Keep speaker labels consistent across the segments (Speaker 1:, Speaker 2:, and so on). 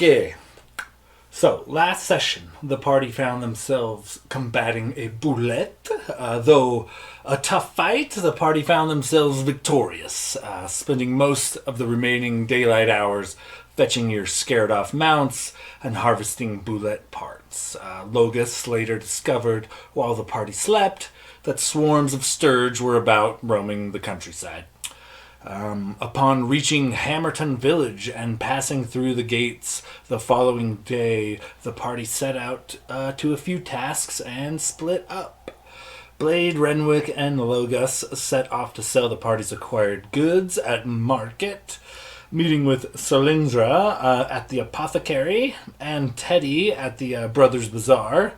Speaker 1: Okay, so last session, the party found themselves combating a boulette. Though a tough fight, the party found themselves victorious, spending most of the remaining daylight hours fetching your scared off mounts and harvesting boulette parts. Logus later discovered, while the party slept, that swarms of sturge were about roaming the countryside. Upon reaching Hammerton Village and passing through the gates the following day, the party set out to a few tasks and split up. Blade, Renwick, and Logus set off to sell the party's acquired goods at market, meeting with Solindra at the apothecary and Teddy at the Brothers Bazaar,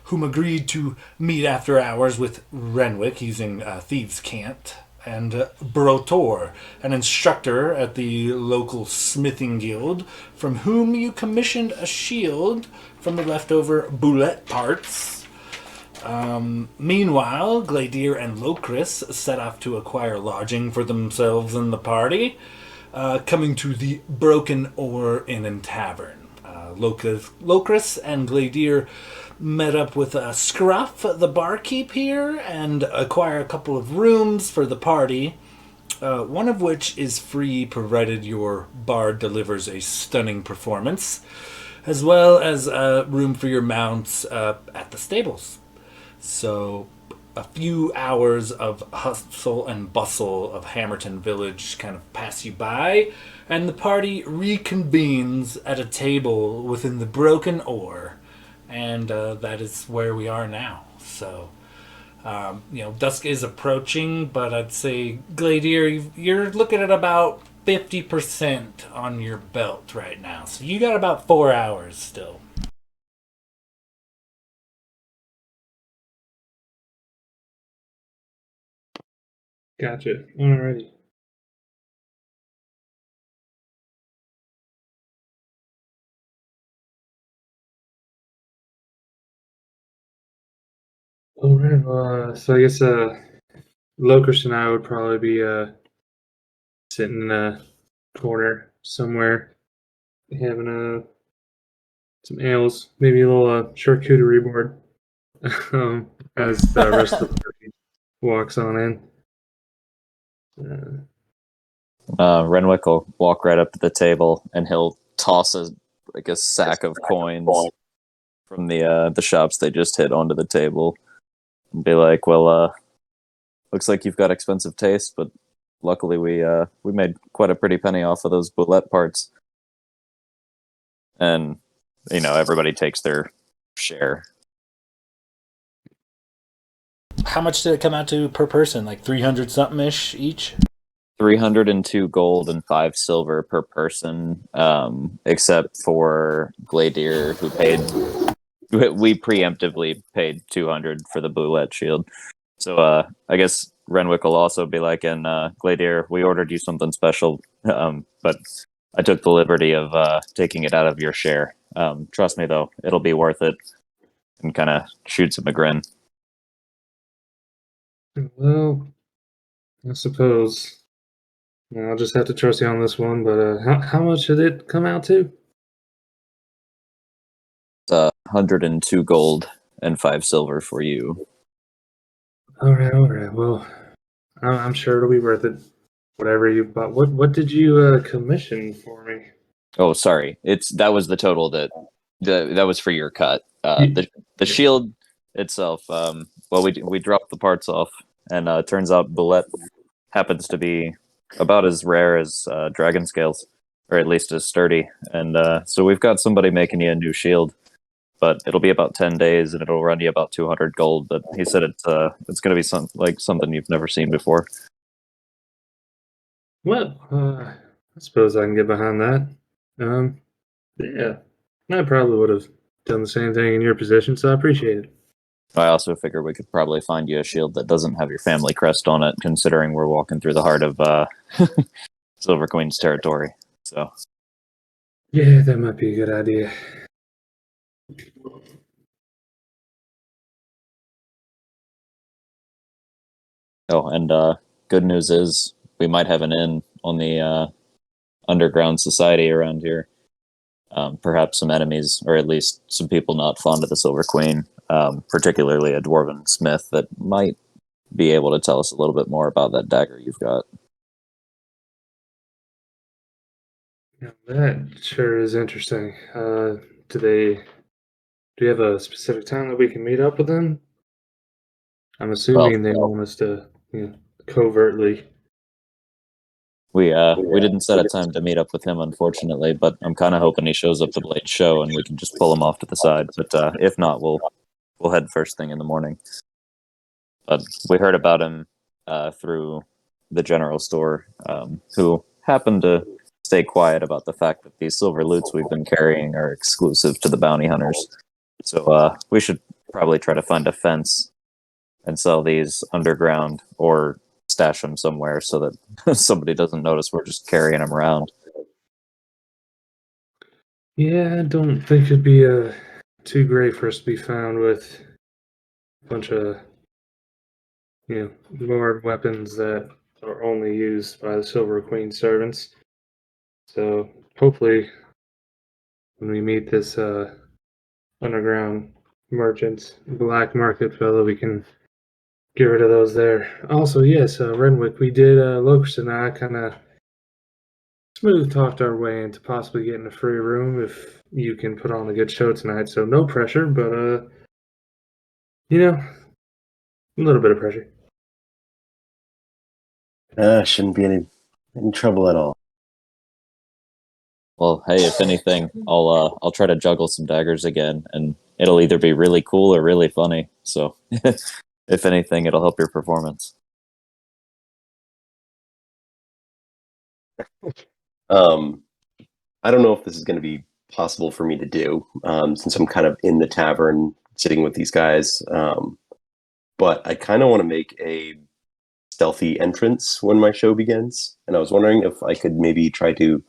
Speaker 1: whom agreed to meet after hours with Renwick using Thieves' Cant, and Brotor, an instructor at the local smithing guild, from whom you commissioned a shield from the leftover boulette parts. Meanwhile, Gladir and Locris set off to acquire lodging for themselves and the party, coming to the Broken Oar Inn and Tavern. Locris and Gladir met up with Scruff, the barkeep here, and acquire a couple of rooms for the party, one of which is free provided your bard delivers a stunning performance, as well as room for your mounts at the stables. So a few hours of hustle and bustle of Hammerton Village kind of pass you by, and the party reconvenes at a table within the Broken Oar. And that is where we are now. So, dusk is approaching, but I'd say, Gladir, you're looking at about 50% on your belt right now. So you got about 4 hours still.
Speaker 2: Gotcha. Alrighty. Alright, well, so I guess Locust and I would probably be sitting in a corner somewhere, having some ales, maybe a little charcuterie board, as the rest of the party walks on in.
Speaker 3: Renwick will walk right up to the table and he'll toss a sack of coins from the shops they just hit onto the table and be like, "Well, looks like you've got expensive taste, but luckily we made quite a pretty penny off of those boulette parts." And everybody takes their share.
Speaker 1: How much did it come out to per person? Like 300 something ish each?
Speaker 3: 302 gold and 5 silver per person, except for Gladir, who paid. We preemptively paid 200 for the boulette shield. So I guess Renwick will also be like, and Gladir, we ordered you something special, but I took the liberty of taking it out of your share. Trust me, though, it'll be worth it. And kind of shoots him a grin.
Speaker 2: Well, I suppose I'll just have to trust you on this one. But how much did it come out to?
Speaker 3: It's 102 gold and 5 silver for you.
Speaker 2: All right. Well, I'm sure it'll be worth it. Whatever you bought. What did you commission for me?
Speaker 3: Oh, sorry. That was the total that was for your cut. The shield itself. We dropped the parts off, and it turns out boulette happens to be about as rare as dragon scales, or at least as sturdy. And so we've got somebody making you a new shield. but it'll be about 10 days and it'll run you about 200 gold. But he said it's going to be something you've never seen before.
Speaker 2: Well, I suppose I can get behind that. Yeah, I probably would have done the same thing in your position, so I appreciate it.
Speaker 3: I also figure we could probably find you a shield that doesn't have your family crest on it, considering we're walking through the heart of Silver Queen's territory. So
Speaker 2: Yeah, that might be a good idea.
Speaker 3: Oh, and good news is we might have an inn on the underground society around here. Perhaps some enemies, or at least some people not fond of the Silver Queen, particularly a dwarven smith that might be able to tell us a little bit more about that dagger you've got.
Speaker 2: Now, that sure is interesting. Do you have a specific time that we can meet up with them? I'm assuming they want us to, covertly.
Speaker 3: We didn't set a time to meet up with him, unfortunately, but I'm kind of hoping he shows up to Blade Show and we can just pull him off to the side. But if not, we'll head first thing in the morning. But we heard about him through the general store, who happened to stay quiet about the fact that these silver loots we've been carrying are exclusive to the bounty hunters. So we should probably try to find a fence and sell these underground or stash them somewhere so that somebody doesn't notice we're just carrying them around.
Speaker 2: Yeah, I don't think it'd be too great for us to be found with a bunch of, lord weapons that are only used by the Silver Queen servants. So hopefully, when we meet this underground merchant, black market fellow, we can get rid of those there. Also, yes, Renwick, we did, Locust and I kind of smooth talked our way into possibly getting a free room if you can put on a good show tonight. So no pressure, but, a little bit of pressure.
Speaker 4: Shouldn't be any trouble at all.
Speaker 3: Well, hey, if anything, I'll try to juggle some daggers again, and it'll either be really cool or really funny. So, if anything, it'll help your performance.
Speaker 4: I don't know if this is going to be possible for me to do, since I'm kind of in the tavern sitting with these guys. But I kind of want to make a stealthy entrance when my show begins, and I was wondering if I could maybe try to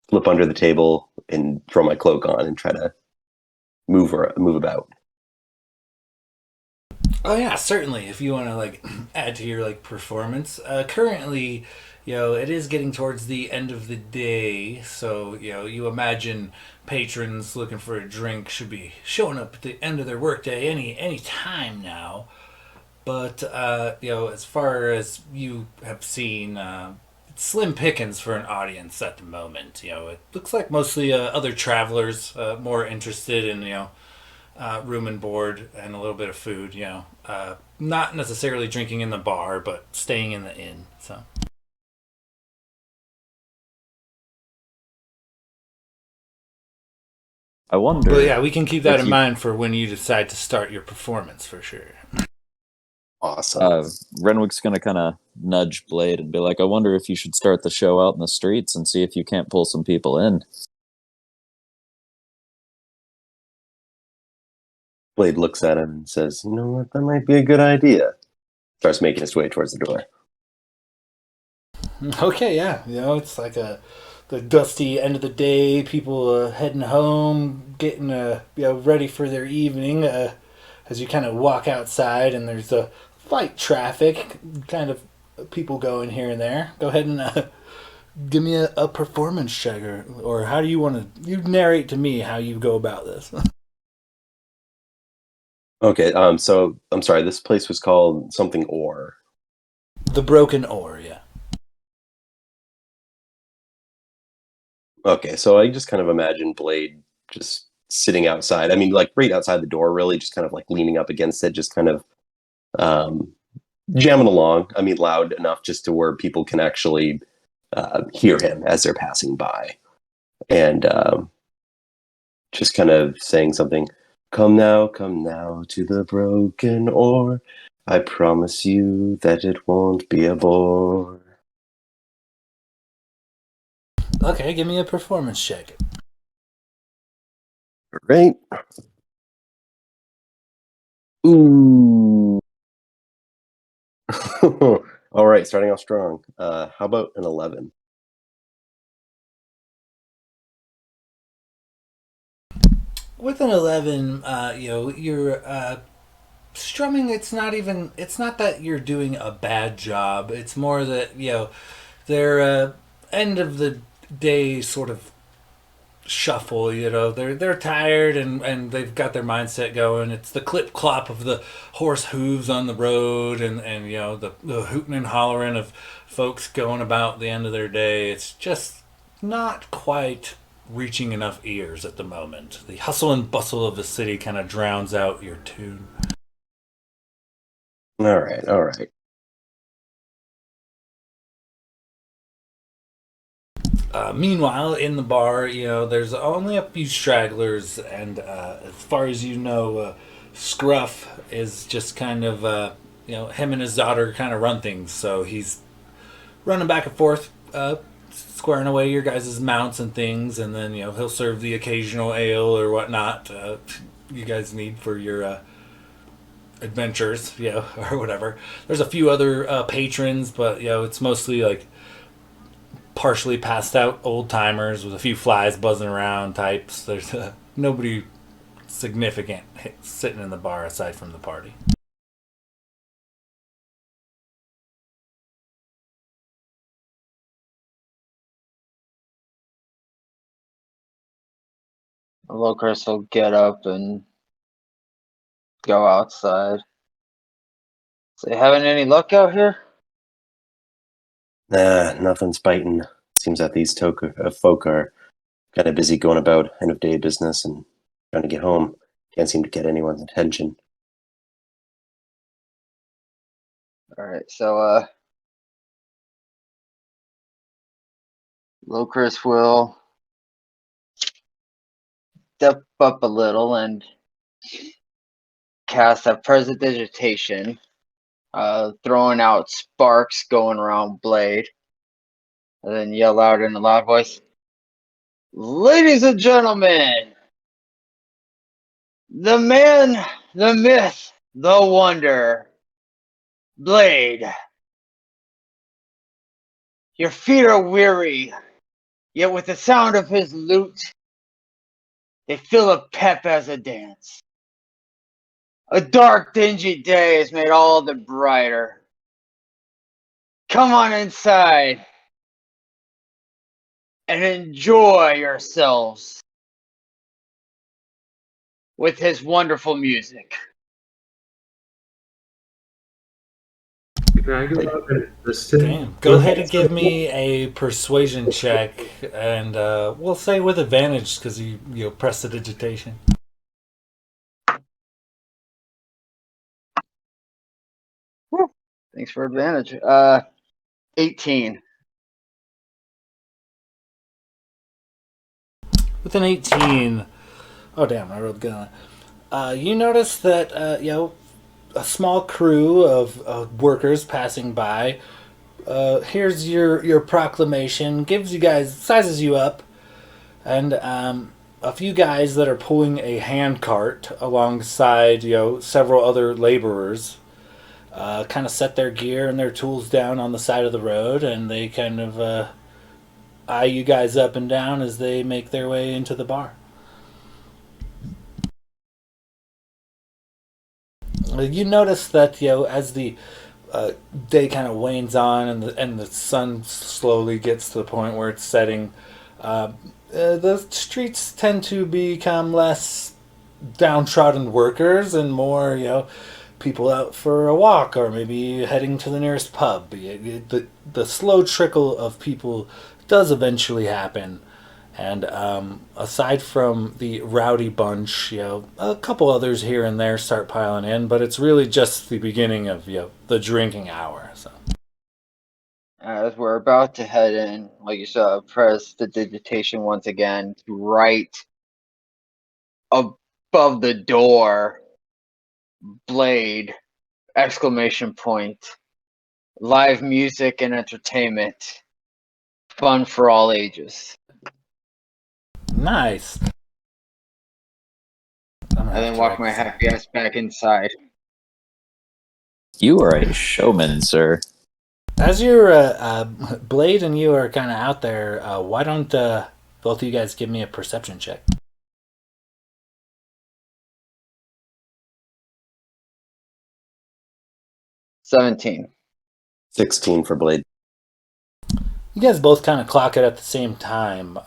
Speaker 4: slip under the table and throw my cloak on and try to move about.
Speaker 1: Oh yeah, certainly. If you want to add to your performance, currently, it is getting towards the end of the day, so you imagine patrons looking for a drink should be showing up at the end of their workday any time now. But as far as you have seen, it's slim pickings for an audience at the moment. It looks like mostly other travelers more interested in room and board and a little bit of food. Not necessarily drinking in the bar, but staying in the inn. So.
Speaker 3: I wonder.
Speaker 1: But yeah, we can keep that in mind for when you decide to start your performance for sure.
Speaker 4: Awesome.
Speaker 3: Renwick's going to kind of nudge Blade and be like, I wonder if you should start the show out in the streets and see if you can't pull some people in.
Speaker 4: Blade looks at him and says, you know what, that might be a good idea. Starts making his way towards the door.
Speaker 1: Okay, yeah. It's like the dusty end of the day, people heading home, getting ready for their evening, as you kind of walk outside and there's a light traffic, kind of people going here and there. Go ahead and give me a performance check, or how do you want to? You narrate to me how you go about this.
Speaker 4: Okay, so I'm sorry. This place was called something Ore.
Speaker 1: The Broken Ore, yeah.
Speaker 4: Okay, so I just kind of imagine Blade just sitting outside. I mean, right outside the door, really, just kind of leaning up against it, just kind of jamming along. I mean, loud enough just to where people can actually hear him as they're passing by. And just kind of saying something. Come now to the broken oar. I promise you that it won't be a bore.
Speaker 1: Okay, give me a performance check.
Speaker 4: Right? Ooh. All right, starting off strong. How about an 11?
Speaker 1: With an 11, you're strumming. It's not that you're doing a bad job. It's more that, they're end of the day sort of shuffle. They're tired, and they've got their mindset going. It's the clip clop of the horse hooves on the road, and the hooting and hollering of folks going about the end of their day. It's just not quite reaching enough ears at the moment. The hustle and bustle of the city kind of drowns out your tune.
Speaker 4: All right.
Speaker 1: Meanwhile, in the bar, there's only a few stragglers, and as far as you know, Scruff is just kind of, him and his daughter kind of run things. So he's running back and forth, squaring away your guys' mounts and things, and then, he'll serve the occasional ale or whatnot you guys need for your adventures, or whatever. There's a few other patrons, but, it's mostly like partially passed out old timers with a few flies buzzing around types. There's nobody significant sitting in the bar aside from the party.
Speaker 5: Locris will get up and go outside. So, having any luck out here?
Speaker 4: Nah, nothing's biting. Seems that these folk are kind of busy going about end of day business and trying to get home. Can't seem to get anyone's attention.
Speaker 5: All right, so Locris will step up a little and cast a prestidigitation, throwing out sparks going around Blade, and then yell out in a loud voice, "Ladies and gentlemen, the man, the myth, the wonder, Blade. Your feet are weary, yet with the sound of his lute, they fill a pep as a dance. A dark, dingy day is made all the brighter. Come on inside and enjoy yourselves with his wonderful music."
Speaker 2: Can I go up and listen?
Speaker 1: Damn. Go ahead and give me a persuasion check, and we'll say with advantage because you press the digitation.
Speaker 5: Thanks for advantage. 18.
Speaker 1: With an 18, oh damn, I rolled good on it. You notice that a small crew of workers passing by. Here's your proclamation. Sizes you up, and a few guys that are pulling a hand cart alongside several other laborers. Kind of set their gear and their tools down on the side of the road, and they kind of eye you guys up and down as they make their way into the bar. You notice that as the day kind of wanes on and the sun slowly gets to the point where it's setting, the streets tend to become less downtrodden workers and more people out for a walk or maybe heading to the nearest pub. The slow trickle of people does eventually happen. And aside from the rowdy bunch, a couple others here and there start piling in, but it's really just the beginning of the drinking hour. So
Speaker 5: As we're about to head in, like you saw, press the digitation once again to write a above the door, Blade, exclamation point, live music and entertainment, fun for all ages.
Speaker 1: Nice. I'm gonna
Speaker 5: And
Speaker 1: have
Speaker 5: then
Speaker 1: to
Speaker 5: walk
Speaker 1: write
Speaker 5: my
Speaker 1: this down.
Speaker 5: happy ass back inside.
Speaker 3: You are a showman, sir.
Speaker 1: As your Blade and you are kind of out there, why don't both of you guys give me a perception check?
Speaker 5: $17.
Speaker 4: 16 for Blade.
Speaker 1: You guys both kind of clock it at the same time.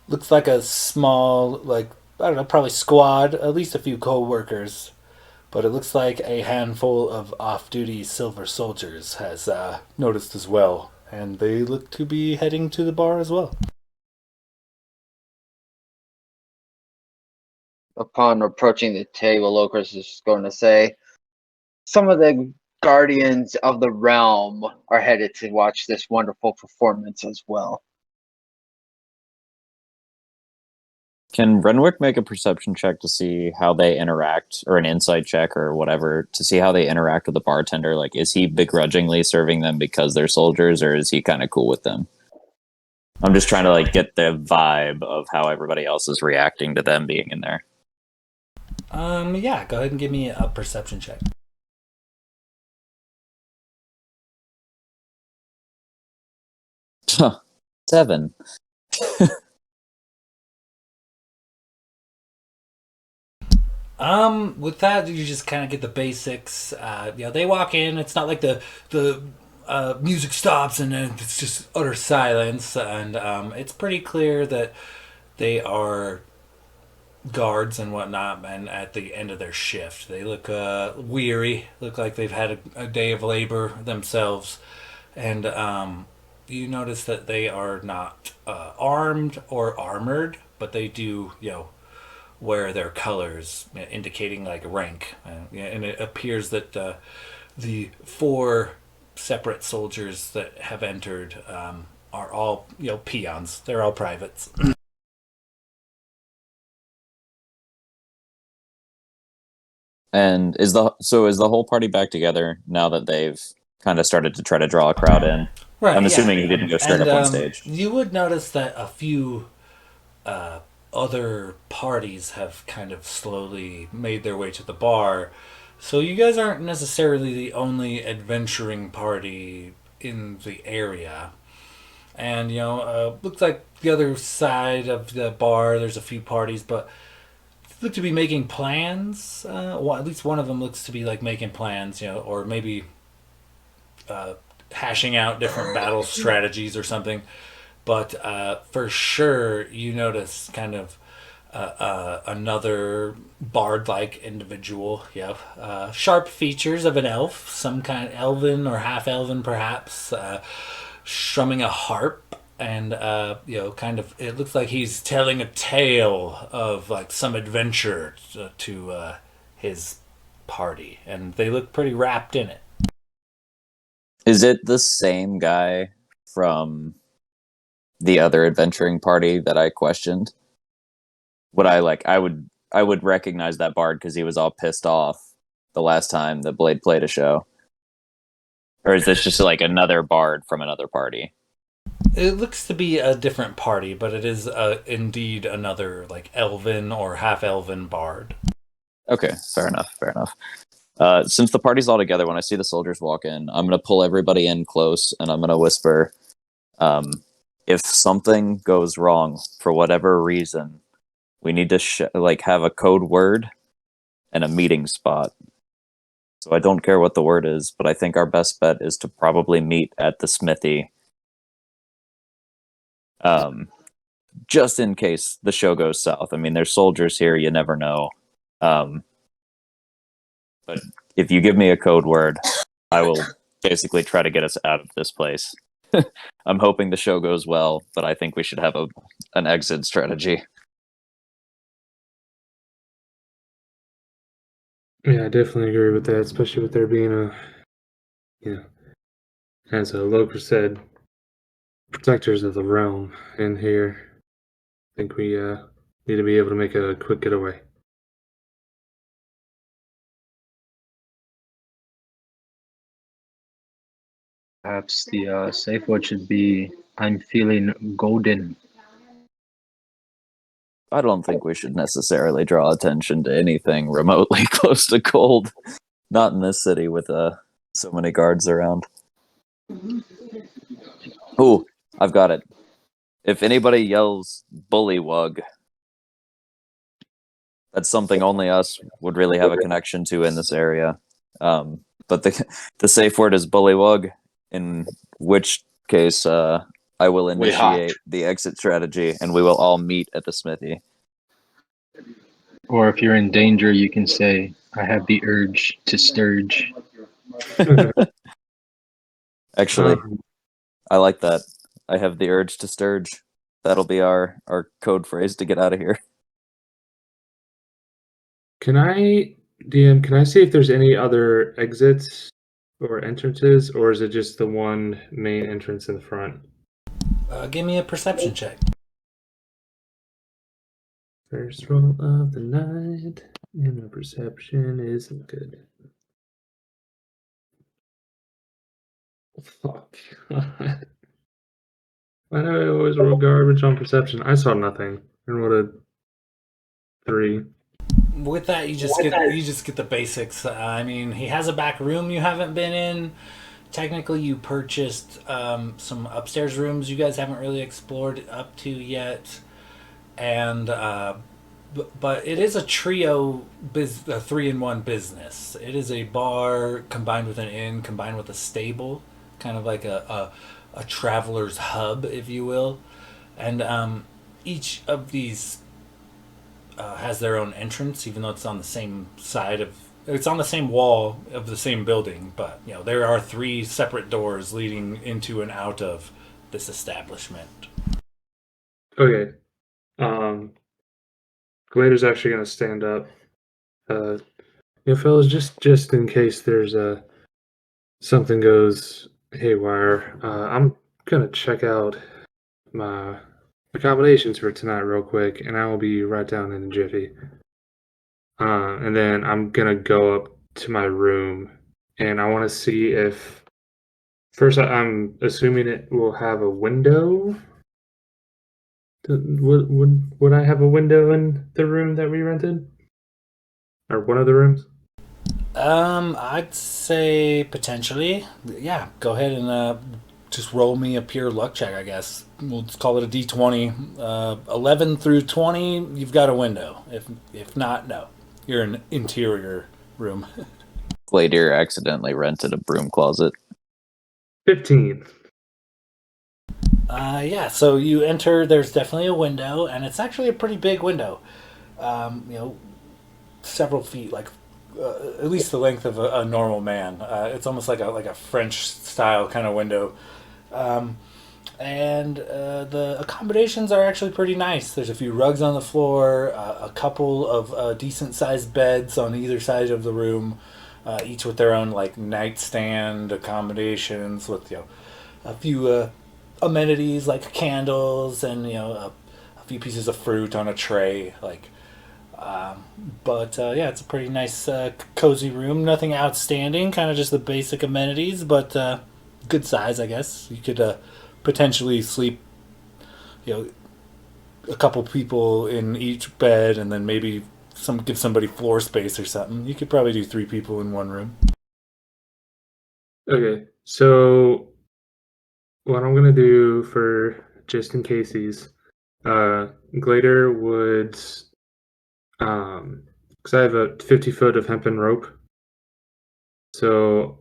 Speaker 1: Looks like a small, like, I don't know, probably squad, at least a few co-workers. But it looks like a handful of off-duty silver soldiers has noticed as well. And they look to be heading to the bar as well.
Speaker 5: Upon approaching the table, Locris is going to say, some of the guardians of the realm are headed to watch this wonderful performance as well.
Speaker 3: Can Renwick make a perception check to see how they interact, or an insight check or whatever, to see how they interact with the bartender? Like, is he begrudgingly serving them because they're soldiers, or is he kind of cool with them? I'm just trying to like get the vibe of how everybody else is reacting to them being in there.
Speaker 1: Yeah, go ahead and give me a perception check.
Speaker 3: Huh. 7.
Speaker 1: With that, you just kind of get the basics. They walk in. It's not like the music stops and then it's just utter silence, and it's pretty clear that they are guards and whatnot, and at the end of their shift, they look weary. Look like they've had a day of labor themselves, and you notice that they are not armed or armored, but they do, wear their colors, indicating like rank. And it appears that the 4 separate soldiers that have entered are all peons. They're all privates.
Speaker 3: And is the whole party back together now that they've kind of started to try to draw a crowd in?
Speaker 1: Right.
Speaker 3: I'm assuming he didn't go straight
Speaker 1: And,
Speaker 3: up on stage.
Speaker 1: You would notice that a few other parties have kind of slowly made their way to the bar. So you guys aren't necessarily the only adventuring party in the area. And, looks like the other side of the bar, there's a few parties, but look to be making plans. Well, at least one of them looks to be like making plans, or maybe hashing out different battle strategies or something. But for sure, you notice kind of another bard-like individual. Sharp features of an elf, some kind of elven or half-elven, perhaps, strumming a harp, and kind of. It looks like he's telling a tale of like some adventure to his party, and they look pretty wrapped in it.
Speaker 3: Is it the same guy from the other adventuring party that I questioned? I would recognize that bard because he was all pissed off the last time the Blade played a show. Or is this just like another bard from another party?
Speaker 1: It looks to be a different party, but it is indeed another like elven or half-elven bard.
Speaker 3: Okay, fair enough. Since the party's all together, when I see the soldiers walk in, I'm going to pull everybody in close and I'm going to whisper, if something goes wrong for whatever reason, we need to have a code word and a meeting spot. So I don't care what the word is, but I think our best bet is to probably meet at the smithy. Just in case the show goes south. I mean, there's soldiers here, you never know. But if you give me a code word, I will basically try to get us out of this place. I'm hoping the show goes well, but I think we should have an exit strategy.
Speaker 2: Yeah, I definitely agree with that, especially with there being as Loker said, protectors of the realm in here. I think we Need to be able to make a quick getaway.
Speaker 6: Perhaps the safe word should be, I'm feeling golden.
Speaker 3: I don't think we should necessarily draw attention to anything remotely close to gold. Not in this city with so many guards around. Ooh, I've got it. If anybody yells bullywug, that's something only us would really have a connection to in this area. But the safe word is bullywug, in which case I will initiate the exit strategy, and we will all meet at the smithy.
Speaker 6: Or if you're in danger, you can say, I have the urge to sturge.
Speaker 3: Actually, I like that. I have the urge to sturge. That'll be our code phrase to get out of here.
Speaker 2: Can I, DM, can I see if there's any other exits or entrances, or is it just the one main entrance in the front?
Speaker 1: Give me a perception check.
Speaker 2: First roll of the night, and my perception isn't good. Fuck. Why do I always roll garbage on perception? I saw nothing. And what a 3.
Speaker 1: With that, you just get the basics. I mean, he has a back room you haven't been in. Technically, you purchased some upstairs rooms you guys haven't really explored up to yet, and but it is a trio, a 3-in-1 business. It is a bar combined with an inn, combined with a stable, kind of like a traveler's hub, if you will, and each of these has their own entrance, even though it's on the same it's on the same wall of the same building. But there are 3 separate doors leading into and out of this establishment.
Speaker 2: Okay. Glader's actually going to stand up. Fellas, just in case there's something goes haywire, I'm going to check out my accommodations for tonight real quick, and I will be right down in a jiffy. And then I'm gonna go up to my room, and I want to see if first I'm assuming it will have a window. Would I have a window in the room that we rented, or one of the rooms?
Speaker 1: I'd say potentially. Yeah, go ahead and just roll me a pure luck check, I guess. We'll just call it a D20. 11 through 20, you've got a window. If not, no. You're in an interior room.
Speaker 3: Gladier accidentally rented a broom closet.
Speaker 2: 15.
Speaker 1: Yeah, so you enter, there's definitely a window, and it's actually a pretty big window. Several feet, like at least the length of a normal man. It's almost like a French style kind of window. And the accommodations are actually pretty nice. There's a few rugs on the floor, a couple of decent sized beds on either side of the room, each with their own like nightstand accommodations with a few amenities like candles and a few pieces of fruit on a tray. But it's a pretty nice cozy room. Nothing outstanding, kind of just the basic amenities, but good size, I guess. You could potentially sleep, a couple people in each bed, and then maybe give somebody floor space or something. You could probably do 3 people in one room.
Speaker 2: Okay, so what I'm gonna do for just in cases, Glader would, because I have a 50 foot of hempen rope, so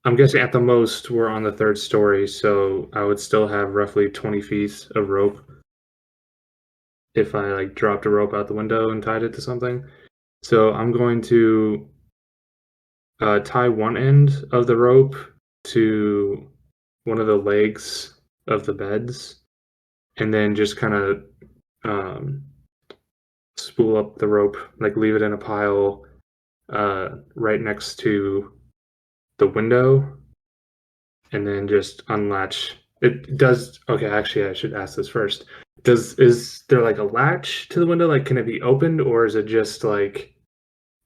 Speaker 2: I'm guessing at the most we're on the 3rd story, so I would still have roughly 20 feet of rope if I dropped a rope out the window and tied it to something. So I'm going to tie one end of the rope to one of the legs of the beds, and then just kind of spool up the rope, leave it in a pile right next to the window, and then just unlatch It does. Okay, actually, I should ask this first. Is there like a latch to the window? Like, can it be opened, or is it just like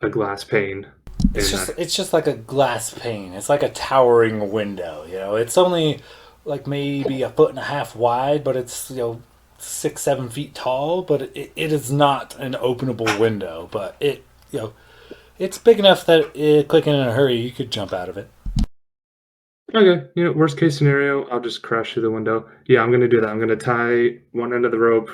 Speaker 2: a glass pane?
Speaker 1: It's just like a glass pane. It's like a towering window. It's only like maybe a foot and a half wide, but it's 6-7 feet tall. But it is not an openable window. But it's big enough that clicking in a hurry, you could jump out of it.
Speaker 2: Okay, worst case scenario, I'll just crash through the window. Yeah, I'm gonna do that. I'm gonna tie one end of the rope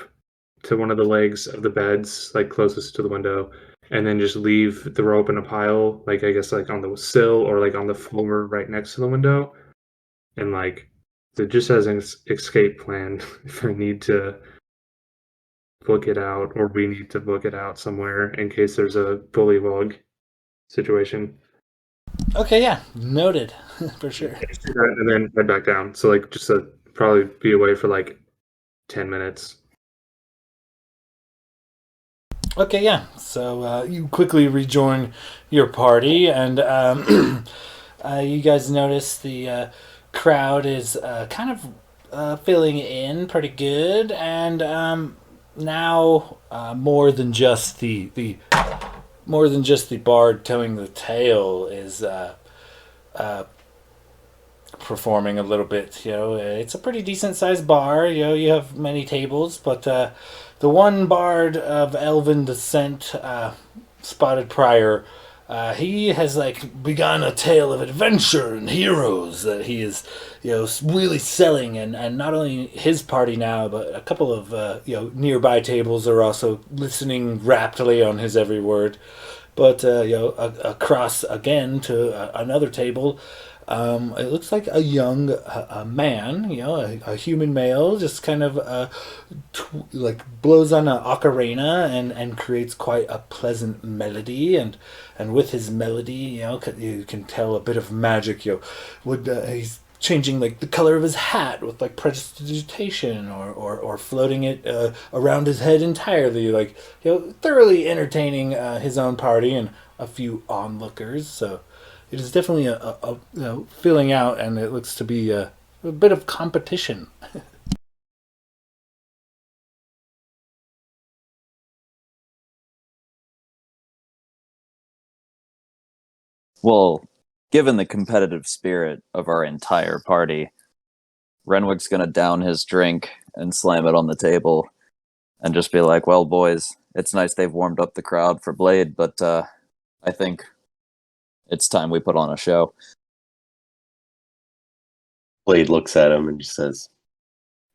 Speaker 2: to one of the legs of the beds, like closest to the window, and then just leave the rope in a pile, like I guess like on the sill or like on the floor right next to the window, and like so just as an escape plan if I need to book it out or we need to book it out somewhere in case there's a bullywug situation.
Speaker 1: Okay, yeah, noted for sure.
Speaker 2: And then head back down. So like just probably be away for like 10 minutes.
Speaker 1: Okay, yeah. So you quickly rejoin your party, and you guys notice the crowd is kind of filling in pretty good, and now more than just the bard telling the tale is performing a little bit. It's a pretty decent sized bar. You have many tables, but the one bard of elven descent, Spotted Prior, he has begun a tale of adventure and heroes that he is really selling, and not only his party now, but a couple of nearby tables are also listening raptly on his every word. But across again to another table, it looks like a young man, a human male, just kind of blows on an ocarina and creates quite a pleasant melody, and with his melody, you can tell a bit of magic. He's changing the color of his hat with prestidigitation, or floating it around his head entirely, thoroughly entertaining his own party and a few onlookers. So it is definitely a filling out, and it looks to be a bit of competition.
Speaker 3: Well, given the competitive spirit of our entire party, Renwick's gonna down his drink and slam it on the table and just be like, well, boys, it's nice they've warmed up the crowd for Blade, but I think it's time we put on a show.
Speaker 4: Blade looks at him and just says,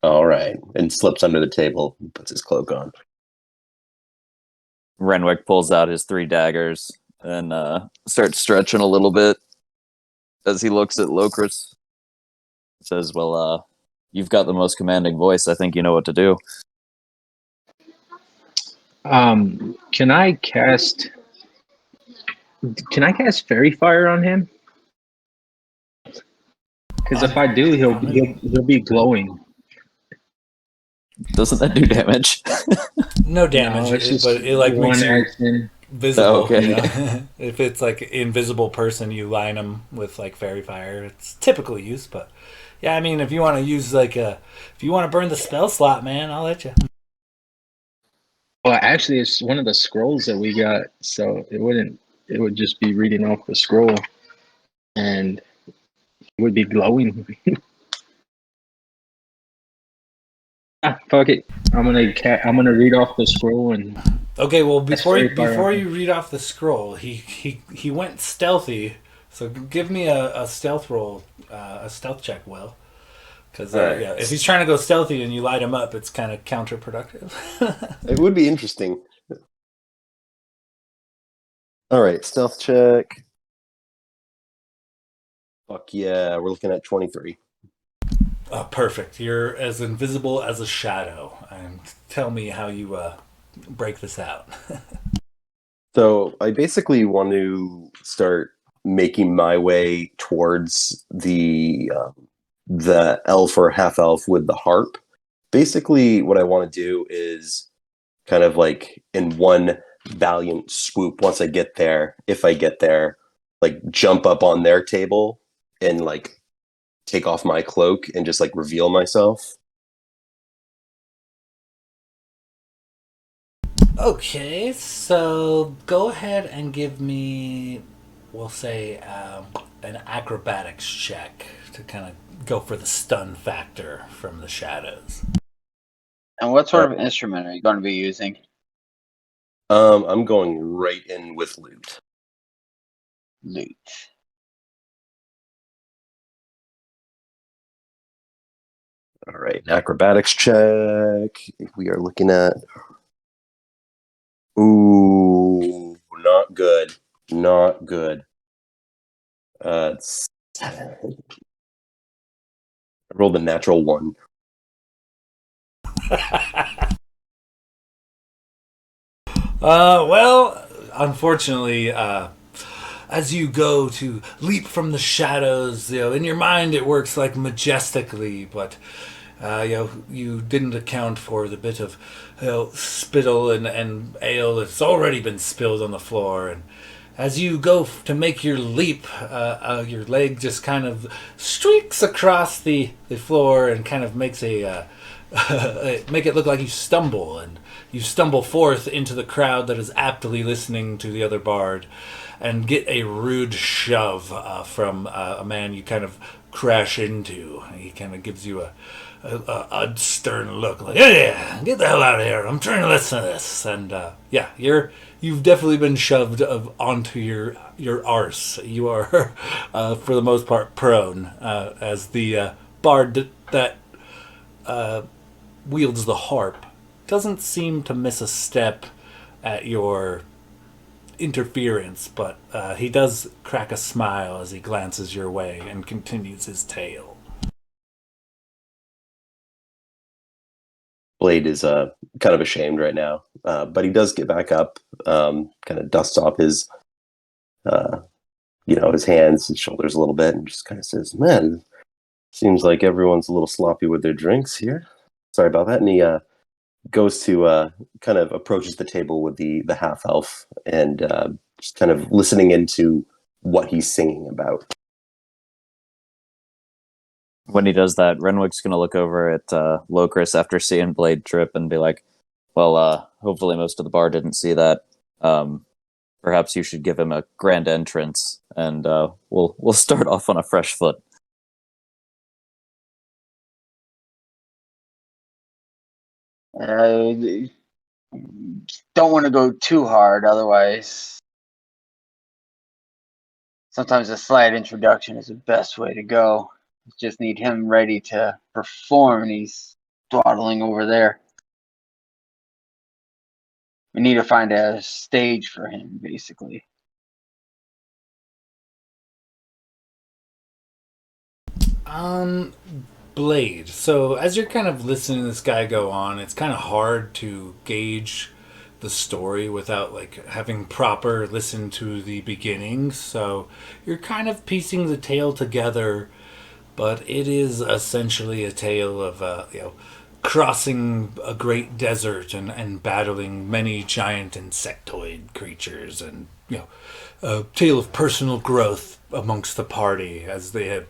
Speaker 4: all right, and slips under the table and puts his cloak on.
Speaker 3: Renwick pulls out his 3 daggers and starts stretching a little bit as he looks at Locris. Says, well, you've got the most commanding voice. I think you know what to do.
Speaker 6: Can I cast fairy fire on him? Because if I do, he'll be glowing.
Speaker 3: Doesn't that do damage?
Speaker 1: No damage,
Speaker 6: No, it's just
Speaker 1: but it makes you
Speaker 6: action.
Speaker 1: visible.
Speaker 3: Oh, okay.
Speaker 1: If it's invisible person, you line them with fairy fire. It's typically used, but yeah, I mean, if you want to use if you want to burn the spell slot, man, I'll let you.
Speaker 6: Well, actually, it's one of the scrolls that we got, so it would just be reading off the scroll, and it would be glowing. Fuck it. I'm gonna read off the scroll and.
Speaker 1: Okay, well, before you read off the scroll, he went stealthy. So give me a stealth roll, a stealth check, Will. Because if he's trying to go stealthy and you light him up, it's kind of counterproductive.
Speaker 4: It would be interesting. All right, stealth check. Fuck yeah, we're looking at 23.
Speaker 1: Perfect. You're as invisible as a shadow. And tell me how you break this out.
Speaker 4: So I basically want to start making my way towards the elf or half elf with the harp. Basically, what I want to do is kind of in one valiant swoop. Once I get there, if I get there, jump up on their table and take off my cloak and just like reveal myself.
Speaker 1: Okay, so go ahead and give me, we'll say, an acrobatics check to kind of go for the stun factor from the shadows.
Speaker 5: And what sort of instrument are you going to be using?
Speaker 4: I'm going right in with loot.
Speaker 5: Loot.
Speaker 4: All right, acrobatics check. We are looking at. Ooh, not good. Not good. It's 7. I rolled a natural 1.
Speaker 1: Well, unfortunately, as you go to leap from the shadows, in your mind it works like majestically, but you didn't account for the bit of spittle and ale that's already been spilled on the floor. And as you go to make your leap, your leg just kind of streaks across the floor and kind of makes make it look like you stumble, and you stumble forth into the crowd that is aptly listening to the other bard, and get a rude shove from a man you kind of crash into. He kind of gives you a stern look, like, "Yeah, get the hell out of here! I'm trying to listen to this." And you've definitely been shoved onto your arse. You are, for the most part, prone as the bard that wields the harp doesn't seem to miss a step at your interference, but he does crack a smile as he glances your way and continues his tale.
Speaker 4: Blade is kind of ashamed right now, but he does get back up, kind of dusts off his, his hands and shoulders a little bit, and just kind of says, "Man, seems like everyone's a little sloppy with their drinks here. Sorry about that." And he goes to kind of approaches the table with the half elf and just kind of listening into what he's singing about.
Speaker 3: When he does that, Renwick's going to look over at Locris after seeing Blade trip and be like, well, hopefully most of the bar didn't see that. Perhaps you should give him a grand entrance, and we'll start off on a fresh foot.
Speaker 5: Don't want to go too hard, otherwise sometimes a slight introduction is the best way to go. Just need him ready to perform, and he's dawdling over there. We need to find a stage for him, basically.
Speaker 1: Blade. So as you're kind of listening to this guy go on, it's kind of hard to gauge the story without like having proper listen to the beginning. So you're kind of piecing the tale together, but it is essentially a tale of crossing a great desert and battling many giant insectoid creatures, and a tale of personal growth amongst the party as they had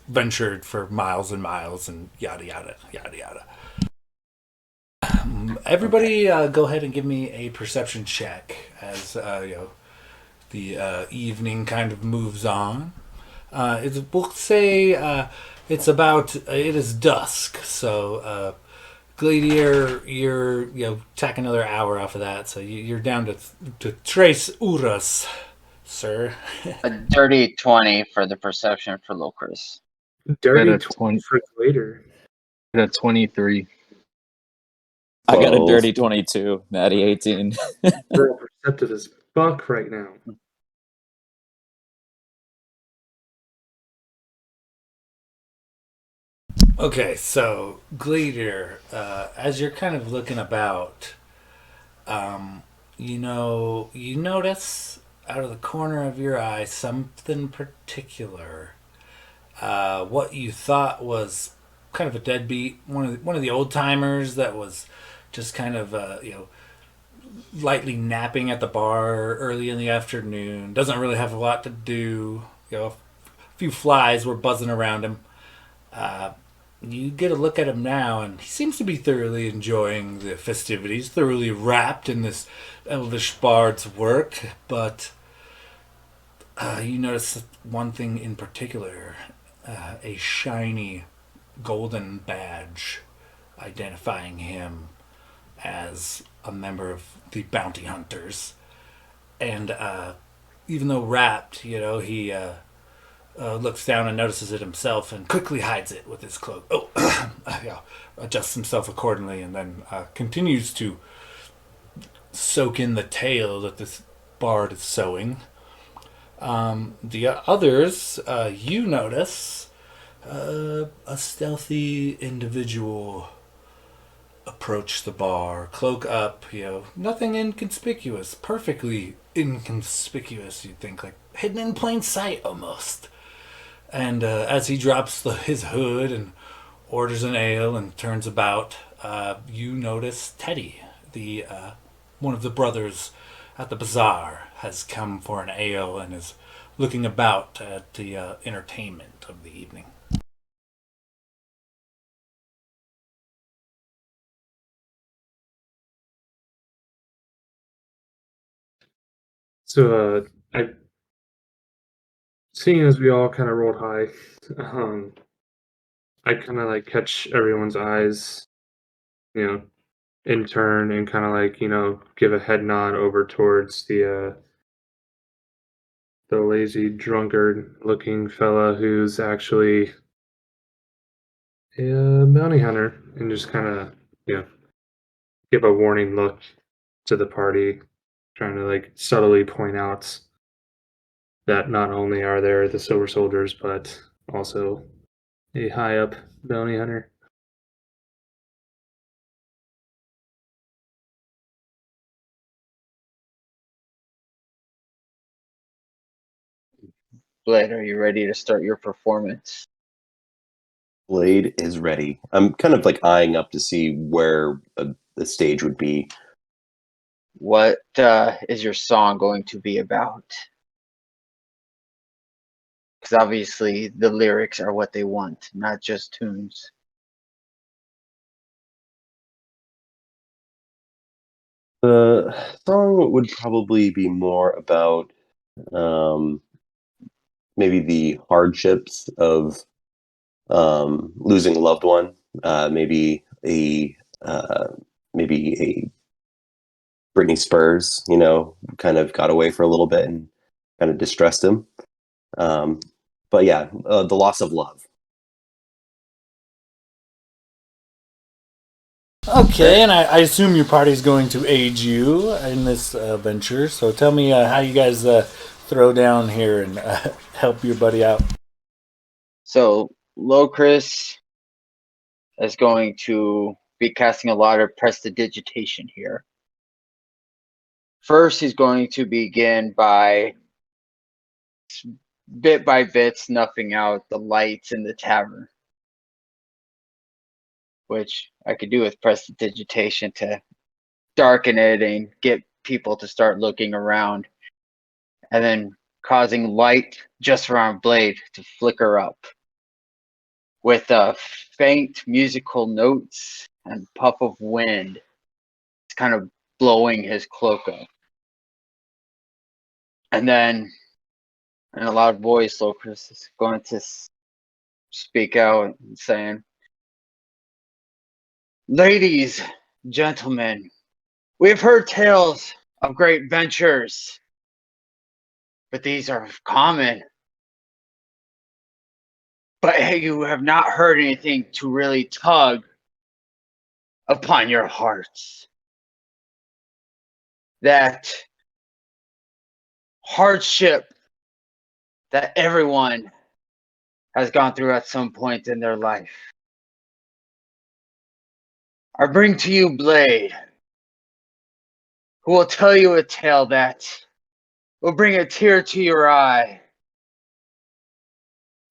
Speaker 1: ventured for miles and miles, and yada yada yada yada. Everybody, go ahead and give me a perception check as the evening kind of moves on. We'll say it is dusk, so Gladiator, you're tack another hour off of that, so you're down to trace Uras, sir.
Speaker 5: A dirty 20 for the perception for Locris.
Speaker 2: Dirty
Speaker 6: Got a
Speaker 2: 20 for later.
Speaker 6: Got a 23.
Speaker 3: I got a
Speaker 4: 12.
Speaker 3: dirty 22, Natty 18.
Speaker 2: We're all perceptive as fuck right now.
Speaker 1: Okay, so Gladiator, as you're kind of looking about, you notice out of the corner of your eye something particular. What you thought was kind of a deadbeat, one of the old timers that was just kind of lightly napping at the bar early in the afternoon. Doesn't really have a lot to do. A few flies were buzzing around him. You get a look at him now, and he seems to be thoroughly enjoying the festivities, thoroughly wrapped in this elvish bard's work. But you notice one thing in particular, a shiny golden badge identifying him as a member of the bounty hunters. And even though wrapped, he looks down and notices it himself and quickly hides it with his cloak. Oh, yeah, adjusts himself accordingly, and then continues to soak in the tale that this bard is sowing. The others, you notice a stealthy individual approach the bar, cloak up, nothing inconspicuous, perfectly inconspicuous, you'd think, like hidden in plain sight almost. And as he drops his hood and orders an ale and turns about, you notice Teddy, the one of the brothers at the bazaar, has come for an ale and is looking about at the entertainment of the evening.
Speaker 2: So, seeing as we all kind of rolled high, I kind of like catch everyone's eyes, in turn, and kind of like give a head nod over towards the lazy drunkard looking fella who's actually a bounty hunter, and just kind of give a warning look to the party, trying to like subtly point out that not only are there the silver soldiers, but also a high up bounty hunter.
Speaker 5: Blade, are you ready to start your performance?
Speaker 4: Blade is ready. I'm kind of like eyeing up to see where the stage would be.
Speaker 5: What is your song going to be about? Because obviously the lyrics are what they want, not just tunes.
Speaker 4: The song would probably be more about maybe the hardships of losing a loved one. Maybe a Britney Spears, kind of got away for a little bit and kind of distressed him. But yeah, the loss of love.
Speaker 1: Okay, and I assume your party's going to aid you in this venture. So tell me how you guys throw down here and help your buddy out.
Speaker 5: So Locris is going to be casting a lot of prestidigitation here. First, he's going to begin by bit snuffing out the lights in the tavern, which I could do with prestidigitation to darken it and get people to start looking around, and then causing light just around Blade to flicker up with faint musical notes and puff of wind. It's kind of blowing his cloak up. And then, in a loud voice, Locris is going to speak out and saying, "Ladies, gentlemen, we have heard tales of great ventures, but these are common. But you have not heard anything to really tug upon your hearts. That hardship that everyone has gone through at some point in their life. I bring to you Blade, who will tell you a tale that will bring a tear to your eye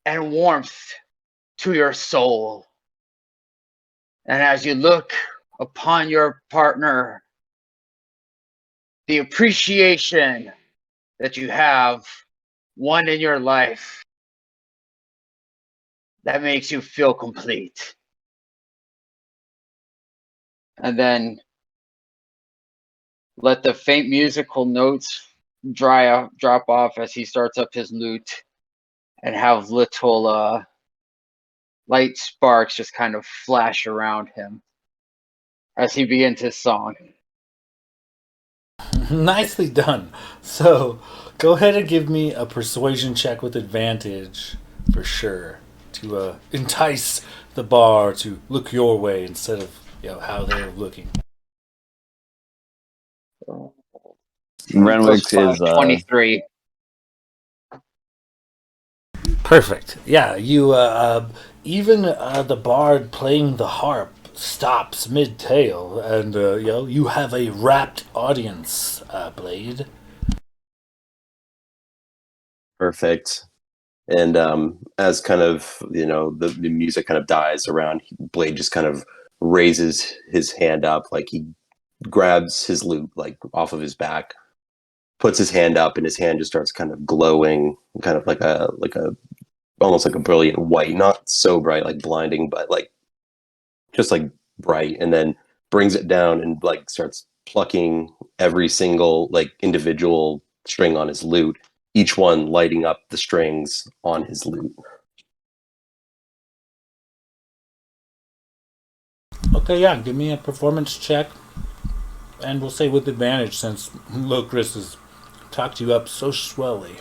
Speaker 5: and warmth to your soul. And as you look upon your partner, the appreciation that you have one in your life that makes you feel complete. And then let the faint musical notes drop off as he starts up his lute, and have little light sparks just kind of flash around him as he begins his song.
Speaker 1: Nicely done. So, go ahead and give me a persuasion check with advantage for sure to entice the bar to look your way instead of how they're looking.
Speaker 3: Renwick is
Speaker 5: 23.
Speaker 1: Perfect. Yeah, you even the bard playing the harp stops mid-tale, and you have a rapt audience, Blade.
Speaker 4: Perfect. And as kind of the music kind of dies around, Blade just kind of raises his hand up, like he grabs his lute like off of his back, puts his hand up, and his hand just starts kind of glowing, kind of like a almost like a brilliant white, not so bright like blinding, but like just like bright, and then brings it down and like starts plucking every single like individual string on his lute, each one lighting up the strings on his lute.
Speaker 1: Okay, yeah, give me a performance check, and we'll say with advantage since Locris has talked you up so swellly.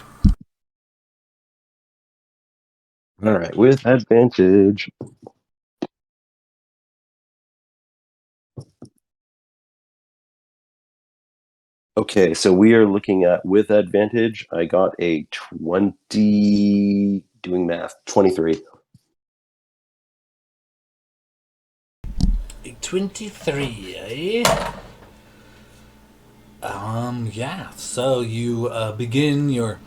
Speaker 4: All right, with advantage. Okay, so we are looking at with advantage. I got a 20, doing math, 23.
Speaker 1: A 23, eh? Yeah. So you begin your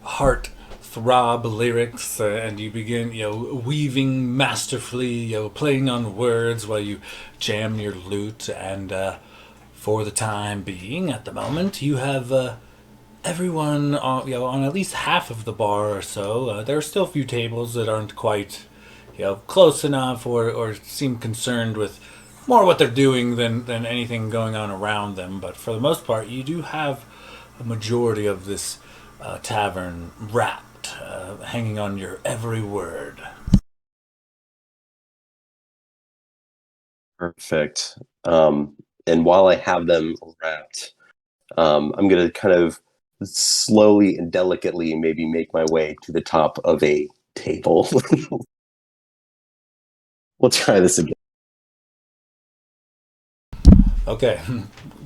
Speaker 1: heart throb lyrics, and you begin, weaving masterfully, playing on words while you jam your lute, and for the time being, at the moment, you have everyone on at least half of the bar or so. There are still a few tables that aren't quite close enough, or seem concerned with more what they're doing than anything going on around them. But for the most part, you do have a majority of this tavern wrapped, hanging on your every word.
Speaker 4: Perfect. And while I have them wrapped, I'm going to kind of slowly and delicately maybe make my way to the top of a table. We'll try this again.
Speaker 1: Okay,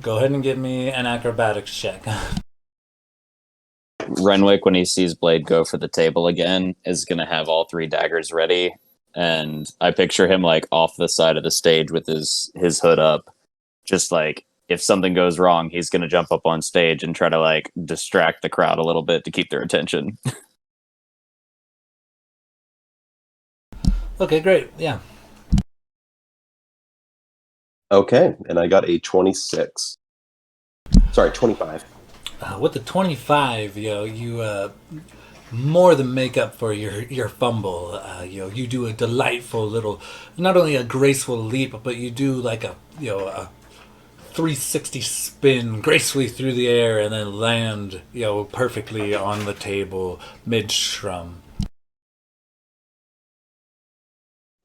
Speaker 1: go ahead and give me an acrobatics check.
Speaker 3: Renwick, when he sees Blade go for the table again, is going to have all three daggers ready. And I picture him like off the side of the stage with his hood up. Just like if something goes wrong, he's going to jump up on stage and try to like distract the crowd a little bit to keep their attention.
Speaker 1: Okay, great. Yeah.
Speaker 4: Okay, and I got a 26. Sorry, 25.
Speaker 1: With the 25, you more than make up for your fumble. You do a delightful little, not only a graceful leap, but you do like a 360 spin gracefully through the air and then land, perfectly on the table mid-strum.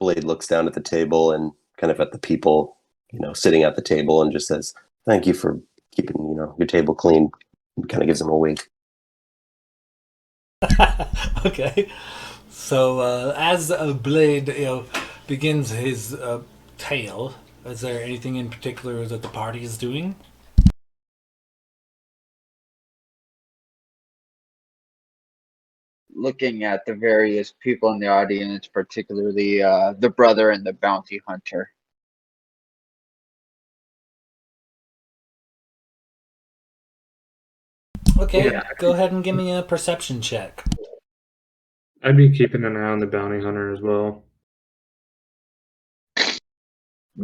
Speaker 4: Blade looks down at the table and kind of at the people, sitting at the table, and just says, "Thank you for keeping, your table clean." And kind of gives him a wink.
Speaker 1: Okay. So as Blade, begins his tale, is there anything in particular that the party is doing?
Speaker 5: Looking at the various people in the audience, particularly the brother and the bounty hunter.
Speaker 1: Okay,
Speaker 2: Yeah.
Speaker 1: go ahead and give me a perception check.
Speaker 2: I'd be keeping an eye on the bounty hunter as well.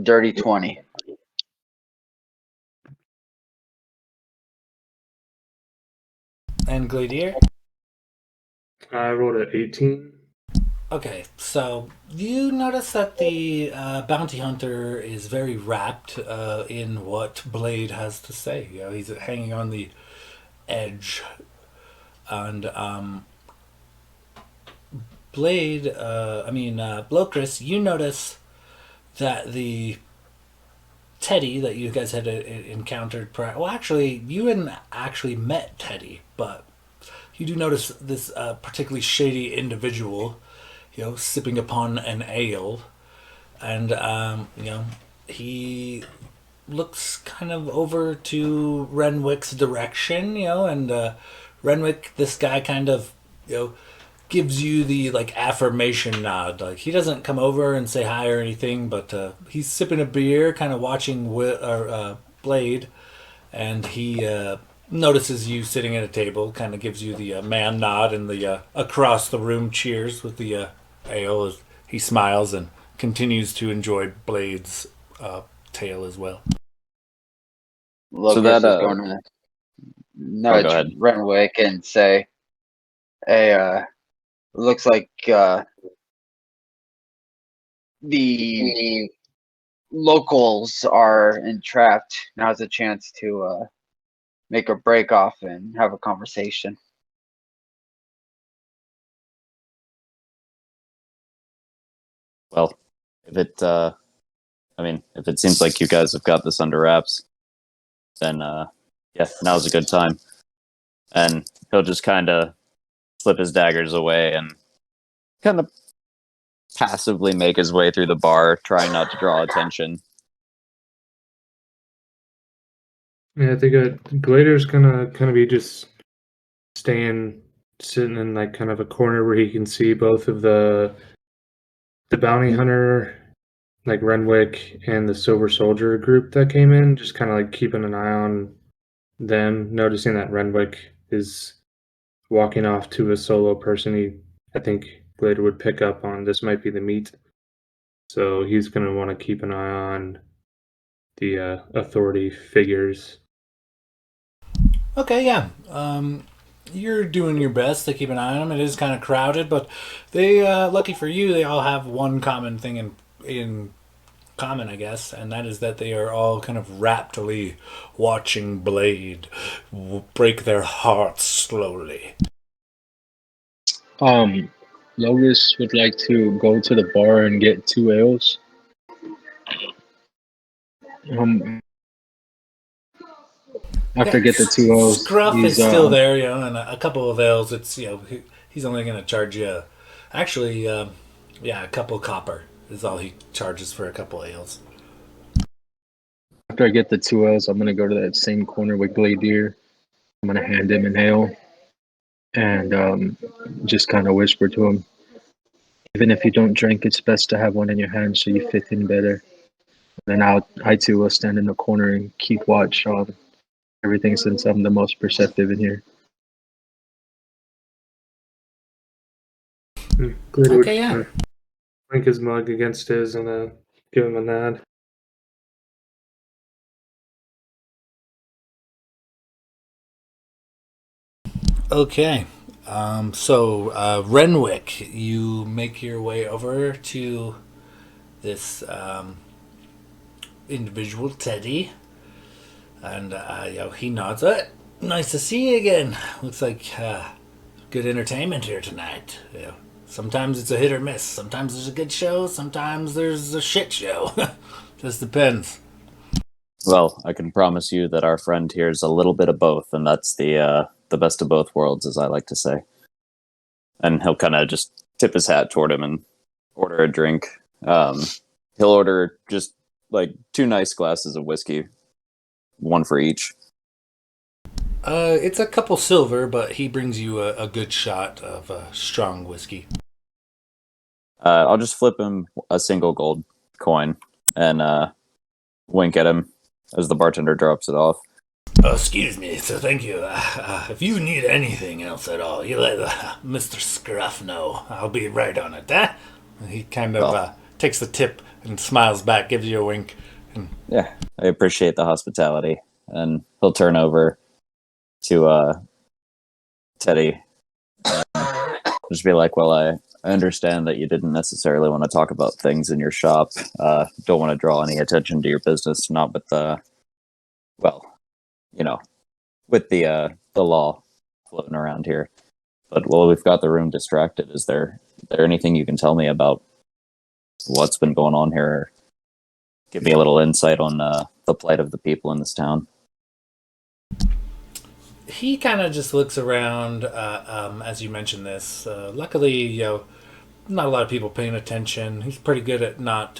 Speaker 5: Dirty 20.
Speaker 1: And Gladier?
Speaker 2: I rolled at 18.
Speaker 1: Okay, so you notice that the bounty hunter is very wrapped in what Blade has to say. You know, he's hanging on the edge, and Blade. Blocris. You notice that the Teddy that you guys had encountered. Well, actually, you hadn't actually met Teddy, but you do notice this particularly shady individual, you know, sipping upon an ale, and he looks kind of over to Renwick's direction, you know, and Renwick, this guy, kind of, you know, gives you the like affirmation nod. Like he doesn't come over and say hi or anything, but he's sipping a beer, kind of watching Blade, and he notices you sitting at a table, kind of gives you the man nod and the across the room cheers with the ale as he smiles and continues to enjoy Blade's tale as well.
Speaker 5: Locust
Speaker 3: that,
Speaker 5: is going to nudge
Speaker 3: go ahead.
Speaker 5: Renwick and say, "Hey, looks like the locals are entrapped. Now's a chance to make a break off and have a conversation."
Speaker 3: Well, if it, if it seems like you guys have got this under wraps, then yeah, now's a good time. And he'll just kind of slip his daggers away and kind of passively make his way through the bar, trying not to draw attention.
Speaker 2: Yeah, I think Glader's gonna kind of be just sitting in like kind of a corner where he can see both of the bounty hunter, like Renwick, and the Silver Soldier group that came in. Just kind of like keeping an eye on them, noticing that Renwick is walking off to a solo person. I think Glader would pick up on this might be the meet, so he's gonna want to keep an eye on the authority figures.
Speaker 1: Okay, yeah. You're doing your best to keep an eye on them. It is kind of crowded, but they, lucky for you, they all have one common thing in common, I guess, and that is that they are all kind of raptly watching Blade break their hearts slowly.
Speaker 6: Logus would like to go to the bar and get 2 ales. After I get the 2 ales,
Speaker 1: Scruff is
Speaker 6: he's,
Speaker 1: still there, you know, and a couple of ales. It's, you know, he's only going to charge you, actually, a couple copper is all he charges for a couple ales.
Speaker 6: after I get the 2 ales, I'm gonna go to that same corner with Gladier. I'm gonna hand him an ale and just kind of whisper to him, even if you don't drink, it's best to have one in your hand so you fit in better. And then I too will stand in the corner and keep watch on everything since I'm the most perceptive in here.
Speaker 2: Glader
Speaker 1: Okay, yeah.
Speaker 2: would drink his mug against his and give him a nod.
Speaker 1: Okay. So Renwick, you make your way over to this individual, Teddy, and he nods. Nice to see you again. Looks like good entertainment here tonight. You know, sometimes it's a hit or miss. Sometimes there's a good show. Sometimes there's a shit show. Just depends.
Speaker 3: Well, I can promise you that our friend here is a little bit of both, and that's the best of both worlds, as I like to say. And he'll kind of just tip his hat toward him and order a drink. He'll order just like 2 nice glasses of whiskey, 1 for each.
Speaker 1: It's a couple silver, but he brings you a good shot of strong whiskey.
Speaker 3: I'll just flip him a single gold coin and wink at him as the bartender drops it off.
Speaker 1: Excuse me, so thank you. If you need anything else at all, you let Mr. Scruff know. I'll be right on it. He kind of takes the tip and smiles back, gives you a wink.
Speaker 3: Yeah, I appreciate the hospitality. And he'll turn over to Teddy and just be like, well, I understand that you didn't necessarily want to talk about things in your shop. Don't want to draw any attention to your business, not with the, well, you know, with the law floating around here. But while we've got the room distracted, is there anything you can tell me about what's been going on here? Or give me a little insight on the plight of the people in this town.
Speaker 1: He kind of just looks around as you mention this. Luckily, not a lot of people paying attention. He's pretty good at not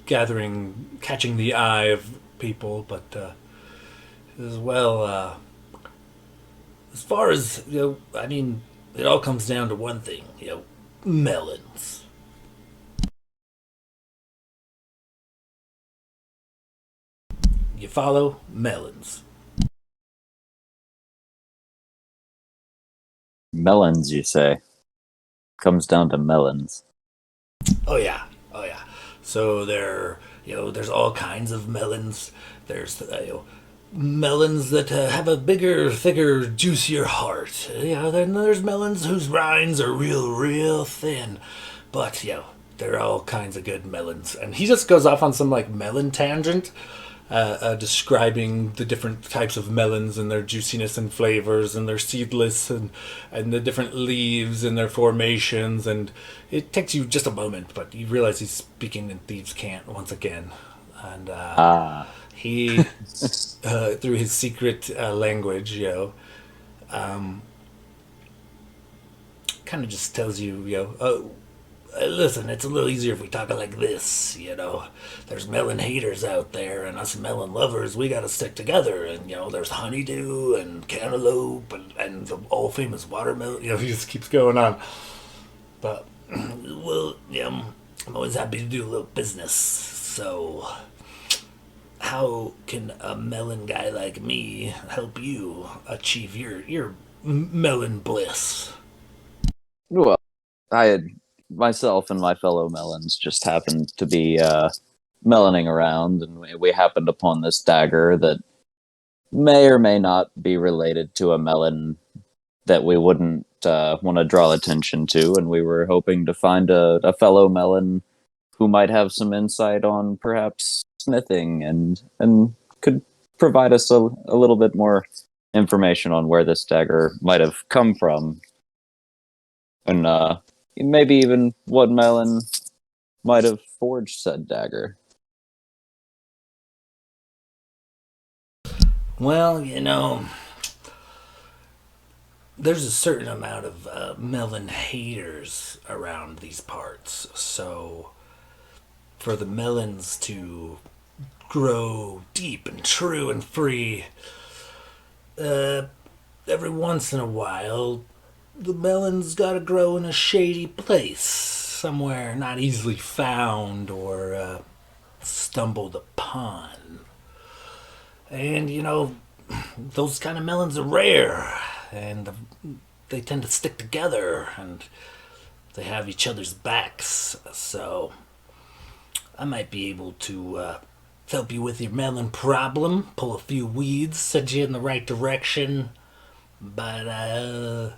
Speaker 1: catching the eye of people, but as well, as far as, I mean, it all comes down to one thing, melons. You follow? Melons.
Speaker 3: Melons, you say? Comes down to melons.
Speaker 1: Oh yeah, oh yeah. So there's all kinds of melons. There's melons that have a bigger, thicker, juicier heart. Then there's melons whose rinds are real, real thin. But there are all kinds of good melons. And he just goes off on some like melon tangent, describing the different types of melons and their juiciness and flavors and their seedless and the different leaves and their formations. And it takes you just a moment, but you realize he's speaking in thieves' cant once again. And he, through his secret language, kind of just tells you, listen, it's a little easier if we talk like this, There's melon haters out there, and us melon lovers, we gotta stick together. And, there's honeydew and cantaloupe and the all famous watermelon. He just keeps going on. But, well, I'm always happy to do a little business. So, how can a melon guy like me help you achieve your melon bliss?
Speaker 3: Well, I had myself and my fellow melons just happened to be meloning around, and we happened upon this dagger that may or may not be related to a melon that we wouldn't want to draw attention to, and we were hoping to find a fellow melon who might have some insight on perhaps smithing and could provide us a little bit more information on where this dagger might have come from, and maybe even what melon might have forged said dagger.
Speaker 1: Well, there's a certain amount of melon haters around these parts. So, for the melons to grow deep and true and free, every once in a while, the melon's gotta grow in a shady place, somewhere not easily found or stumbled upon. And, those kind of melons are rare, and they tend to stick together, and they have each other's backs. So, I might be able to help you with your melon problem, pull a few weeds, send you in the right direction, but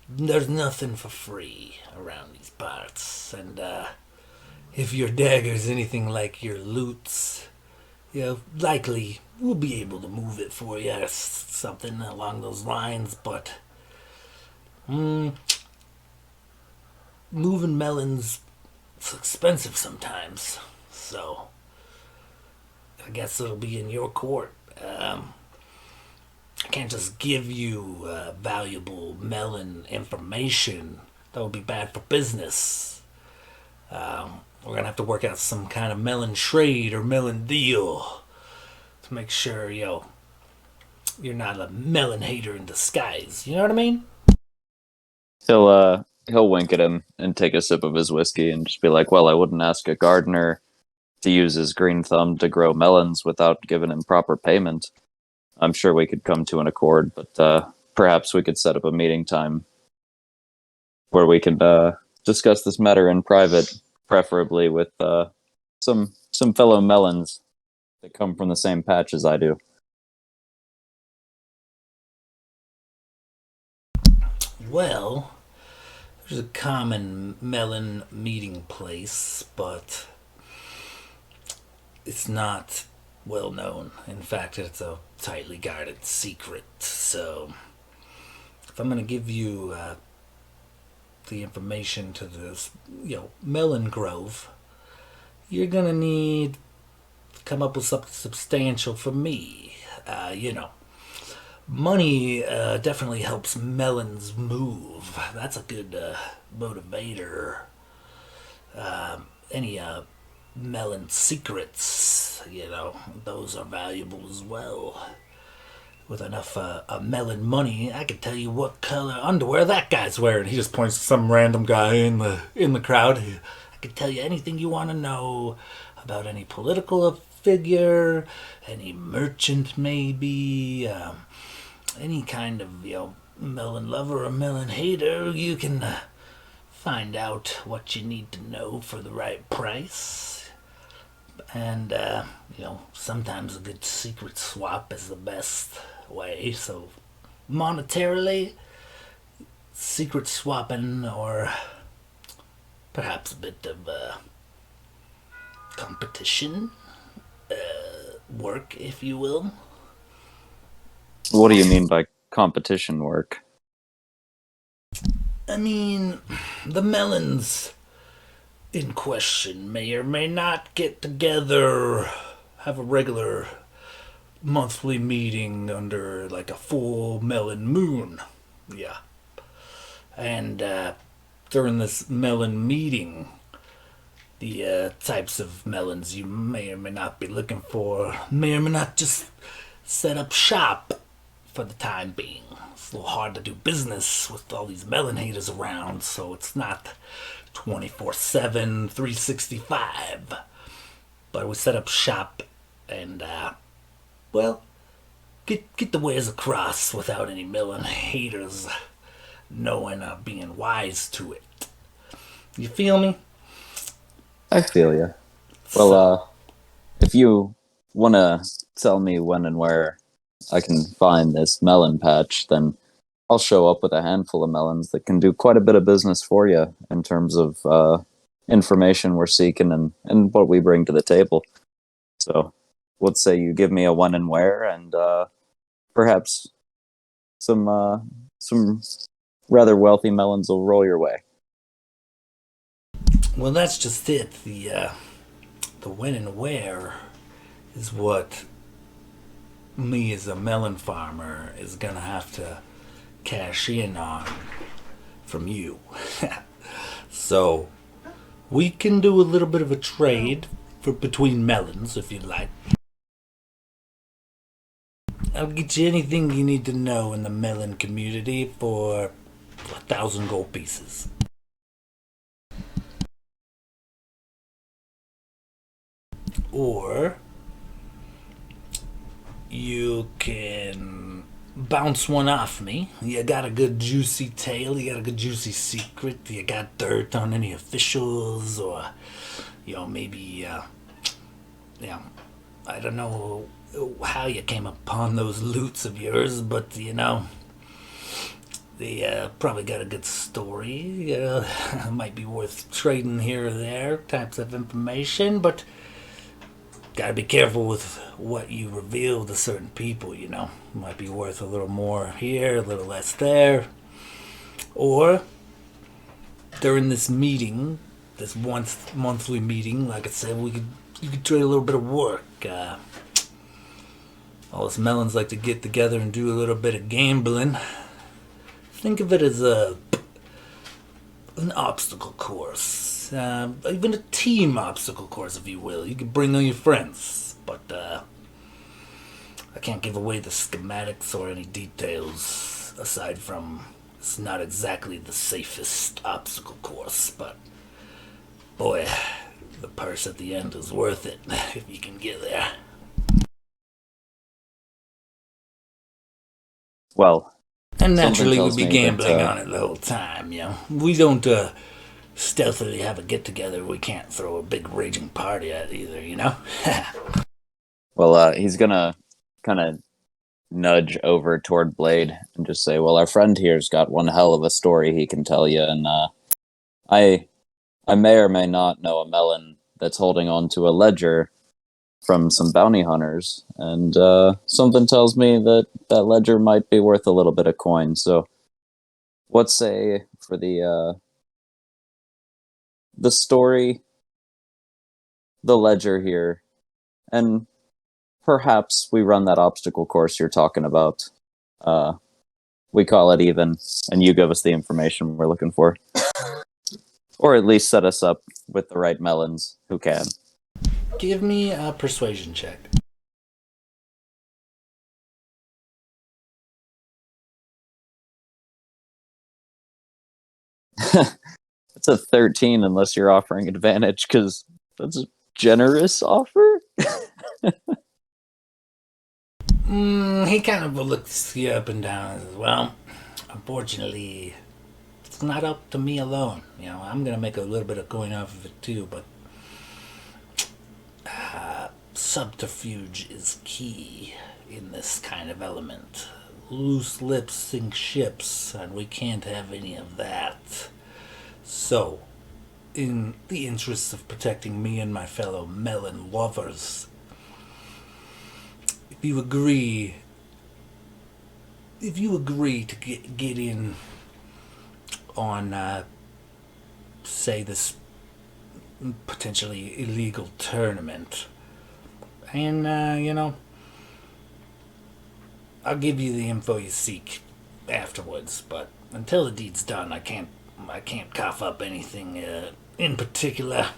Speaker 1: there's nothing for free around these parts. And if your dagger's anything like your loots, likely we'll be able to move it for you, something along those lines. But moving melons, it's expensive sometimes. So I guess it'll be in your court. I can't just give you valuable melon information. That would be bad for business. We're going to have to work out some kind of melon trade or melon deal to make sure, you're not a melon hater in disguise. You know what I mean?
Speaker 3: He'll wink at him and take a sip of his whiskey and just be like, well, I wouldn't ask a gardener to use his green thumb to grow melons without giving him proper payment. I'm sure we could come to an accord, but perhaps we could set up a meeting time where we can discuss this matter in private, preferably with some fellow melons that come from the same patch as I do.
Speaker 1: Well, There's a common melon meeting place, but it's not well known. In fact, it's a tightly guarded secret. So, if I'm going to give you the information to this, melon grove, you're going to need to come up with something substantial for me. Money definitely helps melons move. That's a good motivator. Any melon secrets, those are valuable as well. With enough melon money, I could tell you what color underwear that guy's wearing. He just points to some random guy in the crowd. I could tell you anything you want to know about any political figure, any merchant maybe, any kind of melon lover or melon hater. You can find out what you need to know for the right price. And sometimes a good secret swap is the best way. So monetarily, secret swapping, or perhaps a bit of competition work, if you will.
Speaker 3: What do you mean by competition work?
Speaker 1: I mean, the melons in question may or may not get together, have a regular monthly meeting under like a full melon moon. Yeah. And during this melon meeting, the types of melons you may or may not be looking for may or may not just set up shop for the time being. It's a little hard to do business with all these melon haters around, so it's not 24/7, 365. But we set up shop and, get the wares across without any melon haters knowing or being wise to it. You feel me?
Speaker 3: I feel you. Well, if you want to tell me when and where I can find this melon patch, then I'll show up with a handful of melons that can do quite a bit of business for you in terms of information we're seeking and what we bring to the table. So, let's say you give me a when and where, and perhaps some rather wealthy melons will roll your way.
Speaker 1: Well, that's just it. The when and where is what me as a melon farmer is gonna have to cash in on from you. So we can do a little bit of a trade for between melons if you'd like. I'll get you anything you need to know in the melon community for 1,000 gold pieces. Or you can bounce one off me. You got a good juicy tale, you got a good juicy secret, you got dirt on any officials, or maybe I don't know how you came upon those loots of yours, but they probably got a good story. Might be worth trading here or there, types of information, but gotta be careful with what you reveal to certain people, Might be worth a little more here, a little less there. Or during this meeting, this once monthly meeting, like I said, you could trade a little bit of work. All us melons like to get together and do a little bit of gambling. Think of it as an obstacle course. Even a team obstacle course, if you will. You can bring all your friends, but I can't give away the schematics or any details aside from it's not exactly the safest obstacle course, but boy, the purse at the end is worth it if you can get there.
Speaker 3: Well,
Speaker 1: And naturally,
Speaker 3: tells
Speaker 1: we'd be
Speaker 3: me
Speaker 1: gambling
Speaker 3: that,
Speaker 1: on it the whole time, We don't stealthily have a get-together. We can't throw a big raging party at either,
Speaker 3: well, he's gonna kind of nudge over toward Blade and just say, well, our friend here's got one hell of a story he can tell you, and I may or may not know a melon that's holding on to a ledger from some bounty hunters, and something tells me that that ledger might be worth a little bit of coin. So, what say for the story, the ledger here, and perhaps we run that obstacle course you're talking about. We call it even, and you give us the information we're looking for, or at least set us up with the right melons who can.
Speaker 1: Give me a persuasion check.
Speaker 3: It's a 13 unless you're offering advantage, because that's a generous offer.
Speaker 1: He kind of looks you up and down and says, well, unfortunately, it's not up to me alone. I'm going to make a little bit of coin off of it too, but subterfuge is key in this kind of element. Loose lips sink ships, and we can't have any of that. So, in the interest of protecting me and my fellow melon lovers, if you agree to get in on, say, this potentially illegal tournament, and I'll give you the info you seek afterwards. But until the deed's done, I can't cough up anything in particular.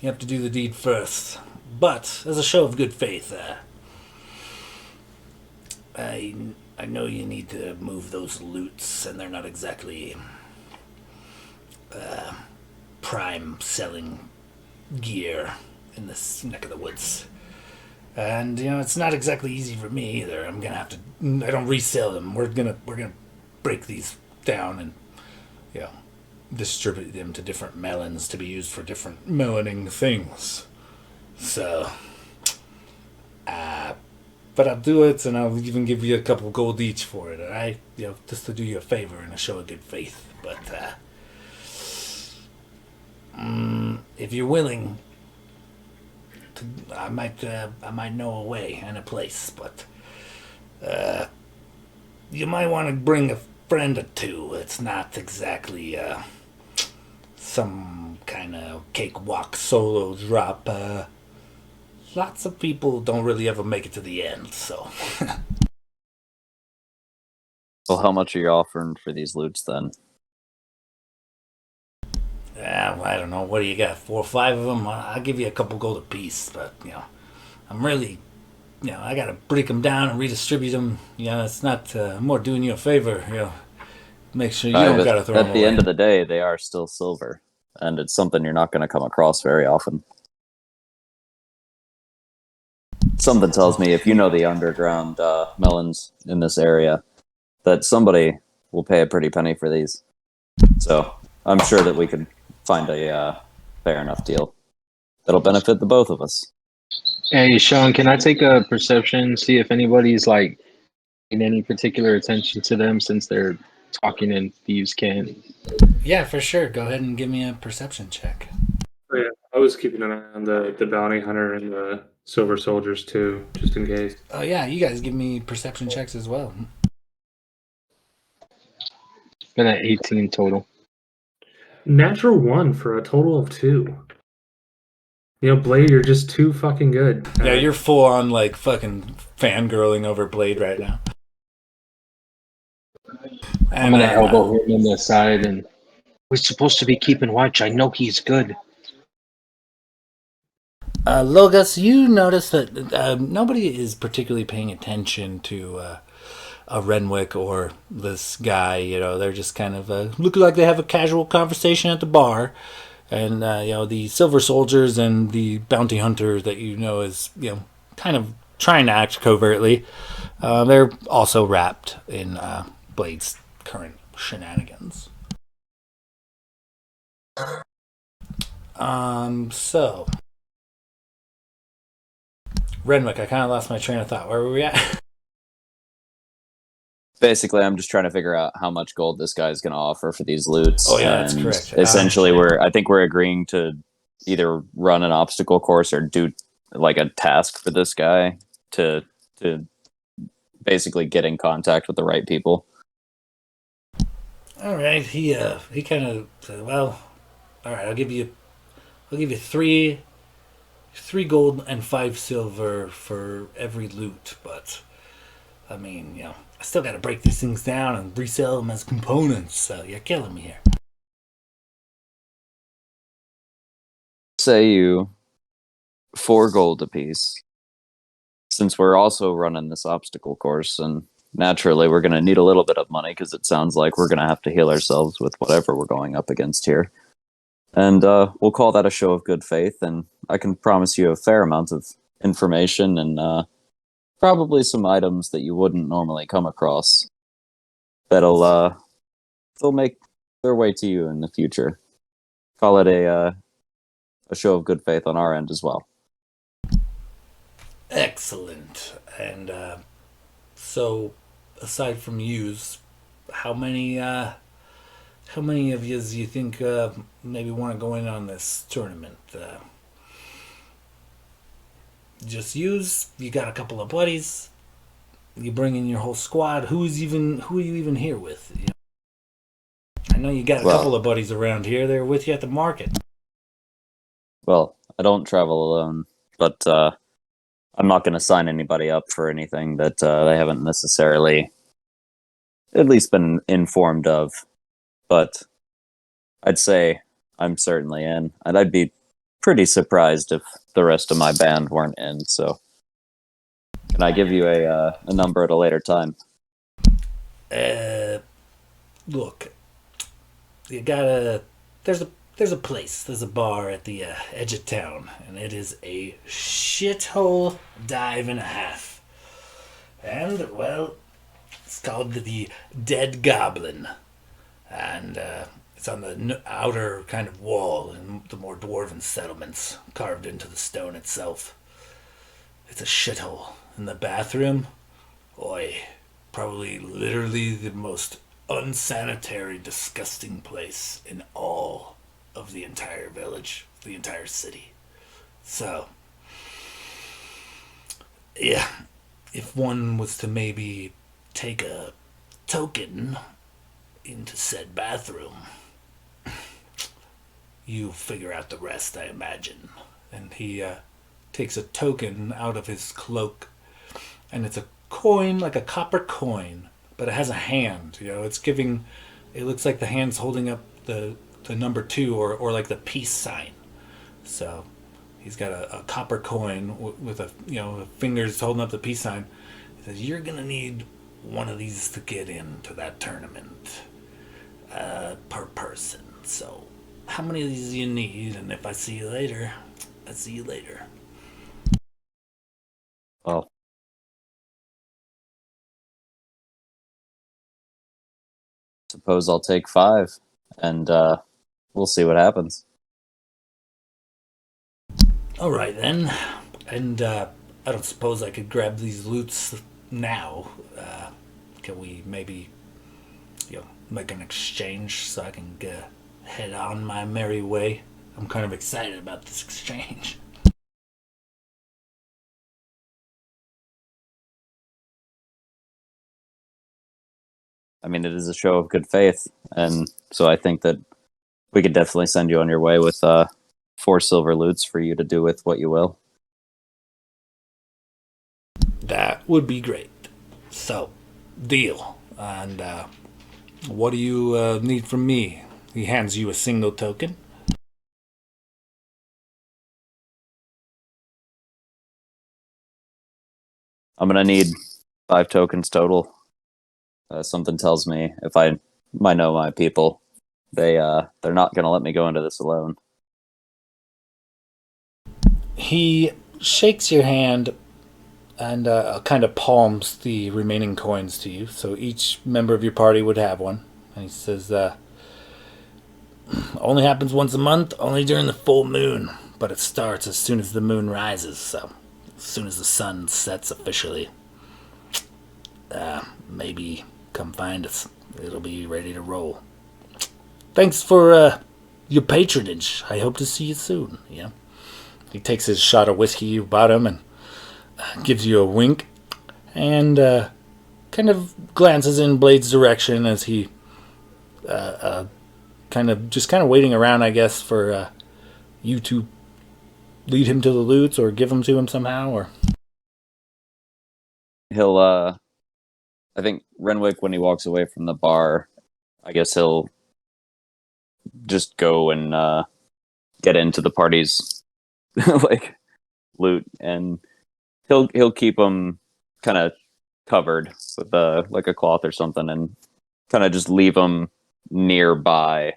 Speaker 1: You have to do the deed first. But as a show of good faith, I know you need to move those loots, and they're not exactly prime selling gear in this neck of the woods. And it's not exactly easy for me either. I'm gonna have to. I don't resell them. We're gonna break these down and distribute them to different melons to be used for different meloning things. So, but I'll do it, and I'll even give you a couple gold each for it. Alright, just to do you a favor and a show of good faith. But if you're willing, I might know a way and a place, but you might want to bring a friend or two. It's not exactly some kind of cakewalk solo drop. Lots of people don't really ever make it to the end, so.
Speaker 3: Well, how much are you offering for these loots then?
Speaker 1: I don't know. What do you got? 4 or 5 of them? I'll give you a couple gold apiece, but I'm really, I gotta break them down and redistribute them. It's not more doing you a favor. Make sure you don't gotta throw them away.
Speaker 3: At the end of the day, they are still silver, and it's something you're not going to come across very often. Something tells me if you know the underground melons in this area, that somebody will pay a pretty penny for these. So I'm sure that we could find a fair enough deal that'll benefit the both of us.
Speaker 6: Hey, Sean, can I take a perception, see if anybody's like paying any particular attention to them since they're talking in thieves' cant?
Speaker 1: Yeah, for sure. Go ahead and give me a perception check.
Speaker 2: Oh, yeah, I was keeping an eye on the bounty hunter and the silver soldiers too, just in case.
Speaker 1: Oh yeah, you guys give me perception checks as well.
Speaker 6: Been at 18 total.
Speaker 2: Natural 1 for a total of 2. Blade, you're just too fucking good.
Speaker 1: Yeah, you're full on like fucking fangirling over Blade right now.
Speaker 6: I'm gonna elbow him in the side, and we're supposed to be keeping watch. I know he's good.
Speaker 1: Logos, you notice that nobody is particularly paying attention to a Renwick or this guy. They're just kind of look like they have a casual conversation at the bar, and the silver soldiers and the bounty hunter that is kind of trying to act covertly. They're also wrapped in Blade's current shenanigans. So. Renwick, I kind of lost my train of thought. Where were we at?
Speaker 3: Basically, I'm just trying to figure out how much gold this guy's going to offer for these loots.
Speaker 1: Oh, yeah, that's correct.
Speaker 3: Essentially, I think we're agreeing to either run an obstacle course or do like a task for this guy to basically get in contact with the right people.
Speaker 1: All right. He kind of said, "Well, all right. I'll give you three gold and 5 silver for every loot, but I mean, I still got to break these things down and resell them as components. So you're killing me here."
Speaker 3: Say you 4 gold apiece, since we're also running this obstacle course, and naturally we're going to need a little bit of money because it sounds like we're going to have to heal ourselves with whatever we're going up against here. And we'll call that a show of good faith, and I can promise you a fair amount of information and probably some items that you wouldn't normally come across that'll they'll make their way to you in the future. Call it a show of good faith on our end as well.
Speaker 1: Excellent. And so, aside from yous, how many of you do you think maybe want to go in on this tournament? Just yous? You got a couple of buddies? You bring in your whole squad? Who are you even here with? I know you got a couple of buddies around here. They're with you at the market.
Speaker 3: Well, I don't travel alone, but I'm not going to sign anybody up for anything that they haven't necessarily at least been informed of. But I'd say I'm certainly in, and I'd be pretty surprised if the rest of my band weren't in. So, can I give you a number at a later time?
Speaker 1: Look, you gotta. There's a place. There's a bar at the edge of town, and it is a shithole dive and a half. And well, it's called the Dead Goblin, and it's on the outer kind of wall in the more dwarven settlements, carved into the stone itself. It's a shithole. In the bathroom, probably literally the most unsanitary, disgusting place in all of the entire village, the entire city. So, yeah, if one was to maybe take a token into said bathroom, you figure out the rest, I imagine. And he takes a token out of his cloak, and it's a coin, like a copper coin, but it has a hand. It looks like the hand's holding up the number 2 or like the peace sign. So he's got a copper coin with fingers holding up the peace sign. He says, "You're gonna need one of these to get into that tournament per person. So how many of these do you need? And if I see you later, I see you later."
Speaker 3: Well, suppose I'll take 5, and we'll see what happens.
Speaker 1: All right then, and I don't suppose I could grab these loots now. Can we maybe, make an exchange so I can head on my merry way? I'm kind of excited about this exchange.
Speaker 3: I mean, it is a show of good faith, and so I think that we could definitely send you on your way with 4 silver loots for you to do with what you will.
Speaker 1: That would be great. So, deal. And what do you need from me? He hands you a single token.
Speaker 3: I'm gonna need 5 tokens total. Something tells me if I know my people, they're not gonna let me go into this alone.
Speaker 1: He shakes your hand and kind of palms the remaining coins to you. So each member of your party would have one. And he says, "Only happens once a month, only during the full moon. But it starts as soon as the moon rises. So as soon as the sun sets officially. Maybe come find us. It'll be ready to roll. Thanks for your patronage. I hope to see you soon. Yeah. He takes his shot of whiskey you bought him and gives you a wink, and kind of glances in Blade's direction as he kind of waiting around, I guess, for you to lead him to the loot or give them to him somehow, or
Speaker 3: He'll, I think Renwick, when he walks away from the bar, I guess he'll just go and get into the party's like loot, and he'll keep them kind of covered with like a cloth or something, and kind of just leave them nearby,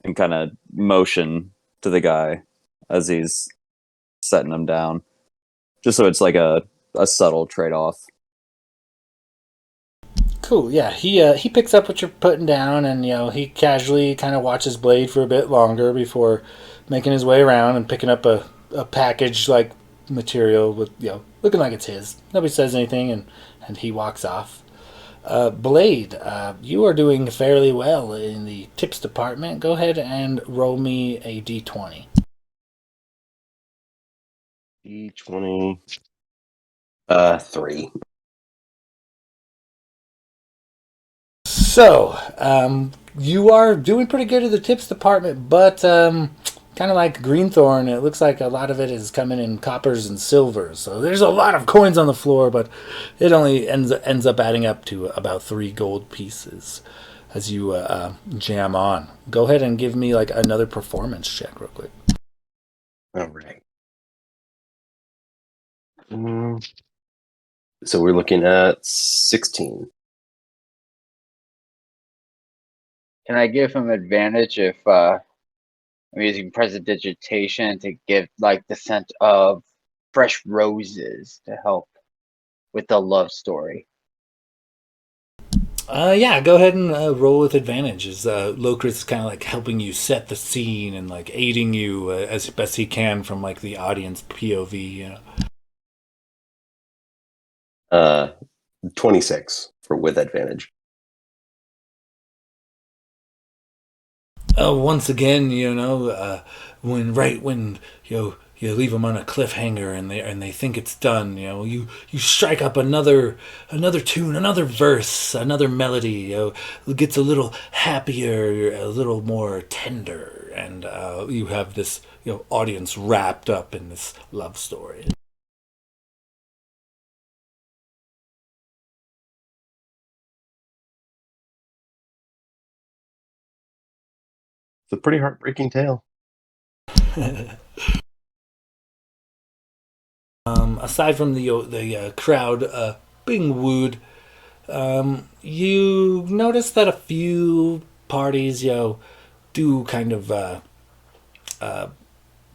Speaker 3: and kind of motion to the guy as he's setting them down, just so it's like a subtle trade-off.
Speaker 1: cool. Yeah, he picks up what you're putting down, and he casually kind of watches Blade for a bit longer before making his way around and picking up a package like material with looking like it's his. Nobody says anything, and he walks off. Blade, you are doing fairly well in the tips department. Go ahead and roll me a d20.
Speaker 4: D20. 3.
Speaker 1: So, you are doing pretty good at the tips department, but kind of like Greenthorn, it looks like a lot of it is coming in coppers and silvers. So there's a lot of coins on the floor, but it only ends up adding up to about 3 gold pieces as you jam on. Go ahead and give me like another performance check real quick.
Speaker 4: All right. So we're looking at 16.
Speaker 5: Can I give him advantage if I'm using prestidigitation to give like the scent of fresh roses to help with the love story?
Speaker 1: Yeah, go ahead and roll with advantage. As Locris kind of like helping you set the scene and like aiding you as best he can from like the audience POV.
Speaker 4: 26 for with advantage.
Speaker 1: Once again, when you leave them on a cliffhanger and they think it's done, you strike up another tune, another verse, another melody. It gets a little happier, a little more tender, and you have this audience wrapped up in this love story.
Speaker 4: It's a pretty heartbreaking tale.
Speaker 1: Aside from the crowd being wooed, you notice that a few parties, do kind of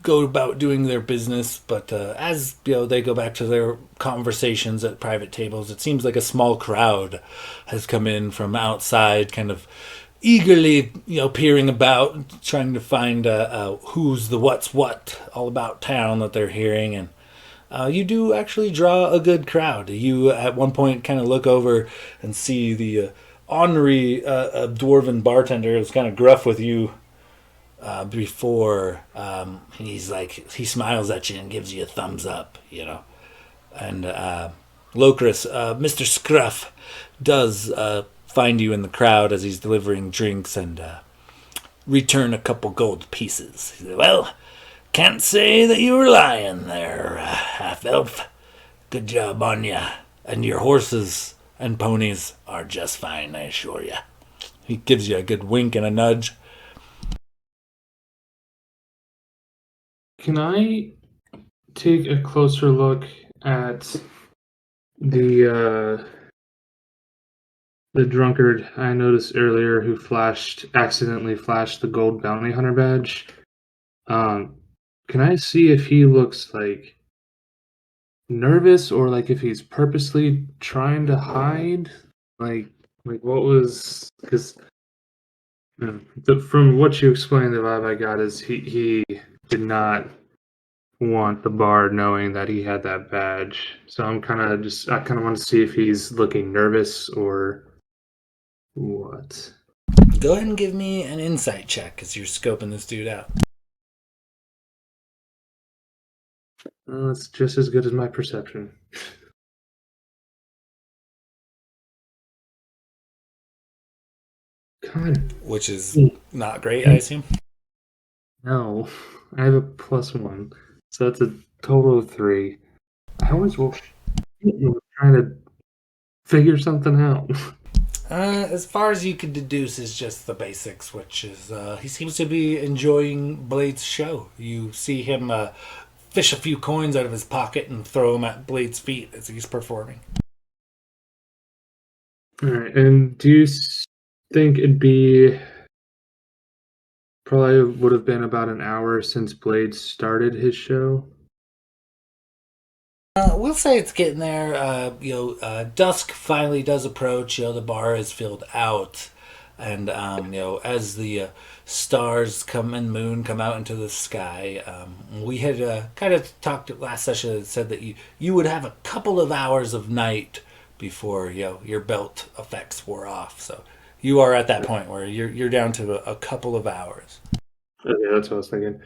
Speaker 1: go about doing their business, but as they go back to their conversations at private tables, it seems like a small crowd has come in from outside, kind of eagerly, peering about, trying to find who's the what's what all about town that they're hearing, and you do actually draw a good crowd. You at one point kind of look over and see the ornery dwarven bartender who's kind of gruff with you before. He smiles at you and gives you a thumbs up, And Locris, Mr. Scruff, does find you in the crowd as he's delivering drinks and return a couple gold pieces. He said, "Well, can't say that you were lying there, half-elf. Good job on ya. And your horses and ponies are just fine, I assure ya." He gives you a good wink and a nudge.
Speaker 2: Can I take a closer look at the drunkard I noticed earlier who accidentally flashed the gold bounty hunter badge? Can I see if he looks like nervous or like if he's purposely trying to hide? Like what was, because from what you explained, the vibe I got is he did not want the bar knowing that he had that badge. So I kind of want to see if he's looking nervous or What?
Speaker 1: Go ahead and give me an insight check as you're scoping this dude out.
Speaker 2: Well, it's just as good as my perception. God,
Speaker 1: Which is not great, I assume.
Speaker 2: no. I have a +1. So that's a total of 3. I was trying to figure something out.
Speaker 1: As far as you can deduce is just the basics, which is he seems to be enjoying Blade's show. You see him fish a few coins out of his pocket and throw them at Blade's feet as he's performing.
Speaker 2: All right, and do you think it'd be probably would have been about an hour since Blade started his show?
Speaker 1: We'll say it's getting there. Dusk finally does approach. The bar is filled out, and as the stars come and moon come out into the sky, we had kind of talked last session. That said that you would have a couple of hours of night before your belt effects wore off. So you are at that point where you're down to a couple of hours.
Speaker 2: Okay, that's what I was thinking.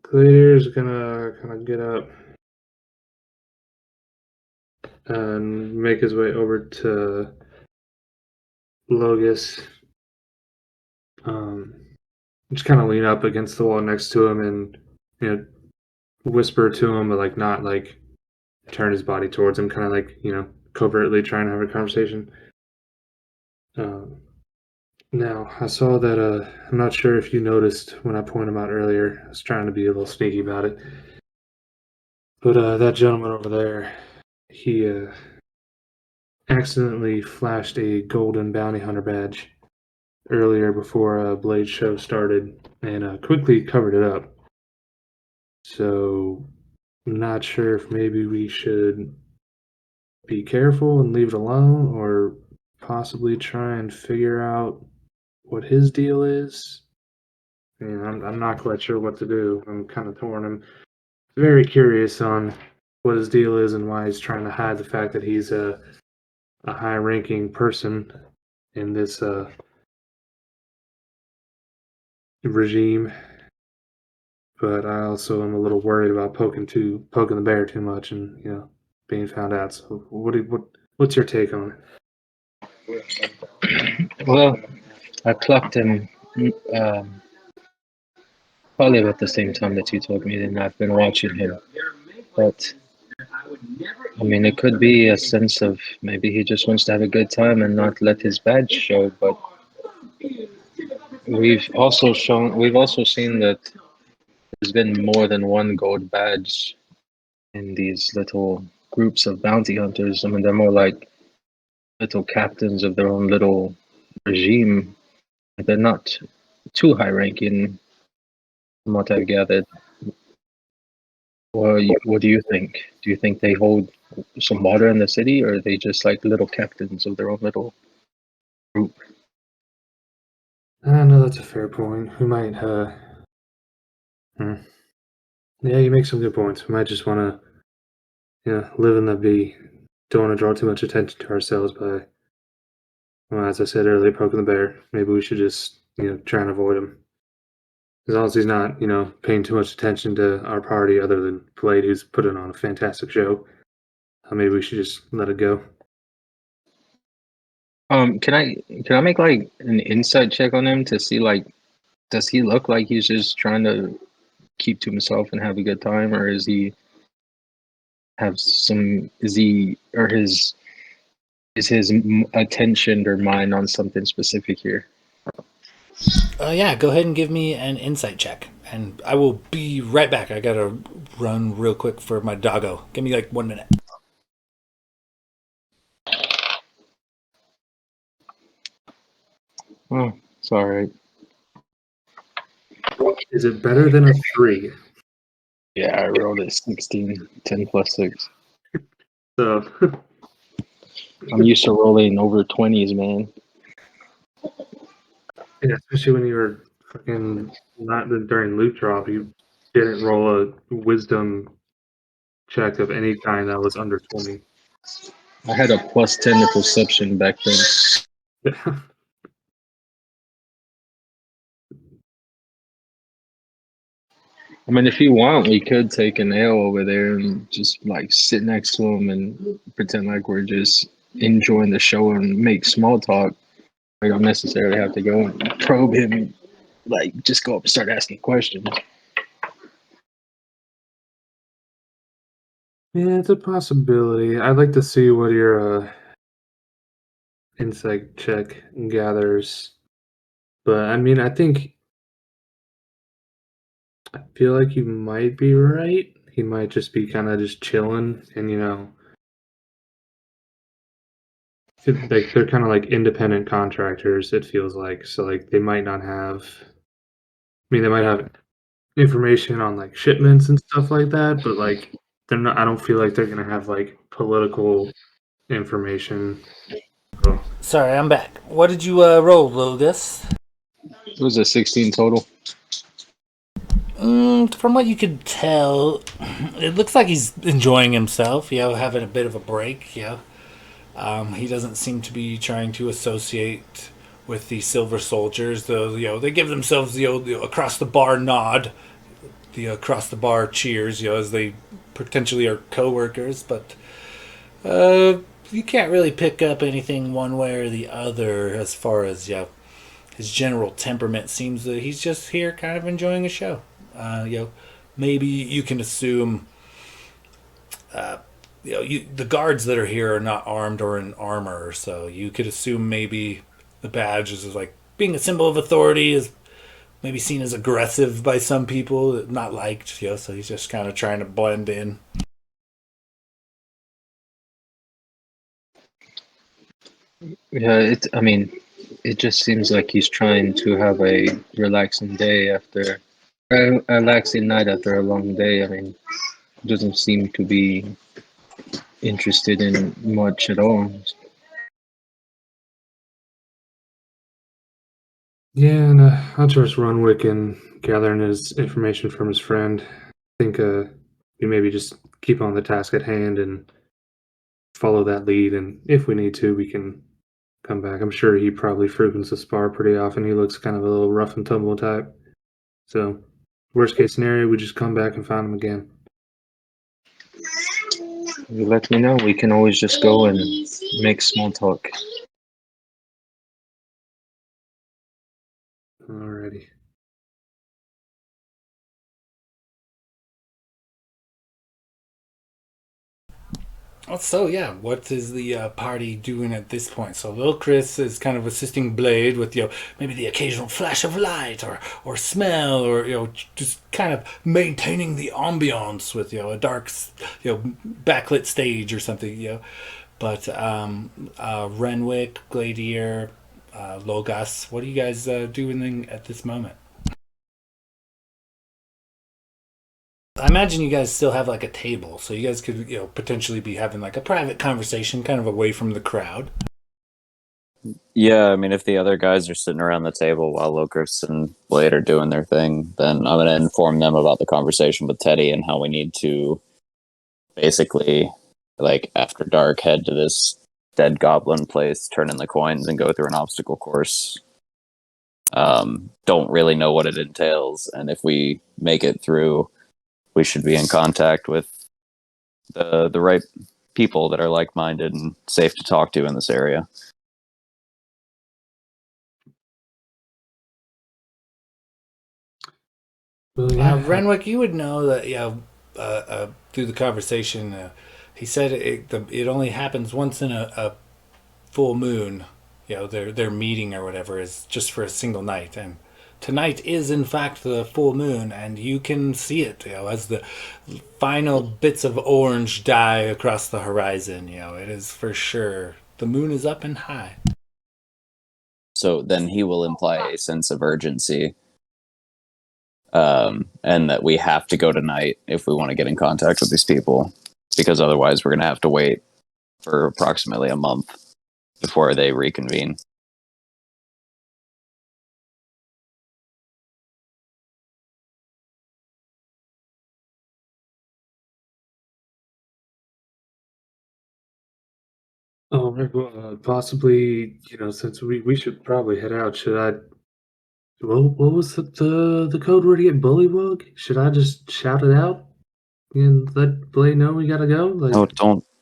Speaker 2: Clear's gonna kind of get up and make his way over to Logus. Just kind of lean up against the wall next to him and whisper to him, but not turn his body towards him, kind of covertly trying to have a conversation. Now, I saw that, I'm not sure if you noticed when I pointed him out earlier. I was trying to be a little sneaky about it. But that gentleman over there, he accidentally flashed a golden bounty hunter badge earlier before Blade's show started and quickly covered it up. So, I'm not sure if maybe we should be careful and leave it alone or possibly try and figure out what his deal is. I'm not quite sure what to do. I'm kind of torn. I'm very curious on what his deal is and why he's trying to hide the fact that he's a high-ranking person in this regime. But I also am a little worried about poking the bear too much and being found out. So what's your take on it?
Speaker 6: Well, I clocked him um, probably about the same time that you told me, and I've been watching him. But I mean, it could be a sense of maybe he just wants to have a good time and not let his badge show. But we've also seen that there's been more than one gold badge in these little groups of bounty hunters. I mean, they're more like little captains of their own little regime. They're not too high ranking, from what I've gathered. Well, what do you think? Do you think they hold some water in the city, or are they just like little captains of their own little group?
Speaker 2: I know that's a fair point. We might, yeah, you make some good points. We might just want to, live in the be. Don't want to draw too much attention to ourselves by, well, as I said earlier, poking the bear. Maybe we should just, try and avoid him. As long as he's not, paying too much attention to our party other than Blade, who's putting on a fantastic show. Maybe we should just let it go.
Speaker 6: Can I make like an insight check on him to see like, does he look like he's just trying to keep to himself and have a good time, or is he is his attention or mind on something specific here?
Speaker 1: Yeah, go ahead and give me an insight check. And I will be right back. I gotta run real quick for my doggo. Give me like 1 minute.
Speaker 6: Oh, it's all right.
Speaker 2: Is it better than a 3?
Speaker 6: Yeah, I rolled a 16, 10 plus 6.
Speaker 2: So,
Speaker 6: I'm used to rolling over 20s, man.
Speaker 2: yeah, especially when you were fucking not during loot drop, you didn't roll a wisdom check of any kind that was under 20.
Speaker 6: I had a +10 to perception back then. I mean, if you want, we could take an ale over there and just like sit next to him and pretend like we're just enjoying the show and make small talk. We don't necessarily have to go and probe him, like just go up and start asking questions.
Speaker 2: Yeah, it's a possibility. I'd like to see what your insight check gathers. But I mean, I feel like you might be right. He might just be kind of just chilling, and like they're kind of like independent contractors. It feels like so like they might not have. I mean, they might have information on like shipments and stuff like that, but like they're not. I don't feel like they're gonna have like political information. So,
Speaker 1: Sorry, I'm back. What did you roll, Logus?
Speaker 6: It was a 16 total.
Speaker 1: From what you could tell, it looks like he's enjoying himself, having a bit of a break, he doesn't seem to be trying to associate with the Silver Soldiers, though, they give themselves the old across the bar nod, the across the bar cheers, as they potentially are co-workers, but you can't really pick up anything one way or the other as far as, his general temperament seems that he's just here kind of enjoying a show. Maybe you can assume, the guards that are here are not armed or in armor, so you could assume maybe the badge is like being a symbol of authority is maybe seen as aggressive by some people, not liked, so he's just kind of trying to blend in.
Speaker 6: Yeah, I mean, it just seems like he's trying to have a relaxing day after a relaxing night after a long day. I mean, doesn't seem to be interested in much at all.
Speaker 2: yeah, and I'll trust Runwick in gathering his information from his friend. I think we maybe just keep on the task at hand and follow that lead, and if we need to, we can come back. I'm sure he probably frequents the spar pretty often. He looks kind of a little rough and tumble type. So, worst case scenario, we just come back and find him again.
Speaker 6: You let me know. We can always just go and make small talk.
Speaker 2: Alrighty.
Speaker 1: So yeah, what is the party doing at this point? So Lil Chris is kind of assisting Blade with maybe the occasional flash of light or smell or just kind of maintaining the ambiance with a dark backlit stage or something. But Renwick, Gladier, Logas, what are you guys doing at this moment? I imagine you guys still have like a table, so you guys could, potentially be having like a private conversation, kind of away from the crowd.
Speaker 3: Yeah, I mean, if the other guys are sitting around the table while Locust and Blade are doing their thing, then I'm going to inform them about the conversation with Teddy and how we need to basically, like, after dark, head to this dead goblin place, turn in the coins, and go through an obstacle course. Don't really know what it entails, and if we make it through, we should be in contact with the right people that are like-minded and safe to talk to in this area.
Speaker 2: Well, yeah.
Speaker 1: Renwick, you would know that, through the conversation, he said it only happens once in a full moon. Their meeting or whatever is just for a single night, and tonight is in fact the full moon, and you can see it, as the final bits of orange die across the horizon. It is for sure the moon is up and high.
Speaker 3: So then he will imply a sense of urgency, and that we have to go tonight if we want to get in contact with these people, because otherwise we're going to have to wait for approximately a month before they reconvene.
Speaker 2: Oh, well, possibly, since we should probably head out, should I? Well, what was the code word again? Bullywug? Should I just shout it out and let Blade know we gotta go?
Speaker 3: No,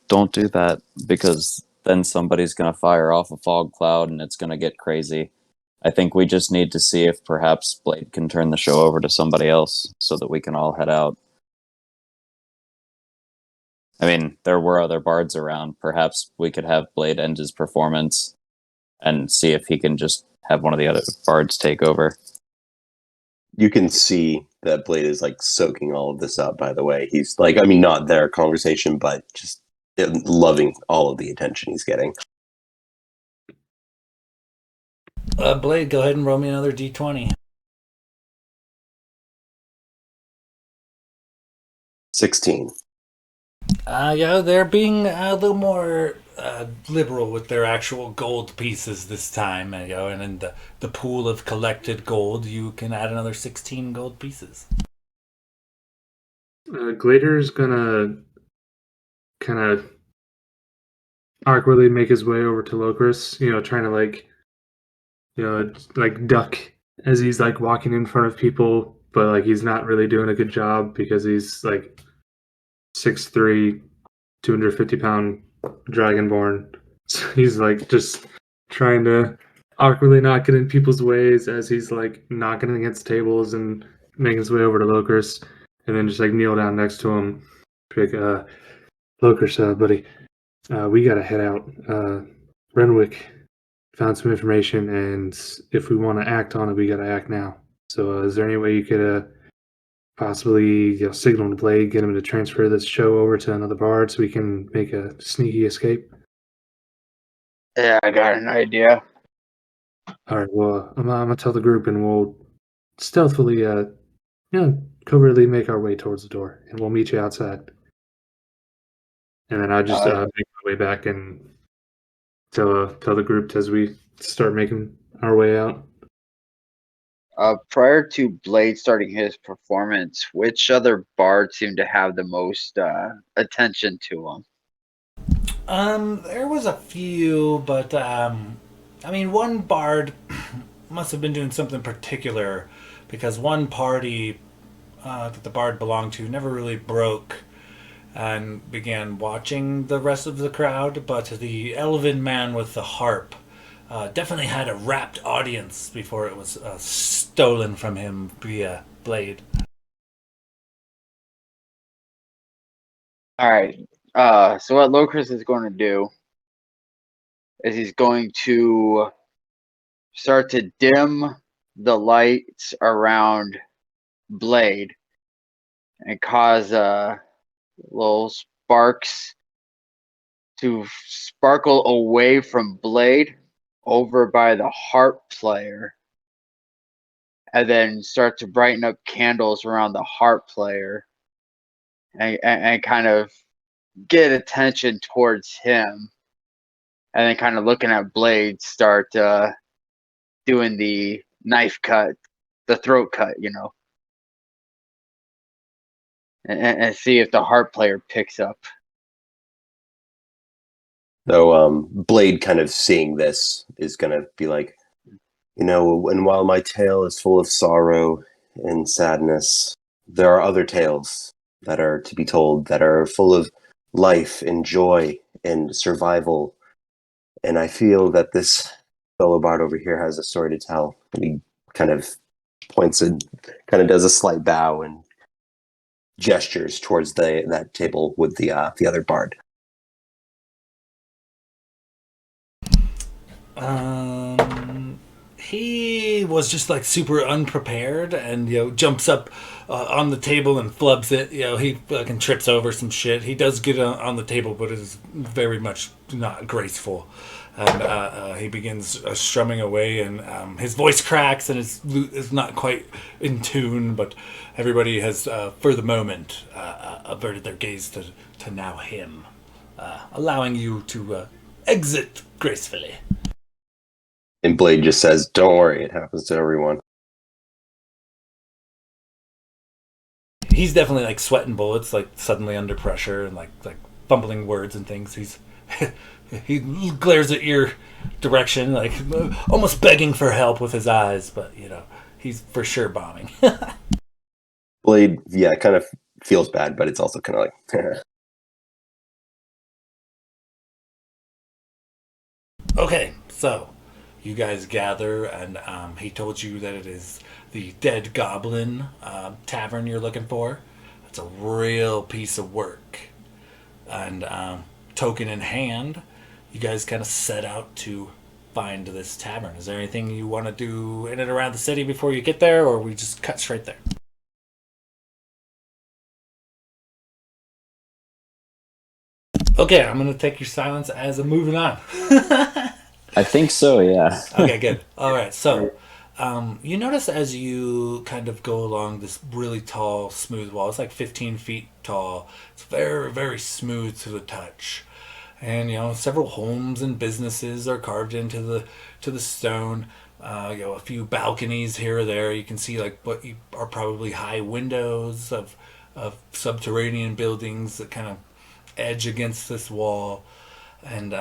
Speaker 3: don't do that, because then somebody's gonna fire off a fog cloud and it's gonna get crazy. I think we just need to see if perhaps Blade can turn the show over to somebody else so that we can all head out. I mean, there were other bards around. Perhaps we could have Blade end his performance and see if he can just have one of the other bards take over.
Speaker 4: You can see that Blade is like soaking all of this up, by the way. He's like, I mean, not their conversation, but just loving all of the attention he's getting.
Speaker 1: Blade, go ahead and roll me another d20.
Speaker 4: 16.
Speaker 1: They're being a little more liberal with their actual gold pieces this time. And in the pool of collected gold, you can add another 16 gold pieces.
Speaker 2: Glader's gonna kind of awkwardly make his way over to Locris, trying to like duck as he's like walking in front of people, but like he's not really doing a good job because he's like 6'3", 250-pound dragonborn. So he's like just trying to awkwardly not get in people's ways as he's like knocking against tables and making his way over to Locris, and then just like kneel down next to him. Like, Locris, buddy, we gotta head out. Renwick found some information, and if we want to act on it, we gotta act now. So, is there any way you could possibly signal to Blade, get him to transfer this show over to another bard so we can make a sneaky escape?
Speaker 5: Yeah, I got an idea.
Speaker 2: All right, well, I'm gonna tell the group, and we'll stealthily, covertly make our way towards the door, and we'll meet you outside. And then I just make my way back and tell the group as we start making our way out.
Speaker 5: Prior to Blade starting his performance, which other bard seemed to have the most attention to him?
Speaker 1: There was a few, but one bard must have been doing something particular because one party that the bard belonged to never really broke and began watching the rest of the crowd, but the elven man with the harp definitely had a rapt audience before it was stolen from him via Blade.
Speaker 5: All right. So what Locris is going to do is he's going to start to dim the lights around Blade and cause little sparks to sparkle away from Blade over by the harp player, and then start to brighten up candles around the harp player and kind of get attention towards him, and then kind of looking at Blade start doing the knife cut, the throat cut, and see if the harp player picks up.
Speaker 4: So Blade, kind of seeing this, is going to be like, and while my tale is full of sorrow and sadness, there are other tales that are to be told that are full of life and joy and survival. And I feel that this fellow bard over here has a story to tell. And he kind of points and kind of does a slight bow and gestures towards that table with the other bard.
Speaker 1: He was just like super unprepared and jumps up on the table and flubs it. He fucking trips over some shit. He does get on the table, but it is very much not graceful. And he begins strumming away, and his voice cracks, and his lute is not quite in tune. But everybody has, for the moment, averted their gaze to now him, allowing you to exit gracefully.
Speaker 4: And Blade just says, "Don't worry, it happens to everyone."
Speaker 1: He's definitely like sweating bullets, like suddenly under pressure, and like fumbling words and things. He's He glares at your direction, like almost begging for help with his eyes, but he's for sure bombing.
Speaker 4: Blade, yeah, kind of feels bad, but it's also kind of like.
Speaker 1: Okay, so you guys gather, and he told you that it is the Dead Goblin tavern you're looking for. It's a real piece of work. And token in hand, you guys kind of set out to find this tavern. Is there anything you want to do in and around the city before you get there, or we just cut straight there? Okay, I'm going to take your silence as a moving on.
Speaker 3: I think so, yeah.
Speaker 1: Okay, good. All right, so you notice as you kind of go along this really tall, smooth wall. It's like 15 feet tall. It's very, very smooth to the touch. And several homes and businesses are carved into the stone. A few balconies here or there. You can see like what are probably high windows of subterranean buildings that kind of edge against this wall. And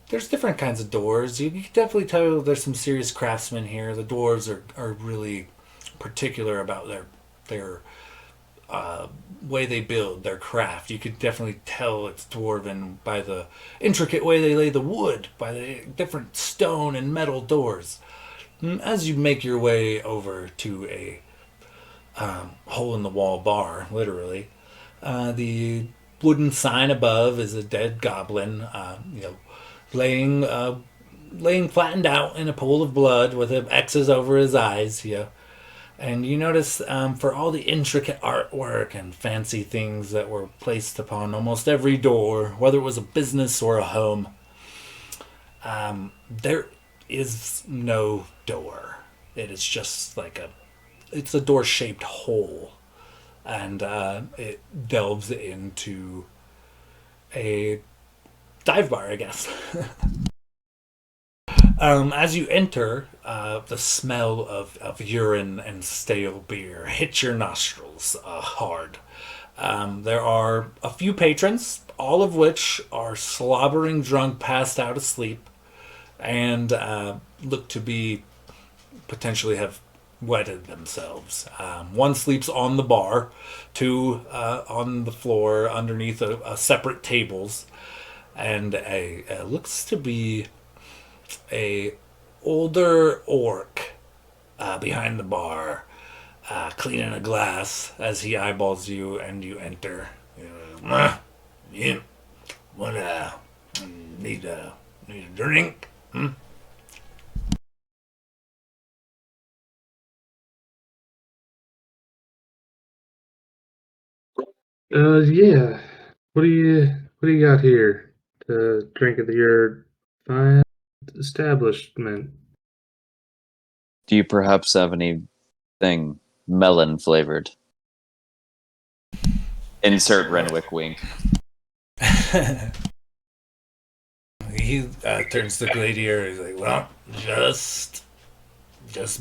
Speaker 1: there's different kinds of doors. You can definitely tell there's some serious craftsmen here. The dwarves are really particular about their way they build, their craft. You could definitely tell it's dwarven by the intricate way they lay the wood, by the different stone and metal doors. As you make your way over to a hole-in-the-wall bar, literally, the wooden sign above is a dead goblin, laying flattened out in a pool of blood with X's over his eyes. And you notice for all the intricate artwork and fancy things that were placed upon almost every door, whether it was a business or a home, there is no door. It is just it's a door-shaped hole, and it delves into a dive bar, I guess. As you enter, the smell of urine and stale beer hits your nostrils hard. There are a few patrons, all of which are slobbering drunk, passed out asleep, and look to be potentially have wetted themselves. One sleeps on the bar, two on the floor underneath a separate tables, and looks to be a older orc behind the bar, cleaning a glass as he eyeballs you and you enter. You wanna need a drink?
Speaker 2: Yeah. What do you got here to drink at your fine establishment?
Speaker 3: Do you perhaps have anything melon flavored? Insert Renwick wink.
Speaker 1: He turns to Gladiator. He's like, "Well, just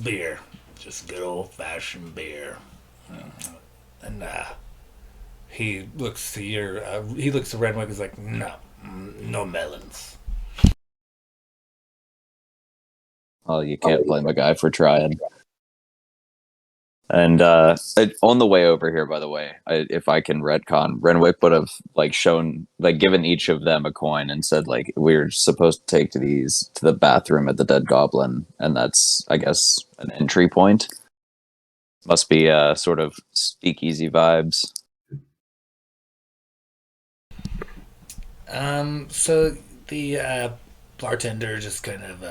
Speaker 1: beer, just good old fashioned beer." And he looks to he looks to Renwick. He's like, "No, no melons."
Speaker 3: Oh, you can't blame a guy for trying. And on the way over here, by the way, if I can retcon, Renwick would have given each of them a coin and said we're supposed to take these to the bathroom at the Dead Goblin, and that's, I guess, an entry point. Must be sort of speakeasy vibes.
Speaker 1: So the bartender just kind of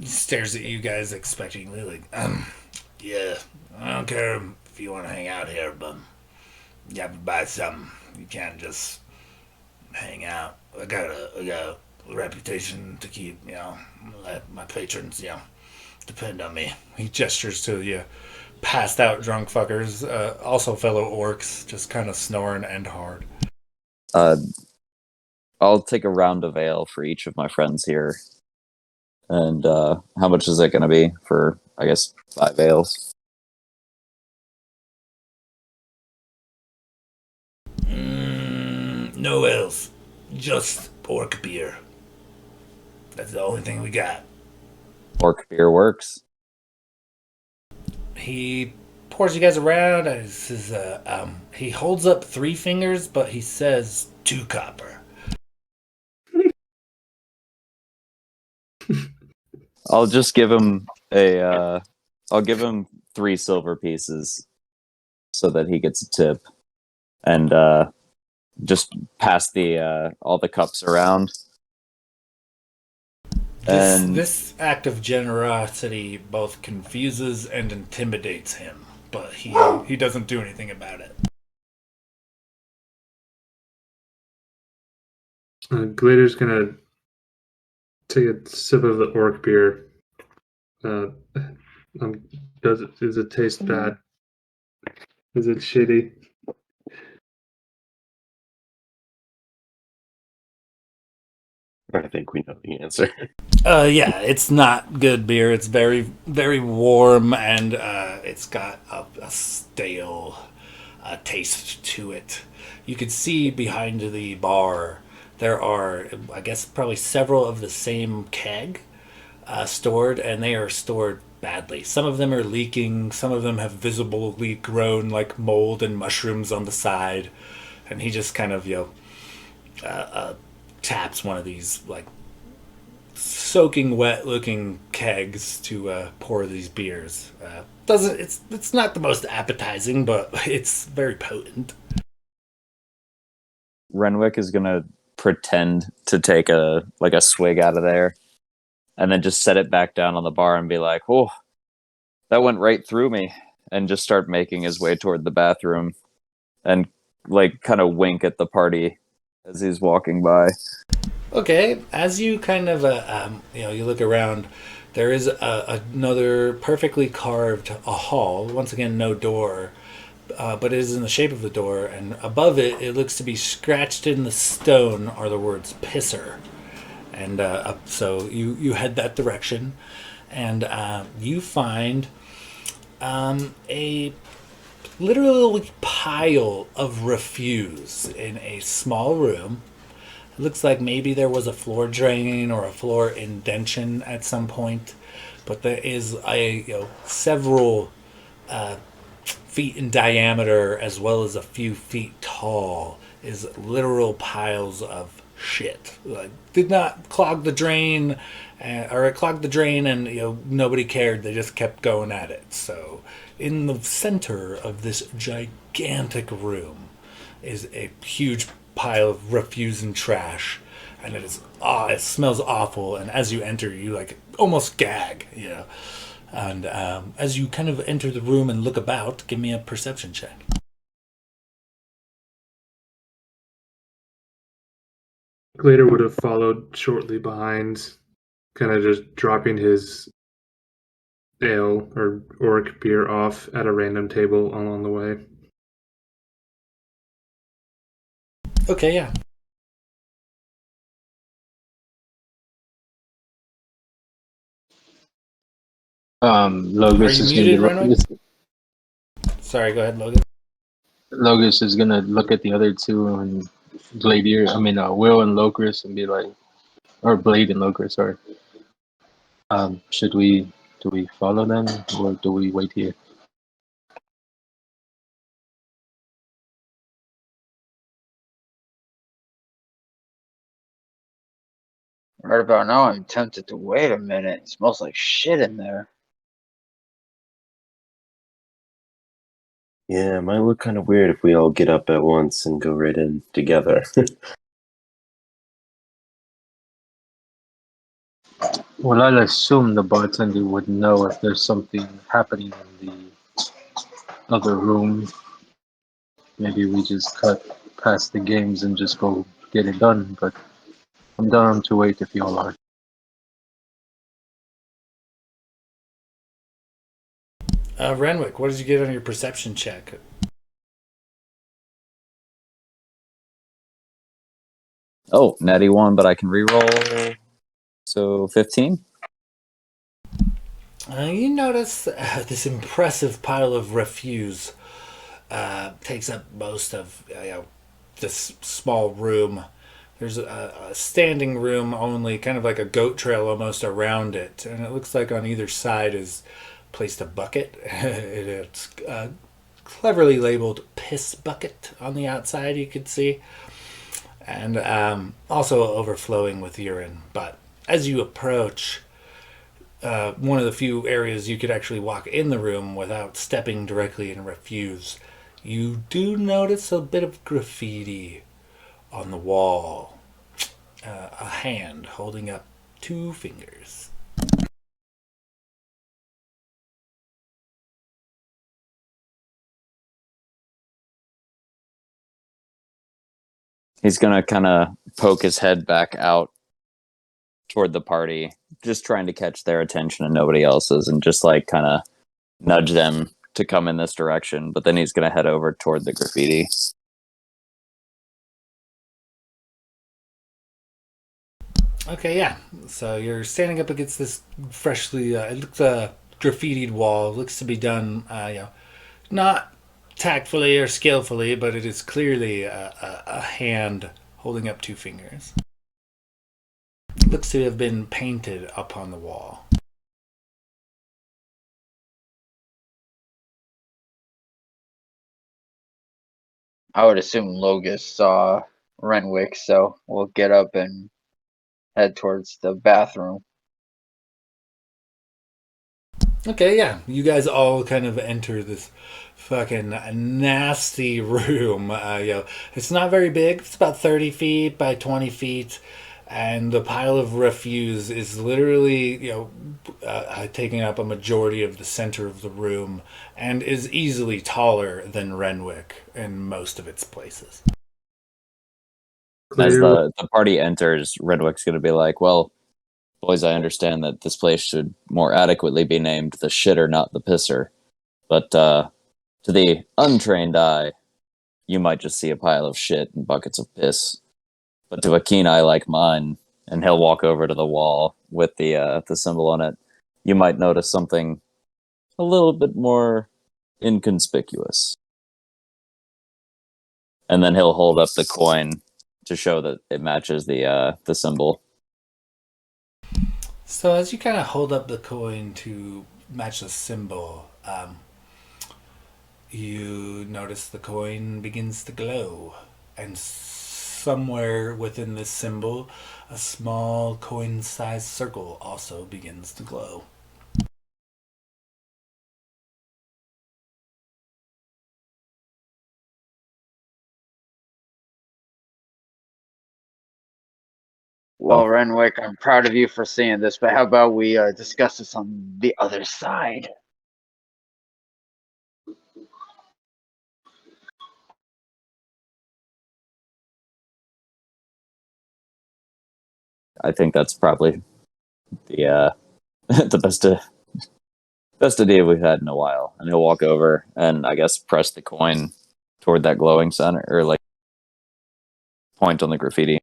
Speaker 1: stares at you guys expectingly, like, yeah, I don't care if you want to hang out here, but you have to buy something. You can't just hang out. I got a reputation to keep, let my patrons, depend on me. He gestures to the passed out drunk fuckers, also fellow orcs, just kind of snoring and hard.
Speaker 3: I'll take a round of ale for each of my friends here. And how much is it going to be for, I guess, 5 ales?
Speaker 1: No ales. Just orc beer. That's the only thing we got.
Speaker 3: Orc beer works.
Speaker 1: He pours you guys around. And he holds up 3 fingers, but he says 2 copper.
Speaker 3: I'll just give him I'll give him 3 silver pieces so that he gets a tip, and just pass the all the cups around.
Speaker 1: This act of generosity both confuses and intimidates him, but he doesn't do anything about it.
Speaker 2: Glader's gonna take a sip of the orc beer. Does it taste bad? Is it shitty?
Speaker 4: I think we know the answer.
Speaker 1: Yeah, it's not good beer. It's very, very warm, and it's got a stale taste to it. You can see behind the bar there are, I guess, probably several of the same keg stored, and they are stored badly. Some of them are leaking. Some of them have visibly grown like mold and mushrooms on the side, and he just kind of taps one of these like soaking wet looking kegs to pour these beers. It's not the most appetizing, but it's very potent.
Speaker 3: Renwick is gonna pretend to take a swig out of there, and then just set it back down on the bar and be like, "Oh, that went right through me," and just start making his way toward the bathroom, and like kind of wink at the party as he's walking by.
Speaker 1: Okay, as you kind of you look around, there is another perfectly carved a hall. Once again, no door, but it is in the shape of the door, and above it, it looks to be scratched in the stone are the words "pisser," and so you head that direction, and you find a literal pile of refuse in a small room. It looks like maybe there was a floor drain or a floor indention at some point, but there is several feet in diameter as well as a few feet tall is literal piles of shit. Like, did not clog the drain, or it clogged the drain, and nobody cared. They just kept going at it. So, in the center of this gigantic room is a huge pile of refuse and trash, and it smells awful. And as you enter, you like almost gag, And as you kind of enter the room and look about, give me a perception check.
Speaker 2: Glader would have followed shortly behind, kind of just dropping his ale or orc beer off at a random table along the way.
Speaker 1: Okay, yeah.
Speaker 6: Logus
Speaker 1: Are
Speaker 6: is
Speaker 1: you muted,
Speaker 6: gonna
Speaker 1: Renwick? Sorry, go ahead, Logan.
Speaker 6: Logus is gonna look at the other two and Will and Locris and be like, or Blade and Locris, sorry. Do we follow them or do we wait here?
Speaker 5: Right about now, I'm tempted to wait a minute. It smells like shit in there.
Speaker 4: Yeah, it might look kind of weird if we all get up at once and go right in together.
Speaker 6: Well, I'll assume the bartender would know if there's something happening in the other room. Maybe we just cut past the games and just go get it done, but I'm down to wait if y'all are.
Speaker 1: Renwick, what did you get on your perception check?
Speaker 3: Oh, natty 1, but I can reroll. So 15.
Speaker 1: You notice this impressive pile of refuse takes up most of this small room. There's a standing room only, kind of like a goat trail almost around it, and it looks like on either side is placed a bucket. It's cleverly labeled piss bucket on the outside, you could see, and also overflowing with urine. But as you approach, one of the few areas you could actually walk in the room without stepping directly in refuse, you do notice a bit of graffiti on the wall. A hand holding up 2 fingers.
Speaker 3: He's gonna kind of poke his head back out toward the party, just trying to catch their attention and nobody else's, and just like kind of nudge them to come in this direction. But then he's gonna head over toward the graffiti.
Speaker 1: Okay, yeah. So you're standing up against this freshly, graffitied wall. Looks to be done, not tactfully or skillfully, but it is clearly a hand holding up 2 fingers. Looks to have been painted up on the wall.
Speaker 5: I would assume Logus saw Renwick, so we'll get up and head towards the bathroom.
Speaker 1: Okay, yeah. You guys all kind of enter this fucking nasty room. It's not very big. It's about 30 feet by 20 feet. And the pile of refuse is literally, taking up a majority of the center of the room and is easily taller than Renwick in most of its places.
Speaker 3: As the party enters, Redwick's going to be like, well, boys, I understand that this place should more adequately be named the shitter, not the pisser. But to the untrained eye, you might just see a pile of shit and buckets of piss. But to a keen eye like mine, and he'll walk over to the wall with the symbol on it, you might notice something a little bit more inconspicuous. And then he'll hold up the coin to show that it matches the symbol.
Speaker 1: So as you kind of hold up the coin to match the symbol, you notice the coin begins to glow, and somewhere within this symbol, a small coin-sized circle also begins to glow.
Speaker 5: Well, Renwick, I'm proud of you for seeing this, but how about we discuss this on the other side?
Speaker 3: I think that's probably the the best idea we've had in a while. And he'll walk over and I guess press the coin toward that glowing center, or like point on the graffiti.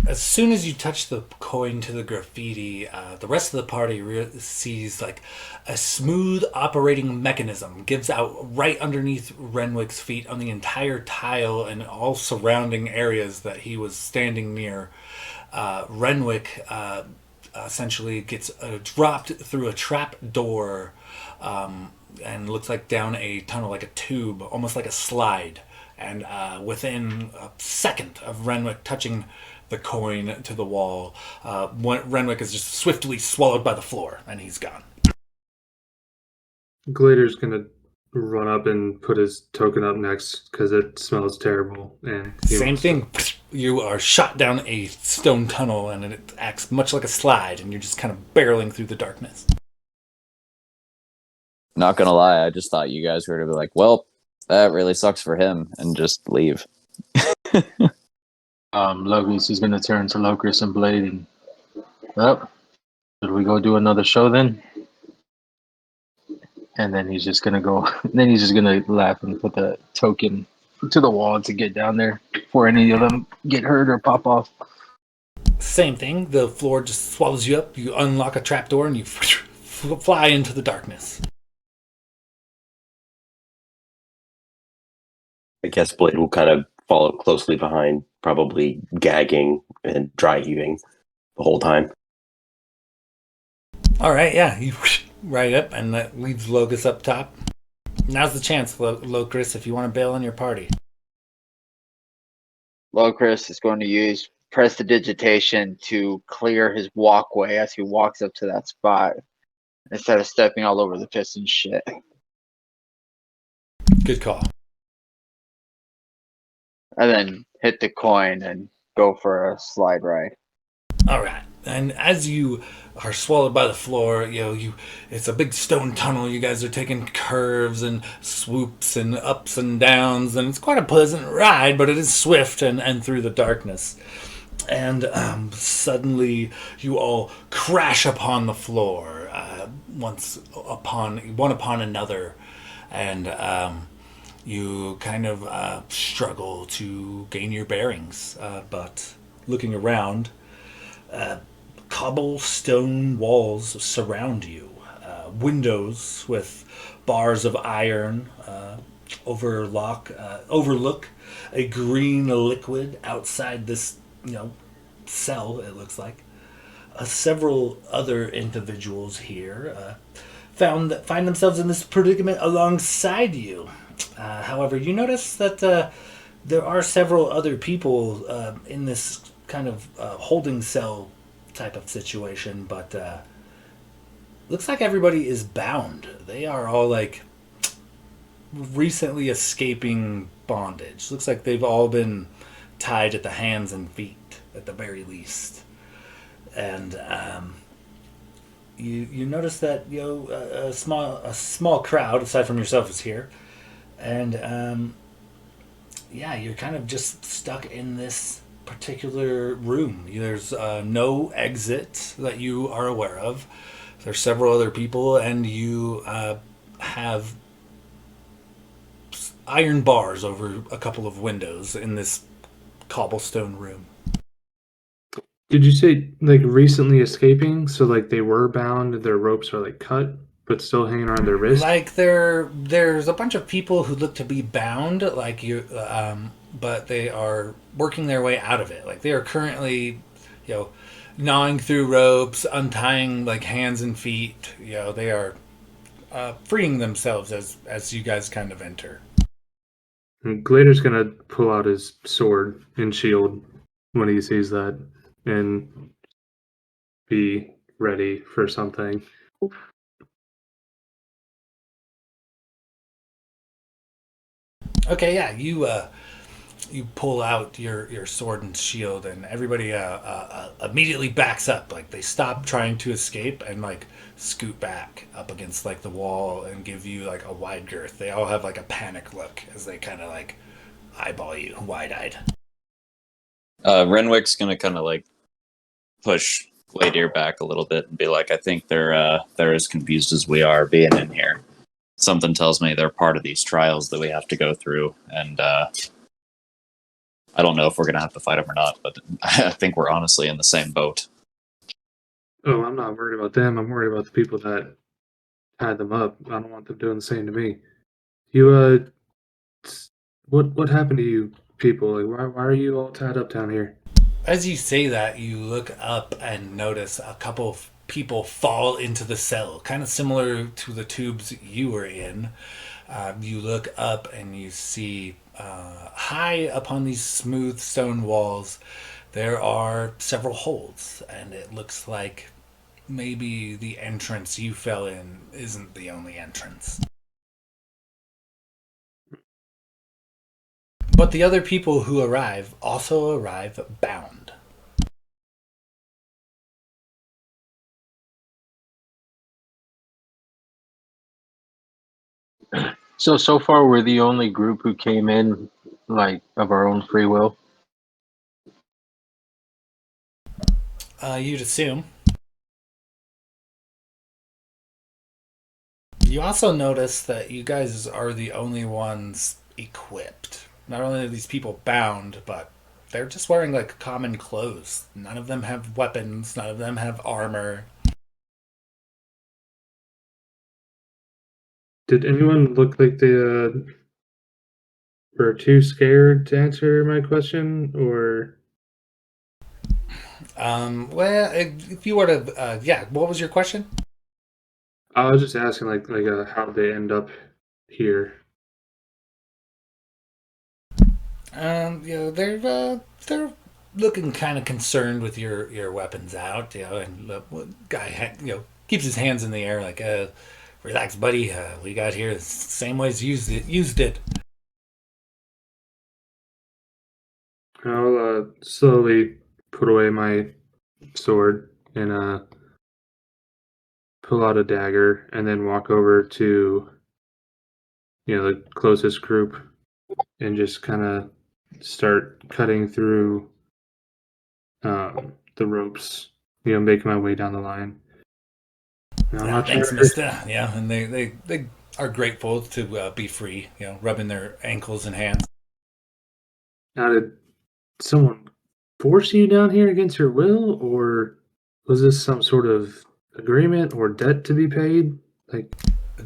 Speaker 1: As soon as you touch the coin to the graffiti, the rest of the party sees like a smooth operating mechanism gives out right underneath Renwick's feet on the entire tile and all surrounding areas that he was standing near. Renwick essentially gets dropped through a trap door and looks like down a tunnel, like a tube, almost like a slide. And within a second of Renwick touching the coin to the wall, Renwick is just swiftly swallowed by the floor, and he's gone.
Speaker 2: Glader's gonna run up and put his token up next because it smells terrible. And
Speaker 1: Same thing. You are shot down a stone tunnel, and it acts much like a slide, and you're just kind of barreling through the darkness.
Speaker 3: Not gonna lie, I just thought you guys were gonna be like, well, that really sucks for him, and just leave.
Speaker 6: Logus is gonna turn to Locris and Blade and, well, should we go do another show then? And then he's just gonna go. Then he's just gonna laugh and put the token to the wall to get down there before any of them get hurt or pop off.
Speaker 1: Same thing. The floor just swallows you up. You unlock a trapdoor, and you fly into the darkness.
Speaker 4: I guess Blade will kind of follow closely behind, probably gagging and dry heaving the whole time.
Speaker 1: All right, yeah, you right up, and that leaves Locus up top. Now's the chance, Locris, if you want to bail on your party.
Speaker 5: Locris is going to use prestidigitation to clear his walkway as he walks up to that spot instead of stepping all over the piston shit.
Speaker 1: Good call.
Speaker 5: And then hit the coin and go for a slide ride.
Speaker 1: All right, and as you are swallowed by the floor, it's a big stone tunnel. You guys are taking curves and swoops and ups and downs, and it's quite a pleasant ride, but it is swift and through the darkness. And suddenly you all crash upon the floor, one upon another, and you kind of struggle to gain your bearings. But looking around, cobblestone walls surround you. Windows with bars of iron overlook a green liquid outside this, cell. It looks like several other individuals here find themselves in this predicament alongside you. However, you notice that there are several other people in this kind of holding cell type of situation, but looks like everybody is bound. They are all like recently escaping bondage. Looks like they've all been tied at the hands and feet at the very least. And you notice that a small crowd aside from yourself is here, and you're kind of just stuck in this particular room. There's no exit that you are aware of. There's several other people, and you have iron bars over a couple of windows in this cobblestone room.
Speaker 2: Did you say like recently escaping? So like they were bound, their ropes are like cut, but still hanging around their wrist?
Speaker 1: Like there's a bunch of people who look to be bound, like you, but they are working their way out of it. Like they are currently, gnawing through ropes, untying like hands and feet. They are freeing themselves as you guys kind of enter.
Speaker 2: And Glader's gonna pull out his sword and shield when he sees that and be ready for something.
Speaker 1: Okay, yeah, you pull out your sword and shield, and everybody immediately backs up. Like they stop trying to escape and like scoot back up against like the wall and give you like a wide girth. They all have like a panic look as they kind of like eyeball you wide-eyed.
Speaker 3: Renwick's gonna kind of like push Gladeer back a little bit and be like, I think they're as confused as we are being in here. Something tells me they're part of these trials that we have to go through, and I don't know if we're gonna have to fight them or not, but I think we're honestly in the same boat.
Speaker 2: Oh, I'm not worried about them. I'm worried about the people that tied them up. I don't want them doing the same to me. You, what happened to you people? Like, why are you all tied up down here?
Speaker 1: As you say that, you look up and notice a couple of people fall into the cell, kind of similar to the tubes you were in. You look up and you see high upon these smooth stone walls, there are several holes, and it looks like maybe the entrance you fell in isn't the only entrance. But the other people who arrive also arrive bound.
Speaker 6: So far, we're the only group who came in, like, of our own free will.
Speaker 1: You'd assume. You also notice that you guys are the only ones equipped. Not only are these people bound, but they're just wearing like common clothes. None of them have weapons, none of them have armor.
Speaker 2: Did anyone look like they Or too scared to answer my question, or
Speaker 1: Well, if you were to, yeah, what was your question?
Speaker 2: I was just asking how they end up here.
Speaker 1: They're looking kind of concerned with your weapons out, and the guy, keeps his hands in the air like, relax, buddy. We got here the same ways used it.
Speaker 2: I'll slowly put away my sword and pull out a dagger, and then walk over to the closest group and just kind of start cutting through the ropes. Making my way down the line. I'm not
Speaker 1: Thanks,
Speaker 2: sure.
Speaker 1: Mister. Yeah, and they are grateful to be free. Rubbing their ankles and hands.
Speaker 2: Now, did someone force you down here against your will, or was this some sort of agreement or debt to be paid? Like,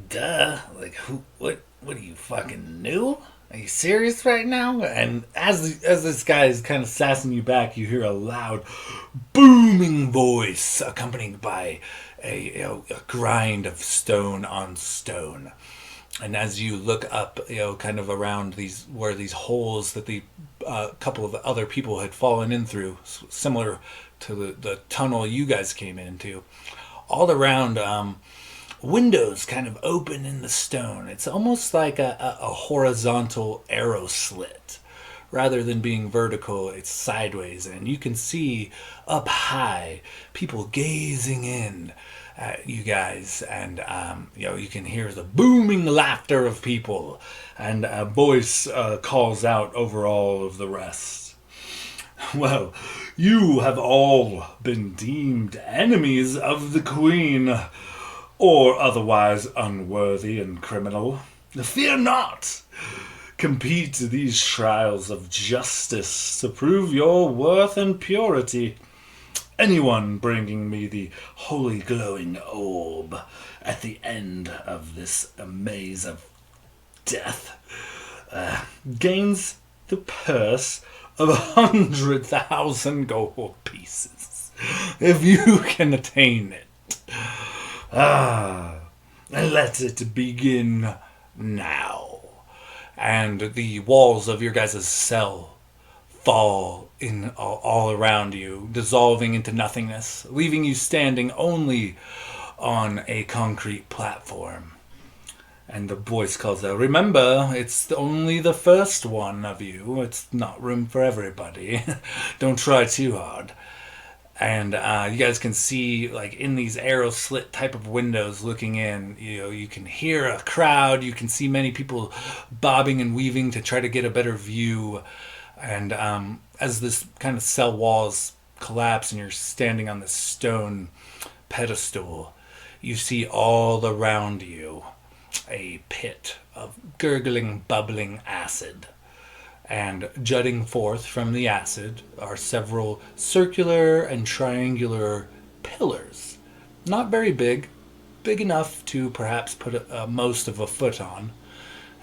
Speaker 1: Duh. Like who? What? What are you fucking new? Are you serious right now? And as this guy is kind of sassing you back, you hear a loud, booming voice accompanied by a grind of stone on stone. And as you look up, kind of around these holes that the couple of other people had fallen in through, similar to the tunnel you guys came into, all around. Windows kind of open in the stone. It's almost like a horizontal arrow slit. Rather than being vertical, it's sideways, and you can see up high people gazing in at you guys, and you can hear the booming laughter of people, and a voice calls out over all of the rest. Well, you have all been deemed enemies of the Queen, or otherwise unworthy and criminal. Fear not! Compete these trials of justice to prove your worth and purity. Anyone bringing me the holy glowing orb at the end of this maze of death gains the purse of 100,000 gold pieces, if you can attain it. Let it begin now. And the walls of your guys' cell fall in all around you, dissolving into nothingness, leaving you standing only on a concrete platform. And the voice calls out, remember, it's only the first one of you. It's not room for everybody. Don't try too hard. And you guys can see, like, in these arrow slit type of windows looking in, you can hear a crowd. You can see many people bobbing and weaving to try to get a better view. And as this kind of cell walls collapse and you're standing on this stone pedestal, you see all around you a pit of gurgling, bubbling acid. And jutting forth from the acid are several circular and triangular pillars. Not very big, big enough to perhaps put most of a foot on.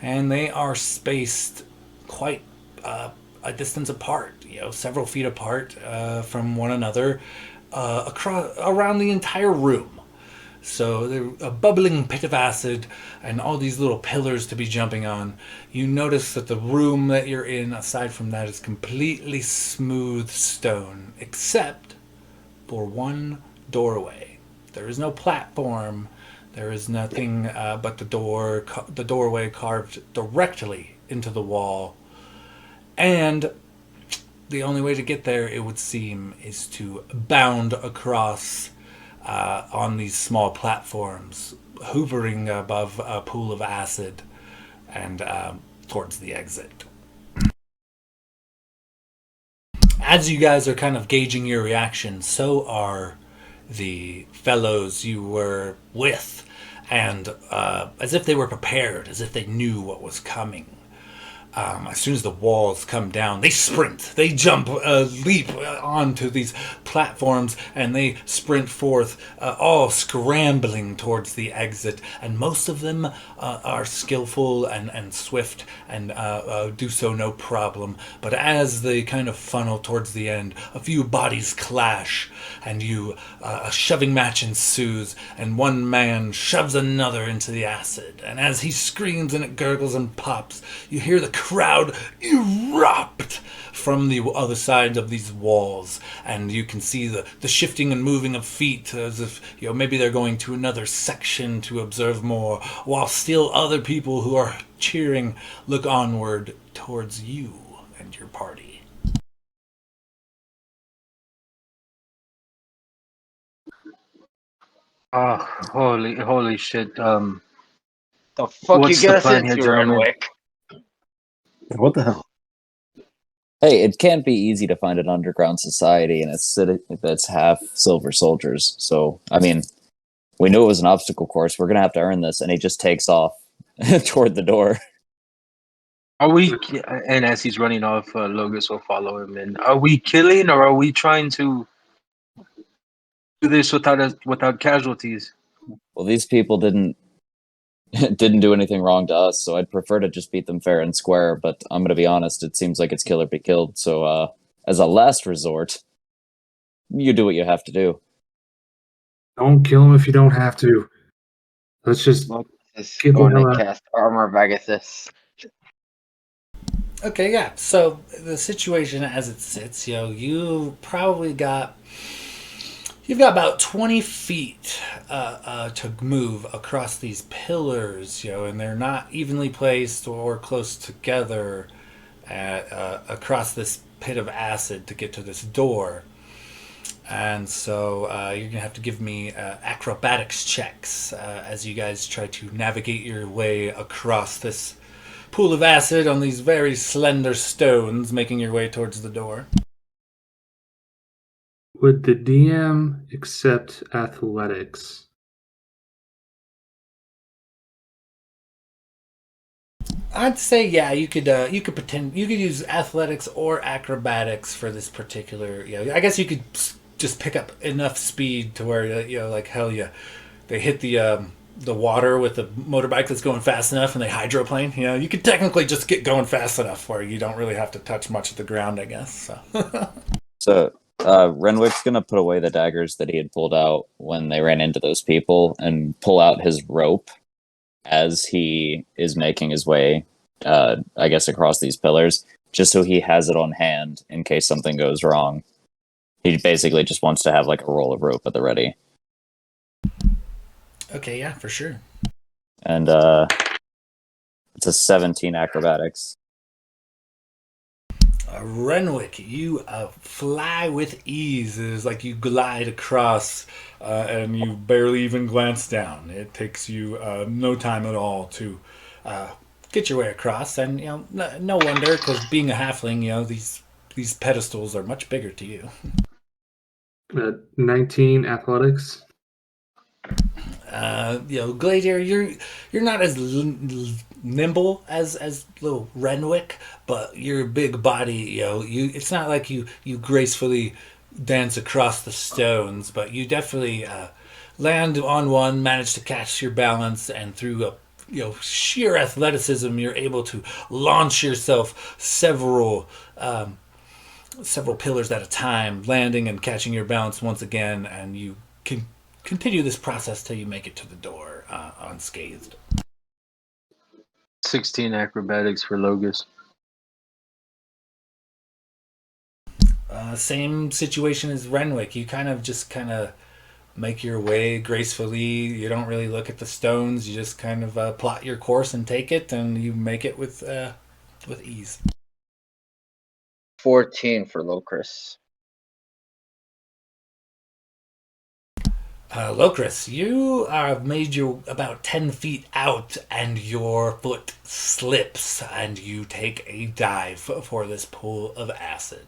Speaker 1: And they are spaced quite a distance apart, several feet apart from one another, across around the entire room. So there's a bubbling pit of acid and all these little pillars to be jumping on. You notice that the room that you're in, aside from that, is completely smooth stone, except for one doorway. There is no platform. There is nothing but the doorway carved directly into the wall. And the only way to get there, it would seem, is to bound across on these small platforms, hovering above a pool of acid and towards the exit. As you guys are kind of gauging your reaction, so are the fellows you were with, and as if they were prepared, as if they knew what was coming. As soon as the walls come down, they sprint, they jump, leap onto these platforms, and they sprint forth, all scrambling towards the exit. And most of them are skillful and swift and do so no problem. But as they kind of funnel towards the end, a few bodies clash, and a shoving match ensues, and one man shoves another into the acid. And as he screams and it gurgles and pops, you hear the crowd erupt from the other side of these walls, and you can see the shifting and moving of feet as if maybe they're going to another section to observe more, while still other people who are cheering look onward towards you and your party.
Speaker 6: Oh, holy shit.
Speaker 5: The fuck
Speaker 6: What's
Speaker 5: you get
Speaker 6: the
Speaker 5: us
Speaker 6: plan here,
Speaker 5: into,
Speaker 6: gentlemen?
Speaker 5: Renwick?
Speaker 4: What the hell?
Speaker 3: Hey, it can't be easy to find an underground society in a city that's half silver soldiers. So, I mean, we knew it was an obstacle course. We're going to have to earn this. And he just takes off toward the door.
Speaker 6: Are we, and as he's running off, Logos will follow him. And are we killing or are we trying to do this without casualties?
Speaker 3: Well, these people didn't do anything wrong to us, so I'd prefer to just beat them fair and square. But I'm going to be honest, it seems like it's kill or be killed. So, as a last resort, you do what you have to do.
Speaker 2: Don't kill him if you don't have to. Let's just
Speaker 5: Is
Speaker 2: get the
Speaker 5: going
Speaker 2: hell
Speaker 5: to
Speaker 2: out.
Speaker 5: cast Armor of Agathis.
Speaker 1: Okay, yeah. So the situation as it sits, you've got about 20 feet to move across these pillars, and they're not evenly placed or close together across this pit of acid to get to this door. And so you're going to have to give me acrobatics checks as you guys try to navigate your way across this pool of acid on these very slender stones, making your way towards the door.
Speaker 2: Would the DM accept athletics?
Speaker 1: I'd say you could pretend you could use athletics or acrobatics for this particular. I guess you could just pick up enough speed to where like hell yeah, they hit the water with the motorbike that's going fast enough, and they hydroplane. You could technically just get going fast enough where you don't really have to touch much of the ground, I guess.
Speaker 3: So Renwick's going to put away the daggers that he had pulled out when they ran into those people and pull out his rope as he is making his way, I guess, across these pillars, just so he has it on hand in case something goes wrong. He basically just wants to have like a roll of rope at the ready.
Speaker 1: Okay, yeah, for sure.
Speaker 3: And it's a 17 acrobatics.
Speaker 1: Renwick, you fly with ease. It is like you glide across and you barely even glance down. It takes you no time at all to get your way across. And, no wonder, because being a halfling, these pedestals are much bigger to you.
Speaker 2: 19 athletics.
Speaker 1: Gladiator, you're not as nimble as little Renwick, but your big body, it's not like you gracefully dance across the stones, but you definitely land on one, manage to catch your balance, and through sheer athleticism, you're able to launch yourself several pillars at a time, landing and catching your balance once again, and you can continue this process till you make it to the door unscathed.
Speaker 6: 16 acrobatics for Logos.
Speaker 1: Same situation as Renwick. You kind of make your way gracefully. You don't really look at the stones. You just kind of plot your course and take it, and you make it with ease.
Speaker 5: 14 for Locris.
Speaker 1: Locris, you have made you about 10 feet out, and your foot slips, and you take a dive for this pool of acid.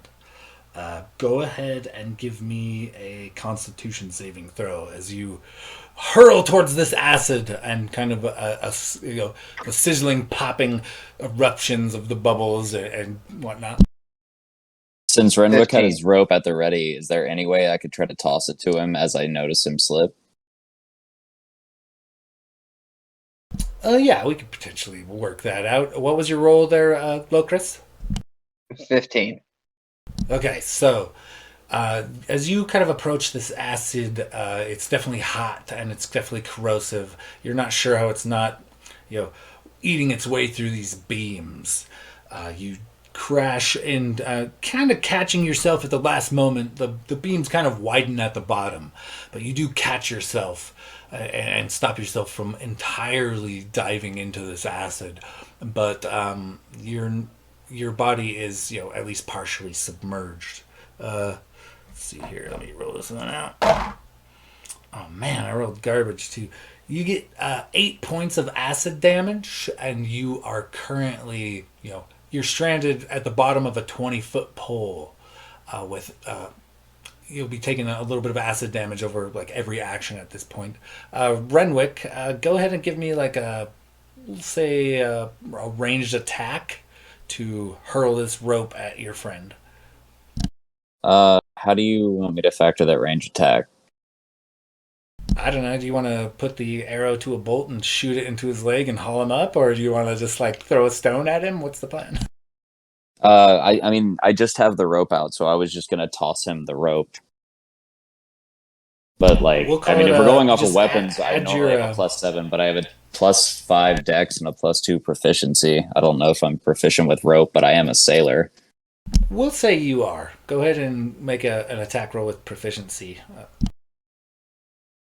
Speaker 1: Go ahead and give me a Constitution saving throw as you hurl towards this acid and kind of the sizzling, popping eruptions of the bubbles and whatnot.
Speaker 3: Since Renwick had
Speaker 5: 15.
Speaker 3: his rope at the ready, is there any way I could try to toss it to him as I notice him slip?
Speaker 1: Yeah, we could potentially work that out. What was your roll there, Locris?
Speaker 5: 15.
Speaker 1: Okay, so as you kind of approach this acid, it's definitely hot and it's definitely corrosive. You're not sure how it's not, eating its way through these beams. You crash and kind of catching yourself at the last moment. The beams kind of widen at the bottom, but you do catch yourself and stop yourself from entirely diving into this acid. But your body is, at least partially submerged. Let's see here. Let me roll this one out. Oh man, I rolled garbage too. You get 8 points of acid damage, and you are currently, you're stranded at the bottom of a 20-foot pole. You'll be taking a little bit of acid damage over like every action at this point. Renwick, go ahead and give me like a ranged attack to hurl this rope at your friend.
Speaker 3: How do you want me to factor that range attack?
Speaker 1: I don't know. Do you want to put the arrow to a bolt and shoot it into his leg and haul him up, or do you want to just like throw a stone at him? What's the plan?
Speaker 3: I mean, I just have the rope out, so I was just gonna toss him the rope. But like,
Speaker 1: We'll call
Speaker 3: I mean,
Speaker 1: it
Speaker 3: if we're going off of
Speaker 1: just
Speaker 3: weapons, I
Speaker 1: add
Speaker 3: normally
Speaker 1: your,
Speaker 3: have a +7, but I have a +5 dex and a +2 proficiency. I don't know if I'm proficient with rope, but I am a sailor.
Speaker 1: We'll say you are. Go ahead and make an attack roll with proficiency.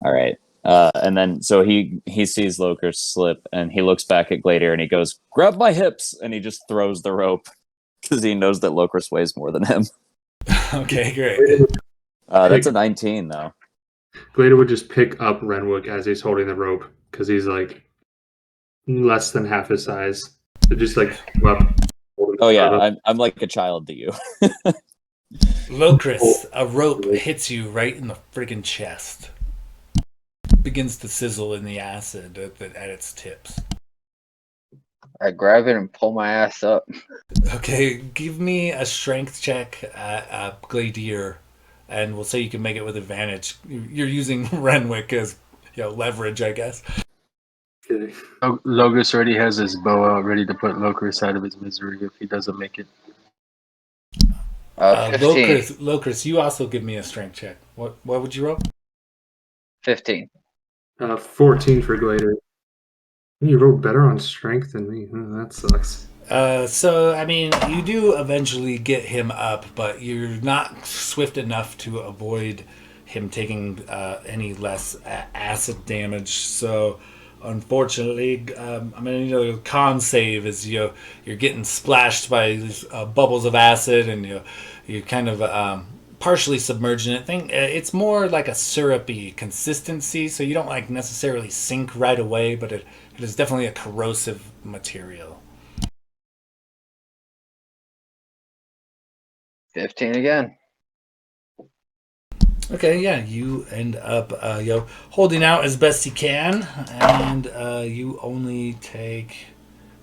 Speaker 3: All right. And then so he sees Loker slip, and he looks back at Gladiator, and he goes, "Grab my hips!" And he just throws the rope because he knows that Locris weighs more than him.
Speaker 1: Okay, great.
Speaker 3: That's a 19, though.
Speaker 2: Glader would just pick up Renwick as he's holding the rope because he's like less than half his size. So just like up.
Speaker 3: Oh yeah, I'm like a child to you.
Speaker 1: Locris, a rope hits you right in the friggin' chest. Begins to sizzle in the acid at its tips.
Speaker 5: I grab it and pull my ass up.
Speaker 1: Okay, give me a strength check at Gladiator, and we'll say you can make it with advantage. You're using Renwick as leverage, I guess.
Speaker 2: Okay.
Speaker 6: Logos already has his bow out ready to put Locris out of his misery if he doesn't make it.
Speaker 5: 15.
Speaker 1: Locris, you also give me a strength check. What would you roll?
Speaker 5: 15.
Speaker 2: 14 for Glader. You rolled better on strength than me. That sucks.
Speaker 1: So, I mean, you do eventually get him up, but you're not swift enough to avoid him taking any less acid damage. So, unfortunately, I'm going to need a con save as you're getting splashed by these bubbles of acid, and you're kind of partially submerged in it. It's more like a syrupy consistency, so you don't like necessarily sink right away, but it is definitely a corrosive material.
Speaker 5: 15 again.
Speaker 1: Okay, yeah, you end up holding out as best you can, and you only take.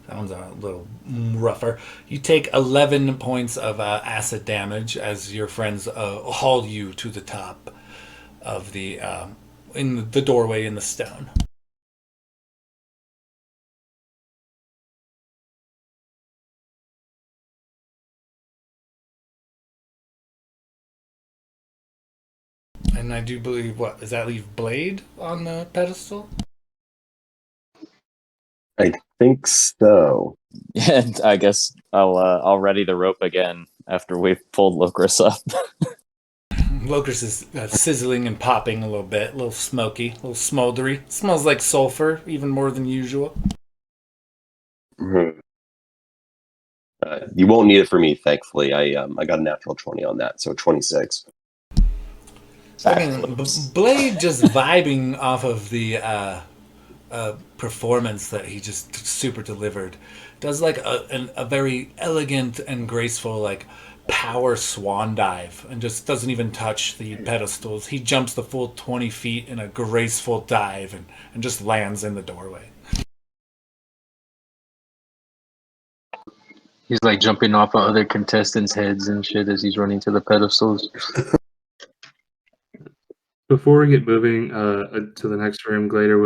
Speaker 1: That one's a little rougher. You take 11 points of acid damage as your friends haul you to the top of the in the doorway in the stone. And I do believe, does that leave Blade on the pedestal?
Speaker 4: I think so.
Speaker 3: Yeah, I guess I'll ready the rope again after we've pulled Locris up.
Speaker 1: Locris is sizzling and popping a little bit, a little smoky, a little smoldery. Smells like sulfur, even more than usual.
Speaker 4: You won't need it for me, thankfully. I got a natural 20 on that, so 26.
Speaker 1: Blade just vibing off of the performance that he just super delivered. Does like a very elegant and graceful like power swan dive and just doesn't even touch the pedestals. He jumps the full 20 feet in a graceful dive and just lands in the doorway.
Speaker 6: He's like jumping off of other contestants' heads and shit as he's running to the pedestals.
Speaker 2: Before we get moving to the next room, Glader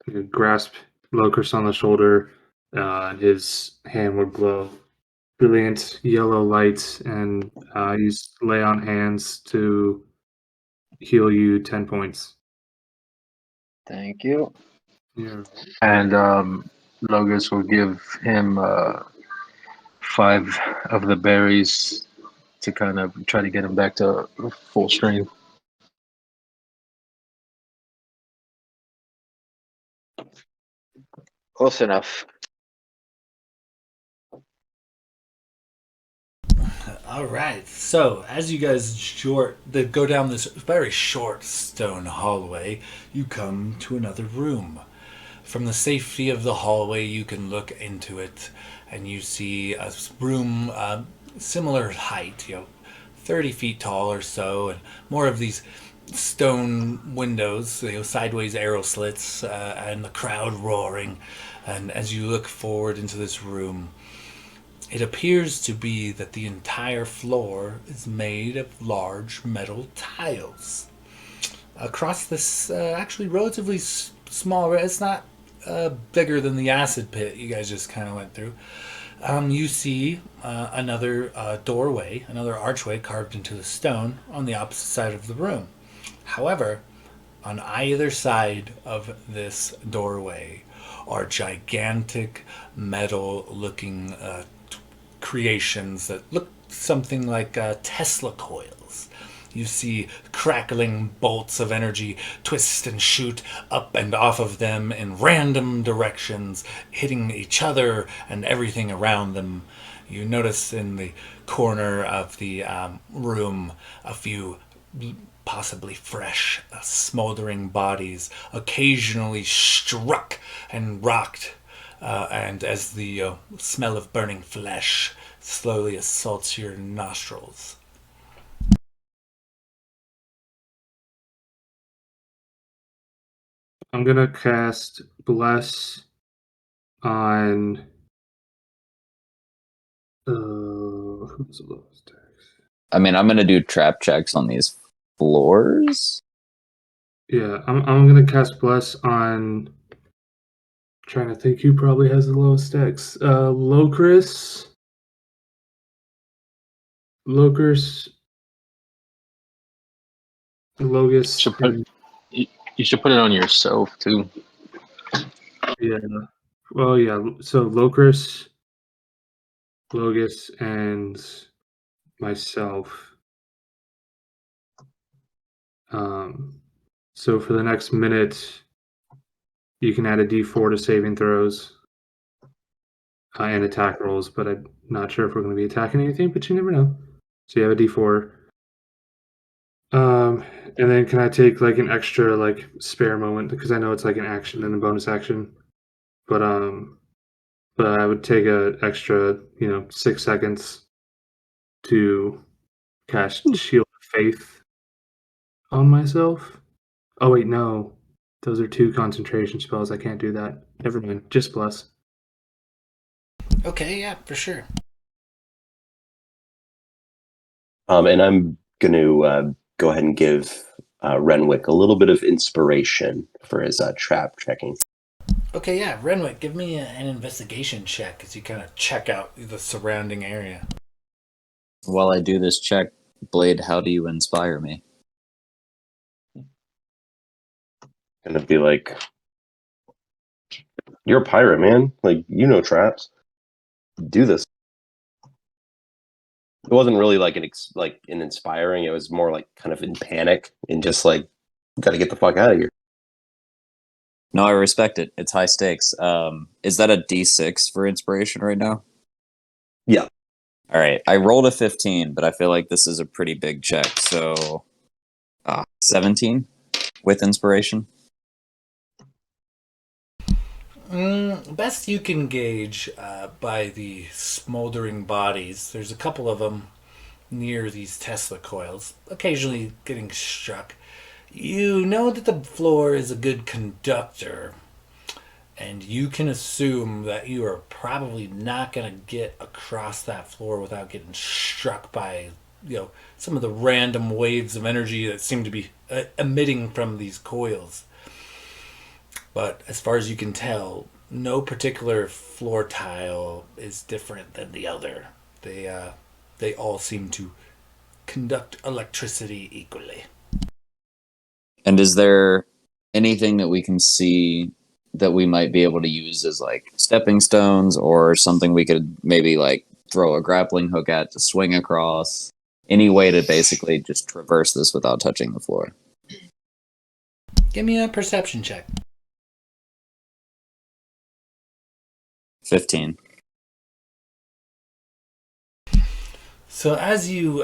Speaker 2: would grasp Locust on the shoulder, and his hand would glow brilliant yellow lights, and use lay on hands to heal you 10 points.
Speaker 6: Thank you.
Speaker 2: Yeah.
Speaker 6: And Logos will give him 5 of the berries to kind of try to get him back to full strength.
Speaker 5: Close enough.
Speaker 1: All right. So as you guys go down this very short stone hallway, you come to another room. From the safety of the hallway, you can look into it, and you see a room similar height, 30 feet tall or so, and more of these stone windows, sideways arrow slits, and the crowd roaring. And as you look forward into this room, it appears to be that the entire floor is made of large metal tiles. Across this actually relatively small, it's not bigger than the acid pit you guys just kind of went through. You see another doorway, another archway carved into the stone on the opposite side of the room. However, on either side of this doorway are gigantic metal-looking creations that look something like Tesla coils. You see crackling bolts of energy twist and shoot up and off of them in random directions, hitting each other and everything around them. You notice in the corner of the room a few possibly fresh, smoldering bodies occasionally struck and rocked, and as the smell of burning flesh slowly assaults your nostrils.
Speaker 2: I'm gonna cast Bless on who's the lowest dex?
Speaker 3: I mean, I'm gonna do trap checks on these floors.
Speaker 2: Yeah, I'm gonna cast Bless on. Trying to think who probably has the lowest dex. Locris, Logus,
Speaker 6: Should put,
Speaker 2: and
Speaker 6: you should put it on yourself too.
Speaker 2: yeah. Well, yeah. So Locris, Logus, and myself. So for the next minute, you can add a D4 to saving throws and attack rolls, but I'm not sure if we're going to be attacking anything, but you never know. So you have a D4. And then can I take like an extra like spare moment because I know it's like an action and a bonus action, but I would take a extra 6 seconds to cast Shield of Faith on myself. Oh wait, no, those are 2 concentration spells. I can't do that. Never mind. Just Bless.
Speaker 1: Okay, yeah, for sure.
Speaker 4: And I'm going to go ahead and give Renwick a little bit of inspiration for his trap checking.
Speaker 1: Okay, yeah, Renwick, give me an investigation check as you kind of check out the surrounding area.
Speaker 3: While I do this check, Blade, how do you inspire me?
Speaker 4: Going to be like, you're a pirate, man. Like, you know traps. Do this. It wasn't really like an inspiring. It was more like kind of in panic and just like, got to get the fuck out of here.
Speaker 3: No, I respect it. It's high stakes. Is that a D6 for inspiration right now?
Speaker 4: Yeah.
Speaker 3: All right. I rolled a 15, but I feel like this is a pretty big check. So 17 with inspiration.
Speaker 1: Best you can gauge by the smoldering bodies. There's a couple of them near these Tesla coils, occasionally getting struck. You know that the floor is a good conductor, and you can assume that you are probably not going to get across that floor without getting struck by, some of the random waves of energy that seem to be emitting from these coils. But as far as you can tell, no particular floor tile is different than the other. They all seem to conduct electricity equally.
Speaker 3: And is there anything that we can see that we might be able to use as like stepping stones or something we could maybe like throw a grappling hook at to swing across? Any way to basically just traverse this without touching the floor?
Speaker 1: Give me a perception check.
Speaker 3: 15.
Speaker 1: So as you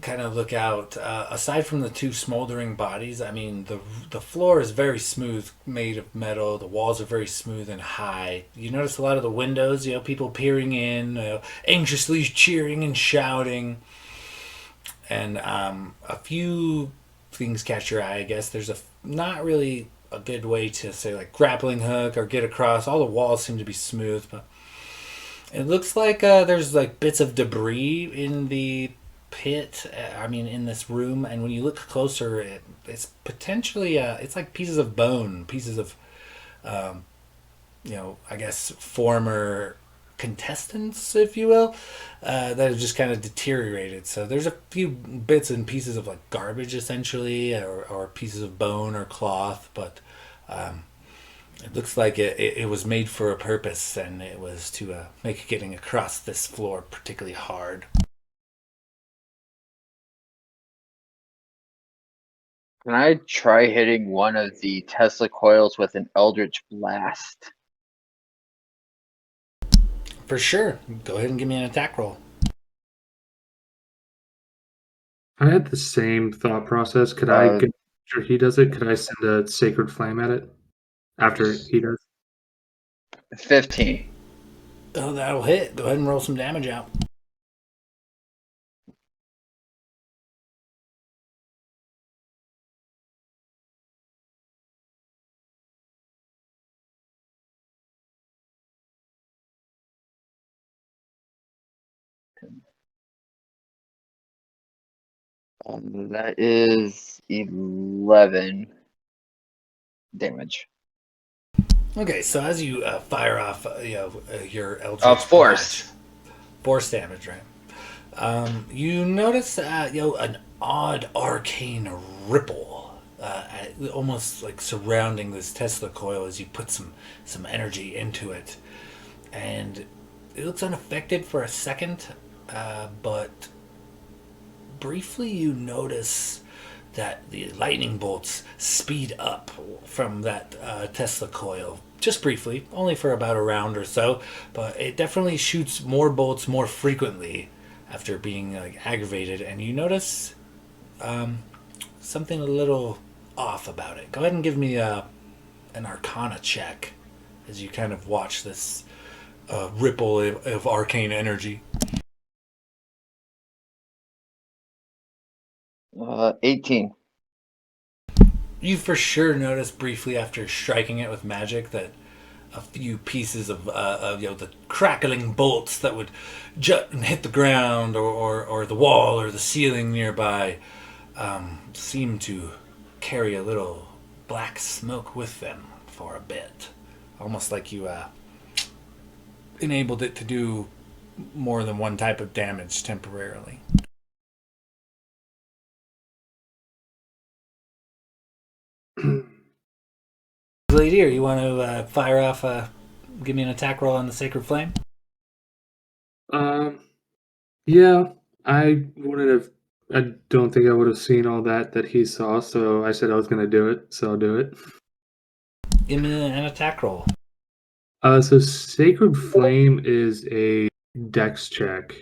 Speaker 1: kind of look out, aside from the two smoldering bodies, I mean, the floor is very smooth, made of metal. The walls are very smooth and high. You notice a lot of the windows, people peering in, anxiously cheering and shouting. And a few things catch your eye, I guess. There's not really a good way to say, like, grappling hook or get across. All the walls seem to be smooth, but it looks like there's like bits of debris in the pit. In this room, and when you look closer, it's potentially it's like pieces of bone, pieces of I guess former contestants, if you will, that have just kind of deteriorated. So there's a few bits and pieces of like garbage, essentially, or pieces of bone or cloth, but it looks like it was made for a purpose, and it was to make getting across this floor particularly hard.
Speaker 5: Can I try hitting one of the Tesla coils with an Eldritch Blast?
Speaker 1: For sure. Go ahead and give me an attack roll.
Speaker 2: I had the same thought process. Could I get after he does it? Could I send a sacred flame at it after he does?
Speaker 5: 15.
Speaker 1: Oh, that'll hit. Go ahead and roll some damage out.
Speaker 5: That is 11 damage.
Speaker 1: Okay, so as you fire off, your Eldritch
Speaker 5: Force.
Speaker 1: Force damage, right? You notice, an odd arcane ripple, almost like surrounding this Tesla coil as you put some energy into it, and it looks unaffected for a second, but briefly you notice that the lightning bolts speed up from that Tesla coil. Just briefly, only for about a round or so, but it definitely shoots more bolts more frequently after being aggravated, and you notice something a little off about it. Go ahead and give me an Arcana check as you kind of watch this ripple of arcane energy.
Speaker 5: 18.
Speaker 1: You for sure notice briefly after striking it with magic that a few pieces of the crackling bolts that would jut and hit the ground or the wall or the ceiling nearby seem to carry a little black smoke with them for a bit, almost like you enabled it to do more than one type of damage temporarily. Gladier, you want to fire off, give me an attack roll on the Sacred Flame?
Speaker 2: Yeah, I wouldn't have. I don't think I would have seen all that he saw. So I said I was gonna do it. So I'll do it.
Speaker 1: Give me an attack roll.
Speaker 2: So Sacred Flame is a Dex check.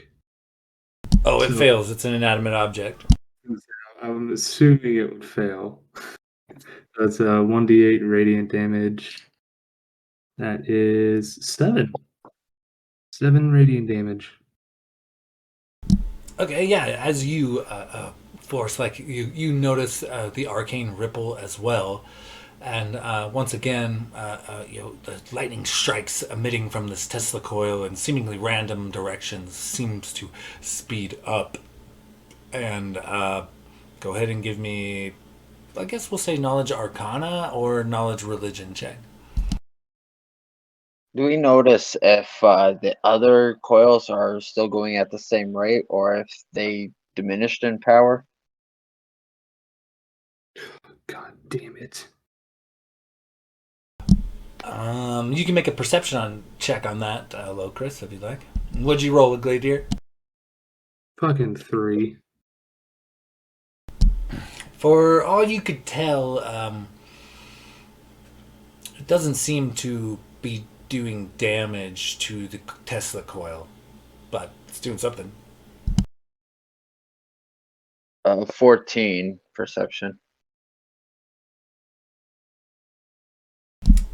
Speaker 1: Oh, it fails. It's an inanimate object.
Speaker 2: I'm assuming it would fail. That's 1d8 radiant damage. That is 7. 7 radiant damage.
Speaker 1: Okay, yeah. As you force, like you notice the arcane ripple as well, and once again, the lightning strikes emitting from this Tesla coil in seemingly random directions seems to speed up. And go ahead and give me, I guess we'll say knowledge arcana or knowledge religion check.
Speaker 5: Do we notice if the other coils are still going at the same rate or if they diminished in power?
Speaker 2: God damn it.
Speaker 1: You can make a perception check on that, Locris, if you'd like. What'd you roll with Gladier?
Speaker 2: Fucking 3.
Speaker 1: For all you could tell, it doesn't seem to be doing damage to the Tesla coil, but it's doing something.
Speaker 5: 14 perception.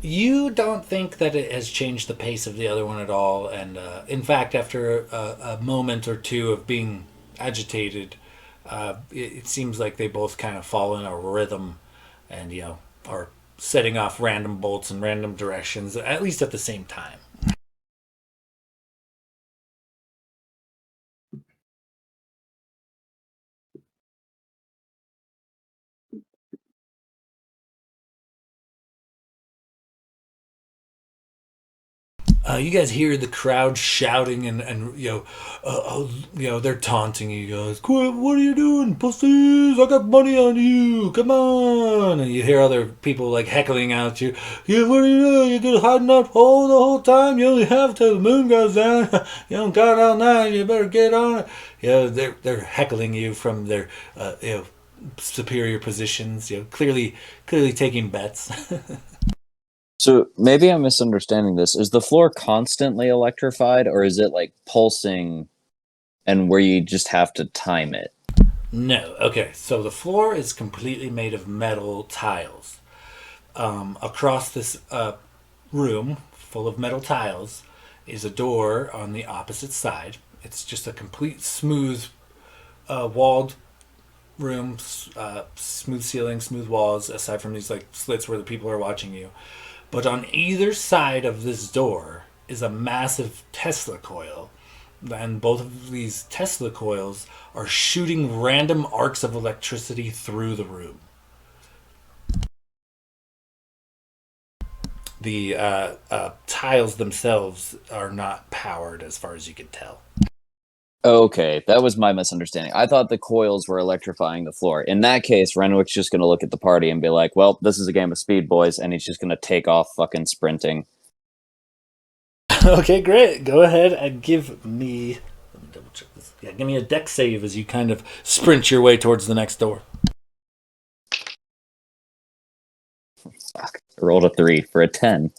Speaker 1: You don't think that it has changed the pace of the other one at all, and in fact, after a moment or two of being agitated, it seems like they both kind of fall in a rhythm, and are setting off random bolts in random directions, at least at the same time. You guys hear the crowd shouting and they're taunting you guys. Quit! What are you doing, pussies? I got money on you. Come on! And you hear other people like heckling out you. Yeah, what are you doing? You're gonna hide in that hole the whole time. You only have till the moon goes down. You don't got all night. You better get on it. They're heckling you from their superior positions. Clearly taking bets.
Speaker 3: So maybe I'm misunderstanding this. Is the floor constantly electrified, or is it like pulsing and where you just have to time it?
Speaker 1: No. Okay, so the floor is completely made of metal tiles. Across this room full of metal tiles is a door on the opposite side. It's just a complete smooth walled room, smooth ceiling, smooth walls, aside from these like slits where the people are watching you. But on either side of this door is a massive Tesla coil. And both of these Tesla coils are shooting random arcs of electricity through the room. The tiles themselves are not powered as far as you can tell.
Speaker 3: Okay, that was my misunderstanding. I thought the coils were electrifying the floor. In that case, Renwick's just going to look at the party and be like, well, this is a game of speed, boys, and he's just going to take off fucking sprinting.
Speaker 1: Okay, great. Go ahead and give me... Let me double check this. Yeah, give me a dex save as you kind of sprint your way towards the next door.
Speaker 3: Fuck. I rolled a 3 for a 10.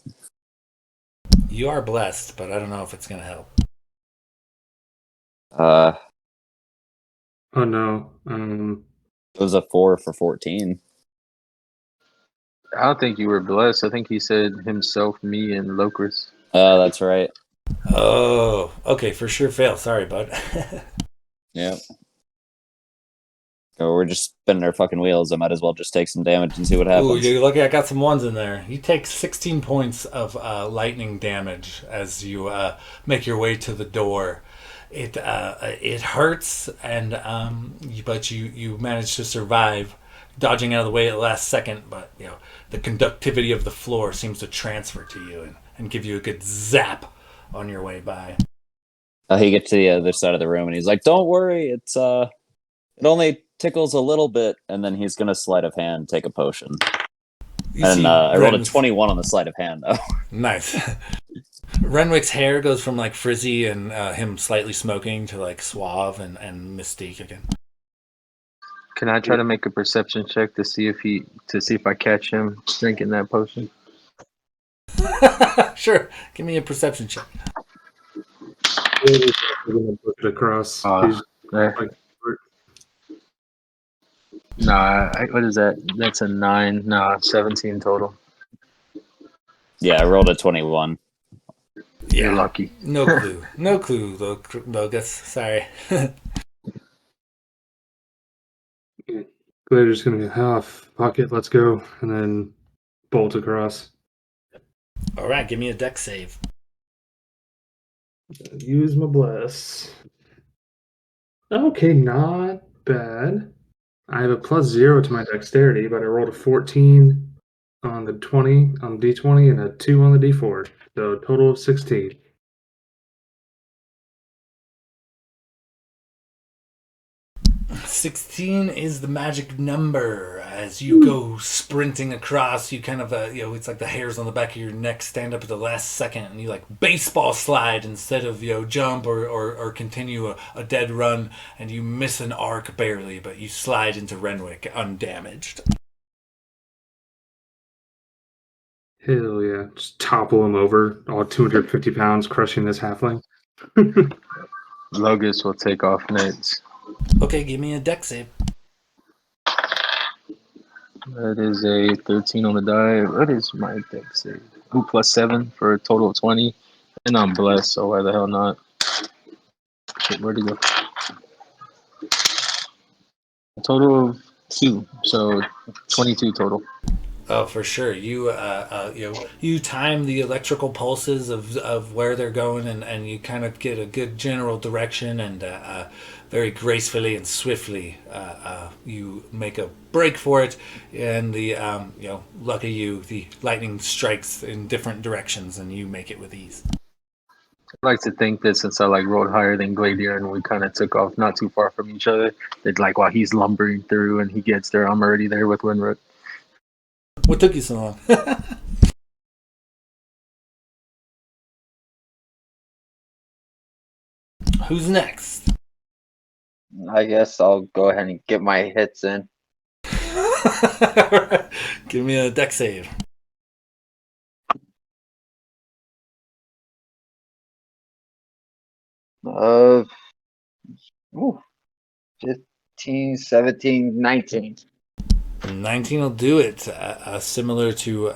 Speaker 1: You are blessed, but I don't know if it's going to help.
Speaker 2: Oh no.
Speaker 3: It was a 4 for 14.
Speaker 6: I don't think you were blessed. I think he said himself, me, and Locris.
Speaker 3: That's right.
Speaker 1: Oh, okay, for sure fail. Sorry, bud.
Speaker 3: Yep. So we're just spinning our fucking wheels. I might as well just take some damage and see what happens.
Speaker 1: Ooh, you're lucky I got some ones in there. You take 16 points of lightning damage as you make your way to the door. It hurts, and but you manage to survive, dodging out of the way at the last second. But the conductivity of the floor seems to transfer to you and give you a good zap on your way by.
Speaker 3: He gets to the other side of the room and he's like, "Don't worry, it only tickles a little bit." And then he's gonna sleight of hand take a potion. I rolled a 21 on the sleight of hand though.
Speaker 1: Nice. Renwick's hair goes from like frizzy and him slightly smoking to like suave and mystique again.
Speaker 6: Can I try to make a perception check to see if I catch him drinking that potion?
Speaker 1: Sure. Give me a perception check.
Speaker 2: We're gonna put it across.
Speaker 6: Nah, what is that? That's a 9. Nah, 17 total.
Speaker 3: Yeah, I rolled a 21.
Speaker 6: You're lucky.
Speaker 1: No clue. No clue, Logus. Sorry.
Speaker 2: Gladiator's gonna be half pocket. Let's go, and then bolt across.
Speaker 1: All right, give me a deck save.
Speaker 2: Use my bless. Okay, not bad. I have a +0 to my dexterity, but I rolled a 14 on the 20 on the d20 and a 2 on the d4, so a total of 16.
Speaker 1: $16 is the magic number. As you go sprinting across, you kind of, it's like the hairs on the back of your neck stand up at the last second, and you like baseball slide instead of, jump or continue a dead run, and you miss an arc barely, but you slide into Renwick undamaged.
Speaker 2: Hell yeah. Just topple him over, all 250 pounds, crushing this halfling.
Speaker 6: Logus will take off next.
Speaker 1: Okay, give me a deck save.
Speaker 6: That is a 13 on the die. What is my deck save? Ooh, +7 for a total of 20. And I'm blessed, so why the hell not? Shit, where'd it go? A total of 2, so 22 total.
Speaker 1: Oh, for sure. You time the electrical pulses of where they're going, and you kind of get a good general direction, and very gracefully and swiftly you make a break for it, and the lucky you, the lightning strikes in different directions, and you make it with ease.
Speaker 6: I like to think that since I rolled higher than Gladiator and we kind of took off not too far from each other, that while he's lumbering through and he gets there, I'm already there with Winrook.
Speaker 1: What took you so long? Who's next?
Speaker 5: I guess I'll go ahead and get my hits in.
Speaker 1: Give me a deck save.
Speaker 5: Ooh, 15, 17, 19.
Speaker 1: 19 will do it. Similar to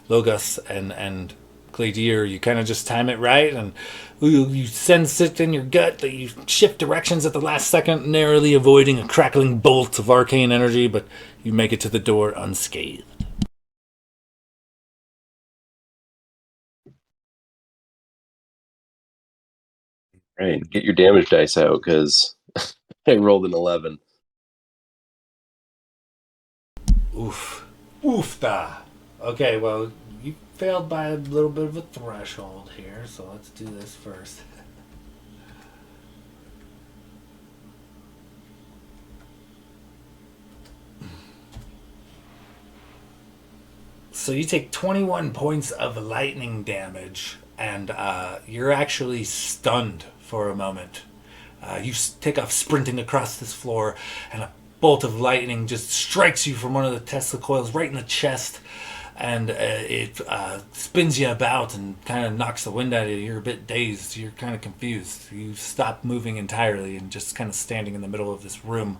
Speaker 1: Logos and Gladier, you kind of just time it right, and you sense it in your gut that you shift directions at the last second, narrowly avoiding a crackling bolt of arcane energy, but you make it to the door unscathed.
Speaker 4: Right, get your damage dice out because I rolled an 11.
Speaker 1: Oof. Oofta. Okay, well, you failed by a little bit of a threshold here, so let's do this first. So you take 21 points of lightning damage, and you're actually stunned for a moment. You take off sprinting across this floor, and a bolt of lightning just strikes you from one of the Tesla coils right in the chest, and it spins you about and kind of knocks the wind out of you. You're a bit dazed. You're kind of confused. You stop moving entirely and just kind of standing in the middle of this room.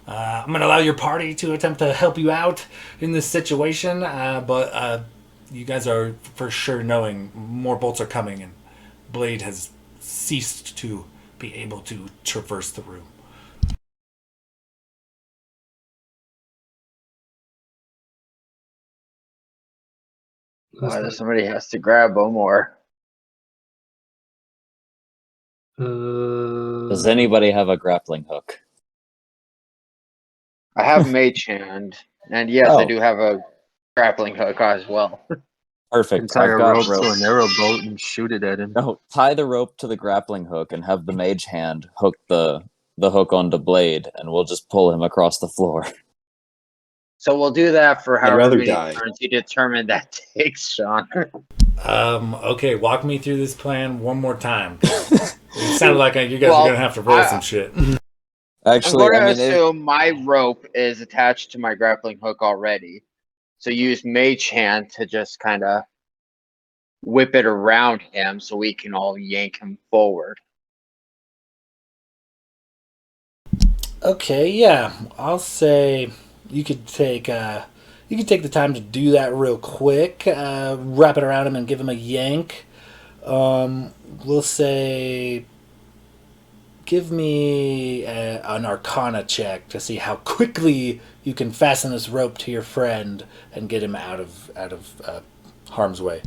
Speaker 1: I'm going to allow your party to attempt to help you out in this situation, but you guys are for sure knowing more bolts are coming, and Blade has ceased to be able to traverse the room.
Speaker 5: Either somebody has to grab them, or
Speaker 3: Does anybody have a grappling hook?
Speaker 5: I have Mage Hand, and yes, I
Speaker 3: Oh.
Speaker 5: do have a grappling hook as well.
Speaker 3: Perfect.
Speaker 6: Tie a
Speaker 3: I've got
Speaker 6: rope
Speaker 3: rope.
Speaker 6: to an arrow boat and shoot it at him.
Speaker 3: No, tie the rope to the grappling hook and have the mage hand hook the hook onto Blade, and we'll just pull him across the floor.
Speaker 5: So we'll do that for
Speaker 4: I'd
Speaker 5: however
Speaker 4: rather
Speaker 5: many
Speaker 4: die.
Speaker 5: turns you determine that takes, Sean.
Speaker 1: Okay, walk me through this plan one more time. It sounded like you guys are going to have to roll some shit.
Speaker 3: Actually,
Speaker 5: I'm going to
Speaker 3: I mean,
Speaker 5: assume my rope is attached to my grappling hook already. So use Mage Hand to just kind of whip it around him so we can all yank him forward.
Speaker 1: Okay, yeah. I'll say you could take You can take the time to do that real quick. Wrap it around him and give him a yank. We'll say, give me an Arcana check to see how quickly you can fasten this rope to your friend and get him out of harm's way.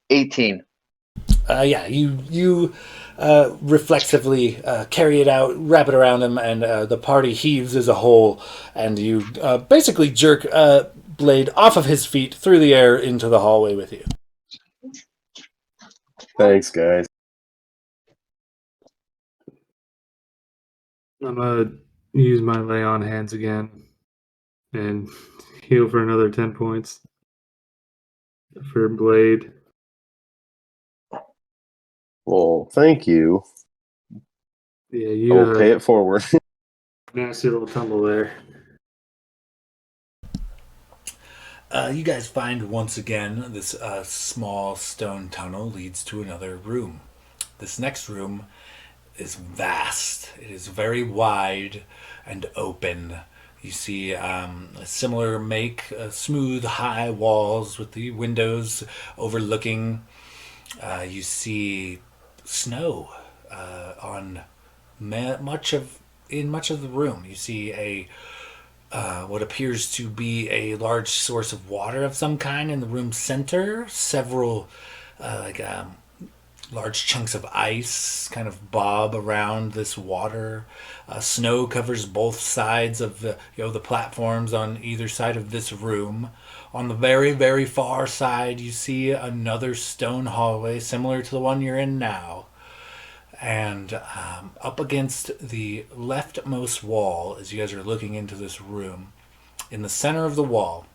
Speaker 5: 18.
Speaker 1: Yeah, you reflexively carry it out, wrap it around him, and the party heaves as a whole, and you basically jerk Blade off of his feet through the air into the hallway with you.
Speaker 4: Thanks, guys.
Speaker 2: I'm gonna use my lay on hands again and heal for another 10 points for Blade.
Speaker 4: Well, thank you.
Speaker 2: Yeah, you
Speaker 4: Oh, pay it forward.
Speaker 2: nasty little tumble there.
Speaker 1: You guys find once again this small stone tunnel leads to another room. This next room is vast. It is very wide and open. You see a similar make, smooth, high walls with the windows overlooking. You see snow on much of the room. You see a what appears to be a large source of water of some kind in the room's center. Several large chunks of ice kind of bob around this water. Snow covers both sides of the platforms on either side of this room. On the very, very far side, you see another stone hallway similar to the one you're in now. And up against the leftmost wall, as you guys are looking into this room, in the center of the wall,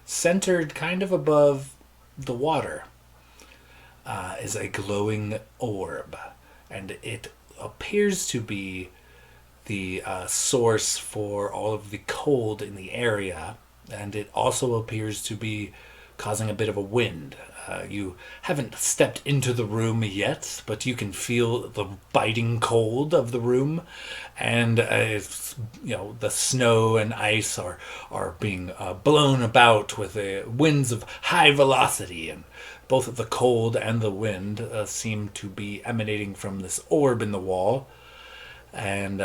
Speaker 1: centered kind of above the water, is a glowing orb. And it appears to be the source for all of the cold in the area. And it also appears to be causing a bit of a wind. You haven't stepped into the room yet, but you can feel the biting cold of the room, and the snow and ice are being blown about with winds of high velocity, and both of the cold and the wind seem to be emanating from this orb in the wall, and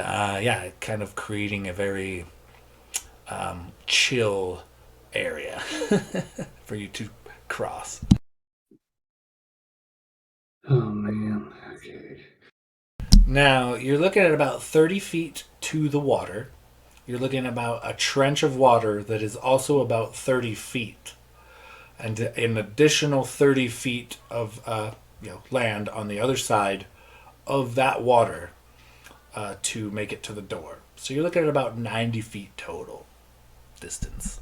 Speaker 1: kind of creating a very chill area for you to cross.
Speaker 2: Oh man, okay.
Speaker 1: Now, you're looking at about 30 feet to the water. You're looking at about a trench of water that is also about 30 feet. And an additional 30 feet of land on the other side of that water to make it to the door. So you're looking at about 90 feet total distance.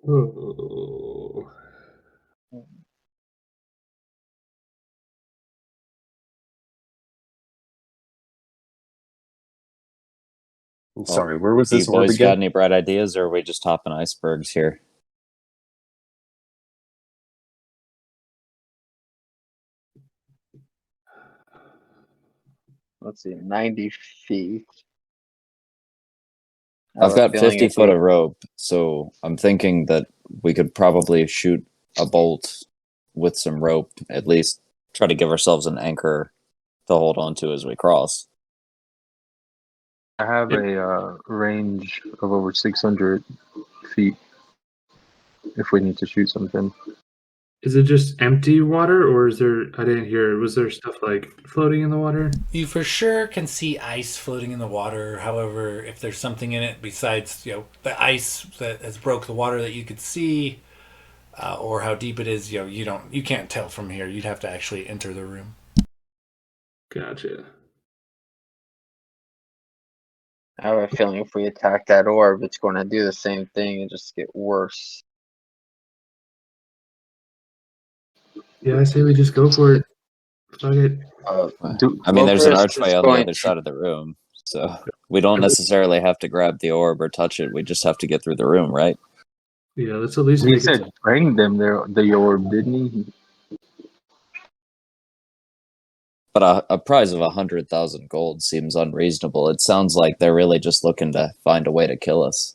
Speaker 2: Oh.
Speaker 4: I'm sorry, where was
Speaker 3: Do you
Speaker 4: this orb
Speaker 3: boys got
Speaker 4: again?
Speaker 3: any bright ideas, or are we just hopping icebergs here?
Speaker 5: Let's see, 90 feet. I
Speaker 3: I've
Speaker 5: have a
Speaker 3: got
Speaker 5: feeling
Speaker 3: 50
Speaker 5: if
Speaker 3: foot
Speaker 5: we-
Speaker 3: of rope, so I'm thinking that we could probably shoot a bolt with some rope, at least try to give ourselves an anchor to hold on to as we cross.
Speaker 6: I have a range of over 600 feet if we need to shoot something.
Speaker 2: Is it just empty water, or is there? I didn't hear. Was there stuff like floating in the water?
Speaker 1: You for sure can see ice floating in the water. However, if there's something in it besides the ice that has broke the water that you could see, or how deep it is, you can't tell from here. You'd have to actually enter the room.
Speaker 2: Gotcha.
Speaker 5: I have a feeling if we attack that orb, it's going to do the same thing and just get worse.
Speaker 2: Yeah, I say we just go for it. Fuck it.
Speaker 3: I mean, there's an
Speaker 5: Locust
Speaker 3: archway
Speaker 5: is
Speaker 3: on the
Speaker 5: going
Speaker 3: other
Speaker 5: to-
Speaker 3: side of the room, so we don't necessarily have to grab the orb or touch it. We just have to get through the room, right?
Speaker 2: Yeah, let's at least
Speaker 6: He
Speaker 2: make it.
Speaker 6: said bring them there, the orb, didn't he?
Speaker 3: But a prize of 100,000 gold seems unreasonable. It sounds like they're really just looking to find a way to kill us.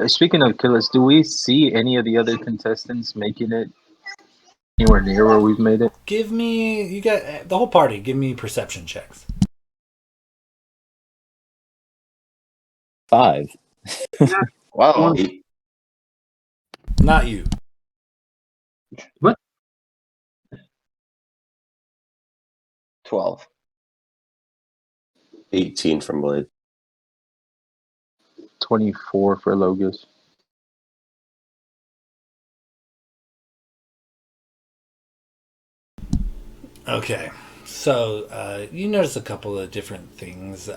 Speaker 6: Speaking of killers, do we see any of the other contestants making it anywhere near where we've made it?
Speaker 1: Give me, you got the whole party. Give me perception checks.
Speaker 3: 5.
Speaker 5: Wow.
Speaker 1: Not you.
Speaker 5: 12.
Speaker 4: 18 from Blade.
Speaker 6: 24 for Logus.
Speaker 1: Okay, so you notice a couple of different things.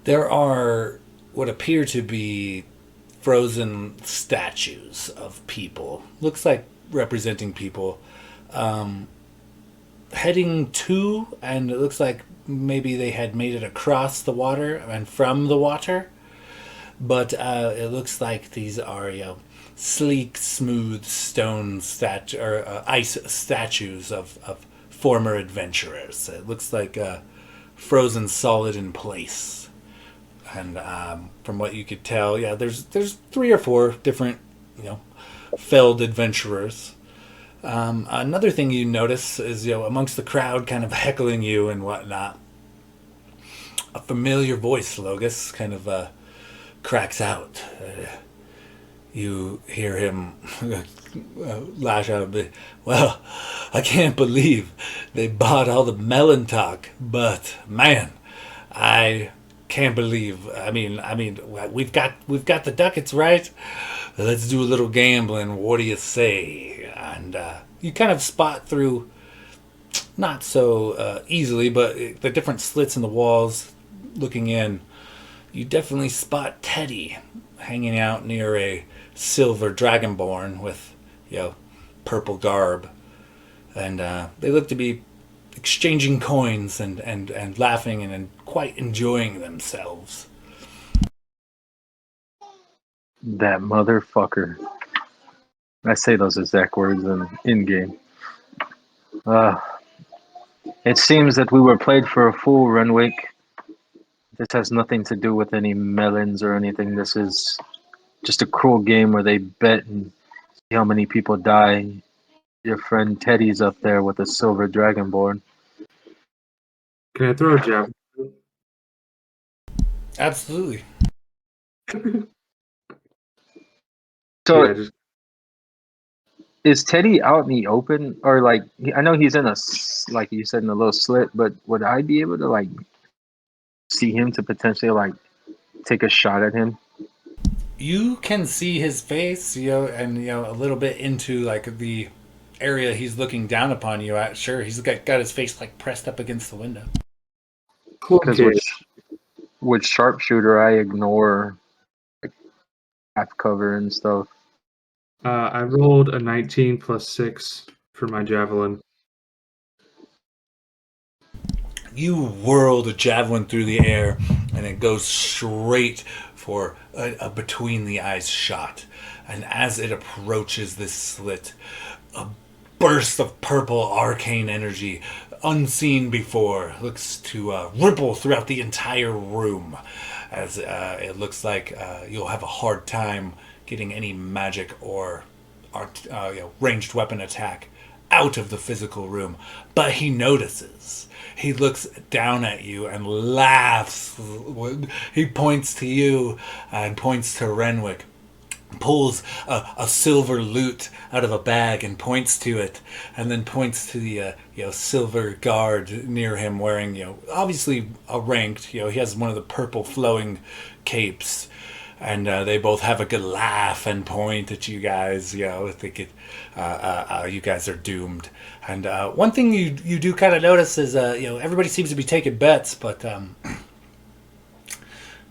Speaker 1: There are what appear to be frozen statues of people. Looks like representing people heading to, and it looks like maybe they had made it across the water and from the water. But it looks like these are, sleek, smooth stone or ice statues of former adventurers. It looks like frozen solid in place. And from what you could tell, there's 3 or 4 different, felled adventurers. Another thing you notice is, amongst the crowd kind of heckling you and whatnot, a familiar voice, Logus, kind of cracks out. You hear him lash out a bit. Well, I can't believe they bought all the melon talk, but man, I can't believe. I mean, we've got the ducats, right? Let's do a little gambling. What do you say? And you kind of spot through, not so easily, but the different slits in the walls, looking in. You definitely spot Teddy hanging out near a silver dragonborn with, purple garb. And they look to be exchanging coins and laughing and quite enjoying themselves.
Speaker 6: That motherfucker. I say those exact words in game. It seems that we were played for a fool, Renwick. This has nothing to do with any melons or anything. This is just a cruel game where they bet and see how many people die. Your friend Teddy's up there with a silver dragonborn.
Speaker 2: Can I throw a jab?
Speaker 1: Absolutely.
Speaker 6: So
Speaker 2: Yeah, just
Speaker 6: is Teddy out in the open, or like I know he's in like you said in a little slit, but would I be able to like see him to potentially like take a shot at him?
Speaker 1: You can see his face, and a little bit into like the area he's looking down upon you at. Sure, he's got his face like pressed up against the window.
Speaker 6: Because
Speaker 2: okay.
Speaker 6: with sharpshooter, I ignore like half cover and stuff.
Speaker 2: I rolled a 19 plus 6 for my javelin.
Speaker 1: You whirl the javelin through the air, and it goes straight for a between the eyes shot. And as it approaches this slit, a burst of purple arcane energy, unseen before, looks to ripple throughout the entire room. As it looks like you'll have a hard time getting any magic or ranged weapon attack out of the physical room. But he notices. He looks down at you and laughs. He points to you and points to Renwick. Pulls a silver lute out of a bag and points to it, and then points to the silver guard near him wearing obviously a ranked. He has one of the purple flowing capes, and they both have a good laugh and point at you guys. Think you guys are doomed. And one thing you do kind of notice is everybody seems to be taking bets, but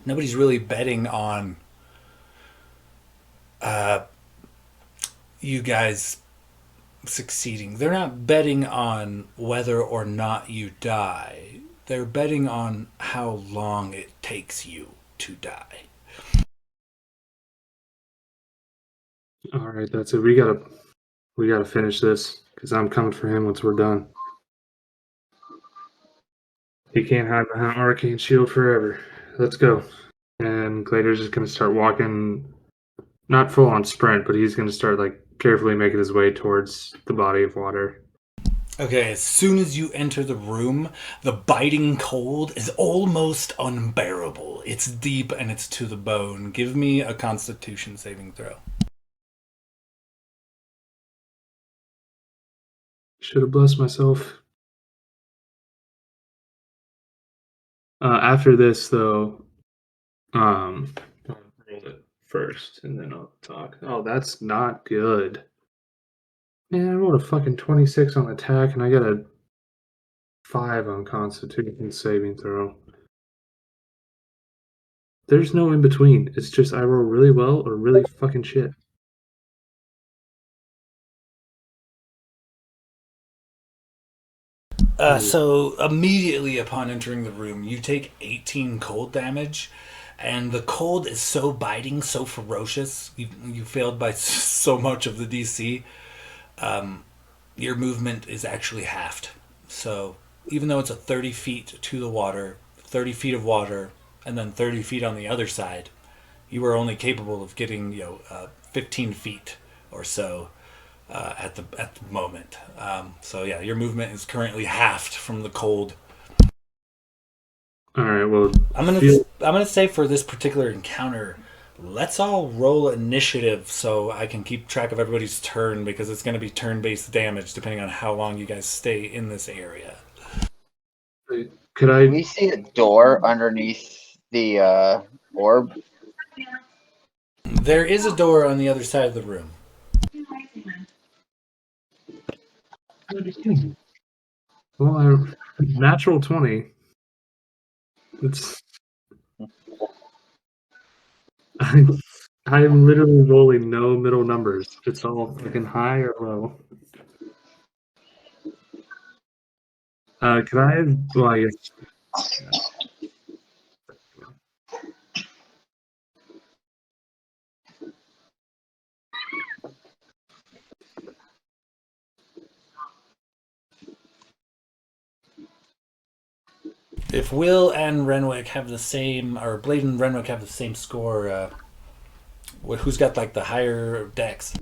Speaker 1: nobody's really betting on you guys succeeding. They're not betting on whether or not you die. They're betting on how long it takes you to die.
Speaker 2: All right, that's it. We gotta finish this. because I'm coming for him once we're done. He can't hide behind Arcane Shield forever. Let's go. And Gladiator's just going to start walking, not full on sprint, but he's going to start like carefully making his way towards the body of water.
Speaker 1: Okay, as soon as you enter the room, the biting cold is almost unbearable. It's deep and it's to the bone. Give me a Constitution saving throw.
Speaker 2: Should have blessed myself. After this, though, I'll roll it first, and then I'll talk. Oh, that's not good. Man, I rolled a fucking 26 on attack, and I got a 5 on Constitution saving throw. There's no in between. It's just I roll really well or really fucking shit.
Speaker 1: So immediately upon entering the room, you take 18 cold damage, and the cold is so biting, so ferocious. You failed by so much of the DC. Your movement is actually halved. So even though it's a 30 feet to the water, 30 feet of water, and then 30 feet on the other side, you are only capable of getting 15 feet or so at the moment. So yeah, your movement is currently halved from the cold.
Speaker 2: All right. Well,
Speaker 1: I'm gonna say for this particular encounter, let's all roll initiative so I can keep track of everybody's turn, because it's going to be turn-based damage depending on how long you guys stay in this area.
Speaker 2: could I?
Speaker 5: We see a door underneath the orb.
Speaker 1: There is a door on the other side of the room.
Speaker 2: Well, natural 20. It's. I'm literally rolling no middle numbers. It's all fucking high or low. Can I? Well, I guess.
Speaker 1: If Will and Renwick have the same, or Blade and Renwick have the same score, who's got like the higher dex?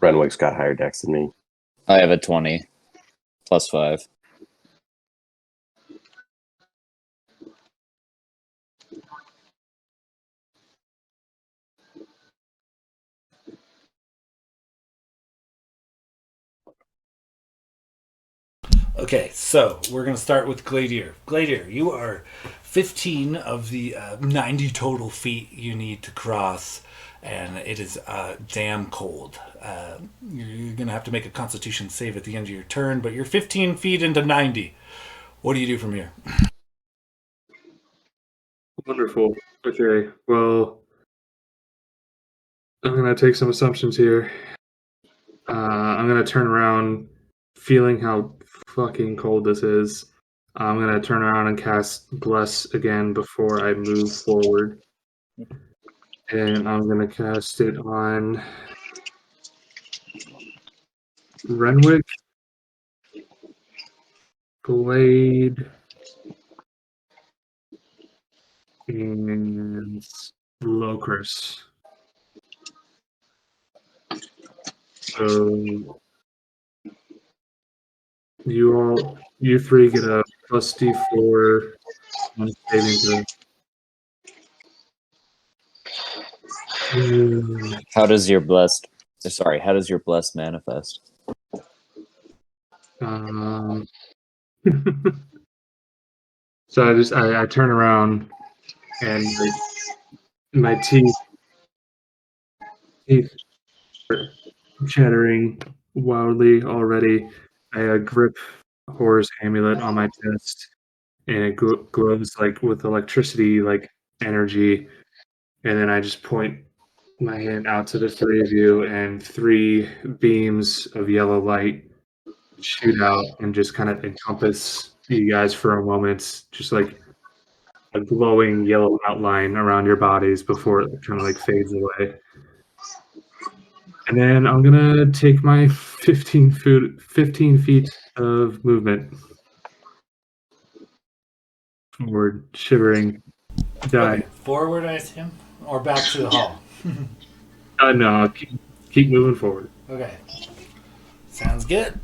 Speaker 4: Renwick's got higher dex than me.
Speaker 3: I have a 20 plus 5.
Speaker 1: Okay, so we're going to start with Gladiator. Gladiator, you are 15 of the 90 total feet you need to cross, and it is damn cold. You're going to have to make a Constitution save at the end of your turn, but you're 15 feet into 90. What do you do from here?
Speaker 2: Wonderful. Okay. Well, I'm gonna take some assumptions here. I'm gonna turn around, feeling how fucking cold this is. I'm gonna turn around and cast Bless again before I move forward. And I'm gonna cast it on Renwick, Blade, and Locris. So you three get a plus D4 on saving throw.
Speaker 3: How does your blessed manifest?
Speaker 2: So I turn around and my teeth are chattering wildly already. I grip Horror's amulet on my chest, and it glows like with electricity, like energy. And then I just point my hand out to the three of you, and 3 beams of yellow light shoot out and just kind of encompass you guys for a moment, just like a glowing yellow outline around your bodies before it kind of like fades away. And then I'm gonna take my 15 feet of movement forward, shivering, dying.
Speaker 1: Okay, forward, I assume, or back to the hall.
Speaker 2: No, I'll keep moving forward.
Speaker 1: Okay, sounds good.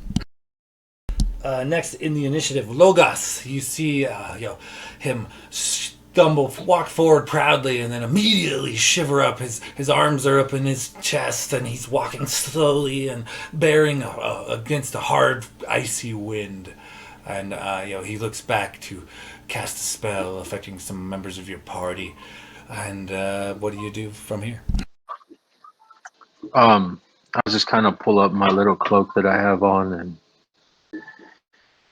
Speaker 1: Next in the initiative, Logos. You see, him walk forward proudly, and then immediately shiver up. His arms are up in his chest, and he's walking slowly and bearing against a hard, icy wind. And he looks back to cast a spell affecting some members of your party. And what do you do from here?
Speaker 6: I'll just kind of pull up my little cloak that I have on, and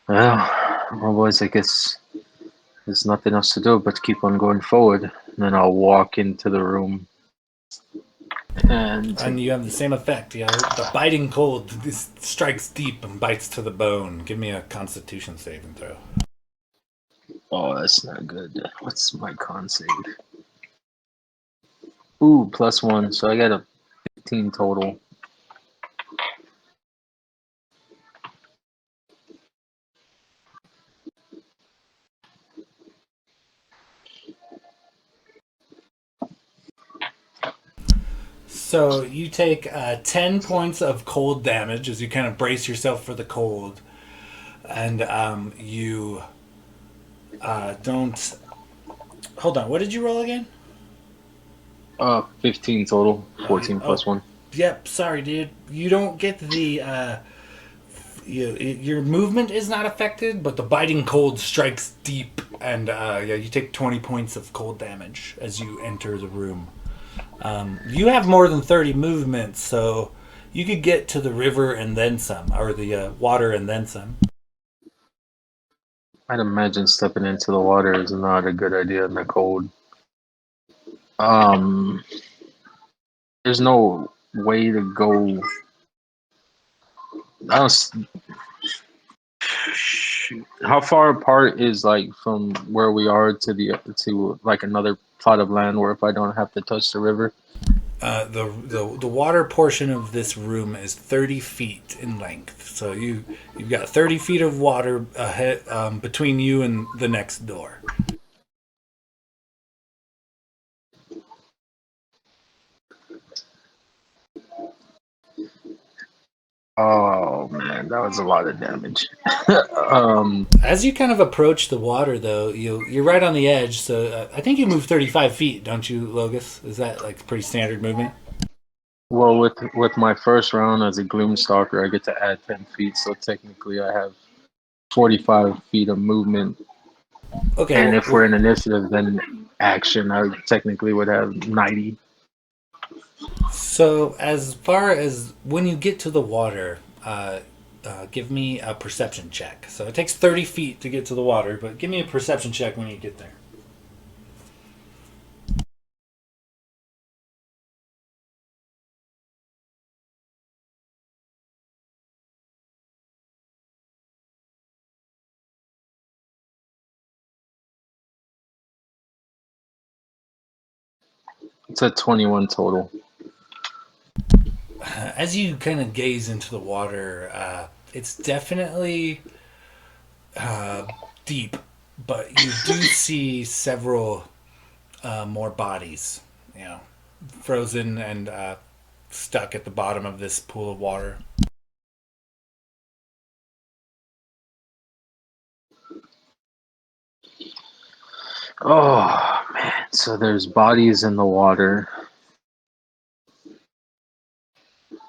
Speaker 6: well, boys, I guess there's nothing else to do but keep on going forward. And then I'll walk into the room, and
Speaker 1: you have the same effect. The biting cold this strikes deep and bites to the bone. Give me a Constitution saving throw.
Speaker 6: oh, that's not good. What's my con save? Ooh, +1, so I got a 15 total.
Speaker 1: So you take 10 points of cold damage as you kind of brace yourself for the cold. And you don't... Hold on, what did you roll again?
Speaker 6: 15 total, 14 +1.
Speaker 1: Yep, sorry, dude. You don't get the... your movement is not affected, but the biting cold strikes deep. And you take 20 points of cold damage as you enter the room. You have more than 30 movements, so you could get to the river and then some, or the water and then some.
Speaker 6: I'd imagine stepping into the water is not a good idea in the cold. There's no way to go. I don't. Shoot. How far apart is like from where we are to like another plot of land where if I don't have to touch the river?
Speaker 1: The water portion of this room is 30 feet in length, so you've got 30 feet of water ahead between you and the next door.
Speaker 6: Oh man, that was a lot of damage.
Speaker 1: As you kind of approach the water, though, you're right on the edge. So I think you move 35 feet, don't you, Logos? Is that like pretty standard movement?
Speaker 6: Well, with my first round as a Gloomstalker, I get to add 10 feet, so technically I have 45 feet of movement.
Speaker 1: Okay.
Speaker 6: And if we're in initiative, then action, I technically would have 90.
Speaker 1: So as far as when you get to the water, give me a perception check. So it takes 30 feet to get to the water, but give me a perception check when you get there.
Speaker 6: It's a 21 total.
Speaker 1: As you kind of gaze into the water, it's definitely deep, but you do see several more bodies, frozen and stuck at the bottom of this pool of water.
Speaker 6: Oh man, so there's bodies in the water.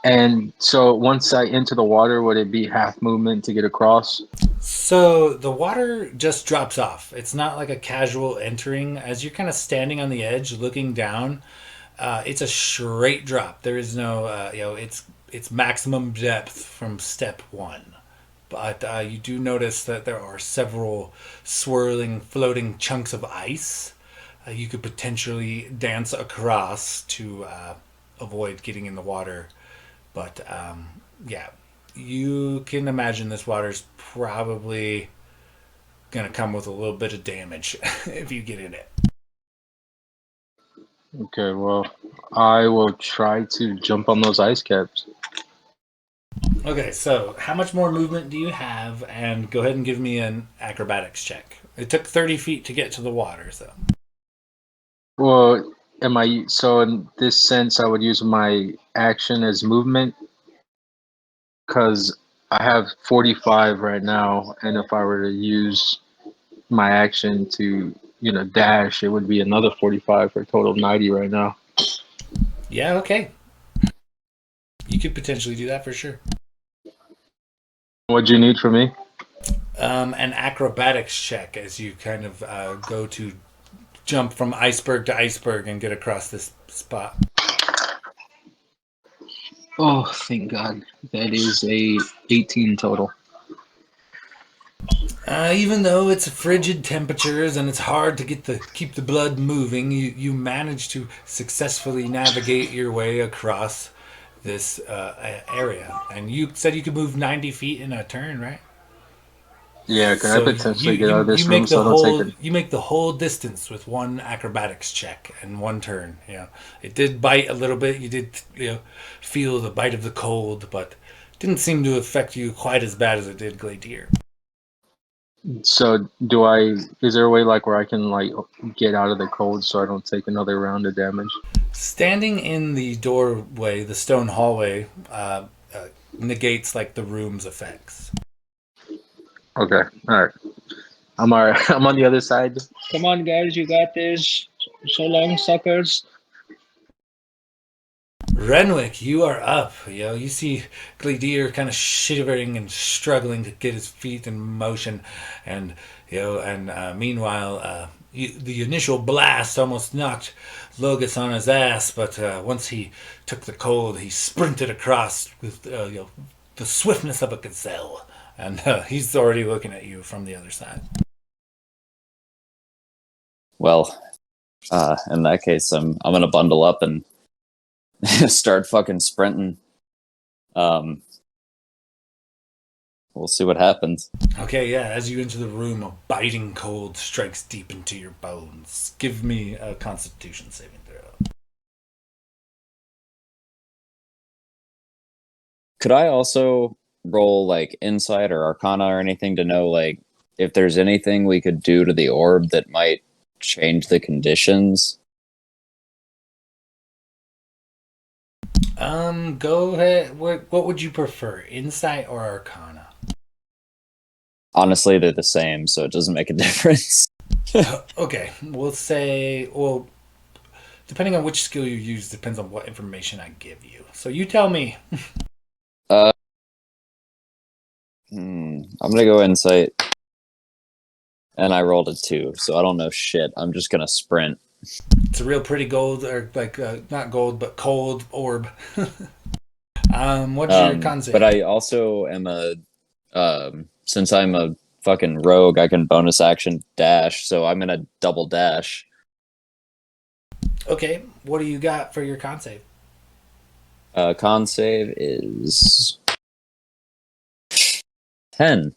Speaker 6: And so once I enter the water, would it be half movement to get across?
Speaker 1: So the water just drops off. It's not like a casual entering. As you're kind of standing on the edge looking down, it's a straight drop. There is no, it's maximum depth from step one. But you do notice that there are several swirling, floating chunks of ice. You could potentially dance across to avoid getting in the water. But you can imagine this water's probably going to come with a little bit of damage if you get in it.
Speaker 6: Okay, well, I will try to jump on those ice caps.
Speaker 1: Okay, so how much more movement do you have? And go ahead and give me an acrobatics check. It took 30 feet to get to the water, so.
Speaker 6: Well, so in this sense, I would use my action as movement because I have 45 right now, and if I were to use my action to, dash, it would be another 45 for a total of 90 right now.
Speaker 1: Yeah, okay. You could potentially do that for sure.
Speaker 6: What do you need from me?
Speaker 1: An acrobatics check as you kind of go to jump from iceberg to iceberg and get across this spot.
Speaker 6: Oh, thank God. That is a 18 total.
Speaker 1: Even though it's frigid temperatures and it's hard to keep the blood moving, you manage to successfully navigate your way across this area. And you said you could move 90 feet in a turn, right?
Speaker 6: Yeah, can I
Speaker 1: So
Speaker 6: potentially get out of this room so I don't take it?
Speaker 1: you make the whole distance with one acrobatics check and one turn. Yeah, it did bite a little bit. You did feel the bite of the cold, but didn't seem to affect you quite as bad as it did Gladier.
Speaker 6: So is there a way like where I can like get out of the cold so I don't take another round of damage?
Speaker 1: Standing in the doorway, the stone hallway negates like the room's effects.
Speaker 6: Okay, all right. I'm all right. I'm on the other side. Come on, guys, you got this. So long, suckers.
Speaker 1: Renwick, you are up. You see Gladier kind of shivering and struggling to get his feet in motion, and meanwhile, the initial blast almost knocked Logus on his ass, but once he took the cold, he sprinted across with the swiftness of a gazelle, and he's already looking at you from the other side.
Speaker 3: Well, in that case, I'm gonna bundle up and start fucking sprinting. We'll see what happens.
Speaker 1: Okay, yeah, as you enter the room, a biting cold strikes deep into your bones. Give me a constitution saving throw.
Speaker 3: Could I also roll like insight or arcana or anything to know like if there's anything we could do to the orb that might change the conditions?
Speaker 1: Go ahead. What would you prefer, insight or arcana?
Speaker 3: Honestly, they're the same, so it doesn't make a difference.
Speaker 1: Okay, we'll say, depending on which skill you use, depends on what information I give you. So you tell me.
Speaker 3: I'm gonna go insight, and I rolled a 2, so I don't know shit. I'm just gonna sprint.
Speaker 1: It's a real pretty gold, or like not gold, but cold orb. What's your con save?
Speaker 3: But I also am since I'm a fucking rogue, I can bonus action dash, so I'm gonna double dash.
Speaker 1: Okay, what do you got for your con save?
Speaker 3: Con save is 10.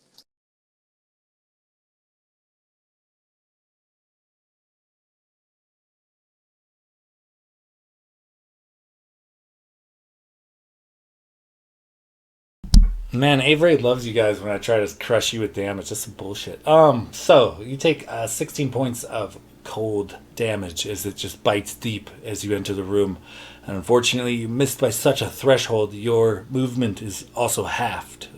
Speaker 1: Man, Avery loves you guys when I try to crush you with damage. That's some bullshit. So you take 16 points of cold damage as it just bites deep as you enter the room. And unfortunately, you missed by such a threshold. Your movement is also halved.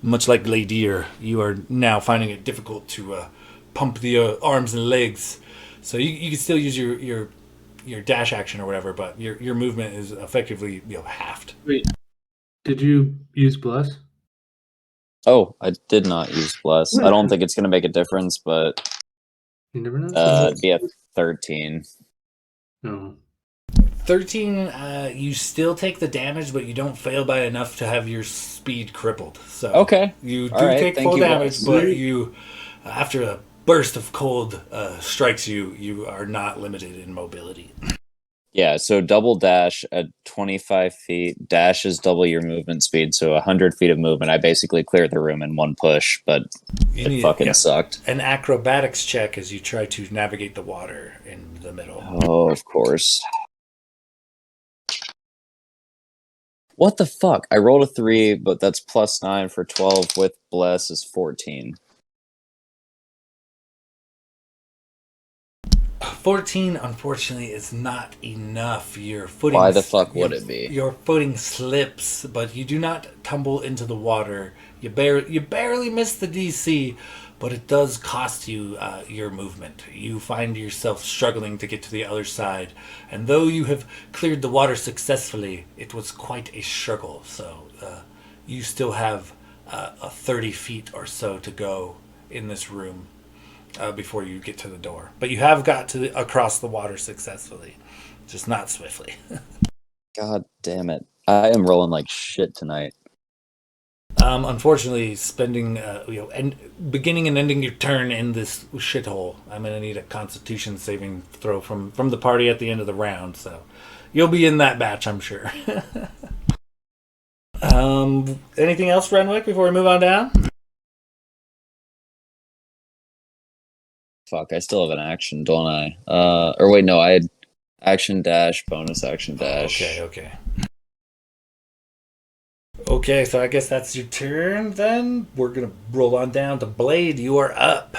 Speaker 1: Much like Gladier, you are now finding it difficult to pump the arms and legs. So you can still use your dash action or whatever, but your movement is effectively halved.
Speaker 2: Wait, did you use bless?
Speaker 3: Oh, I did not use bless. I don't think it's gonna make a difference, but
Speaker 2: You never know.
Speaker 3: it'd be a 13.
Speaker 2: No.
Speaker 1: 13, you still take the damage, but you don't fail by enough to have your speed crippled. So
Speaker 3: Okay.
Speaker 1: you do
Speaker 3: All right,
Speaker 1: take
Speaker 3: thank
Speaker 1: full
Speaker 3: you,
Speaker 1: damage,
Speaker 3: guys.
Speaker 1: but you, after a burst of cold strikes you, you are not limited in mobility.
Speaker 3: Yeah, so double dash at 25 feet. Dash is double your movement speed, so 100 feet of movement. I basically cleared the room in one push, but
Speaker 1: You
Speaker 3: it
Speaker 1: need
Speaker 3: fucking sucked.
Speaker 1: an acrobatics check as you try to navigate the water in the middle.
Speaker 3: Oh, of course. What the fuck? I rolled a 3, but that's +9 for 12 with bless is 14.
Speaker 1: 14, unfortunately, is not enough. Your footing.
Speaker 3: Why the fuck would it be?
Speaker 1: Your footing slips, but you do not tumble into the water. You barely miss the DC, but it does cost you your movement. You find yourself struggling to get to the other side, and though you have cleared the water successfully, it was quite a struggle. So you still have 30 feet or so to go in this room. Before you get to the door, but you have got across the water successfully, just not swiftly.
Speaker 3: God damn it! I am rolling like shit tonight.
Speaker 1: Unfortunately, spending and beginning and ending your turn in this shithole, I'm gonna need a Constitution saving throw from the party at the end of the round. So you'll be in that batch, I'm sure. Anything else, Renwick, before we move on down?
Speaker 3: Fuck, I still have an action, don't I? Or wait, no, I had action dash, bonus action dash.
Speaker 1: Okay, so I guess that's your turn then. We're gonna roll on down to Blade. You are up.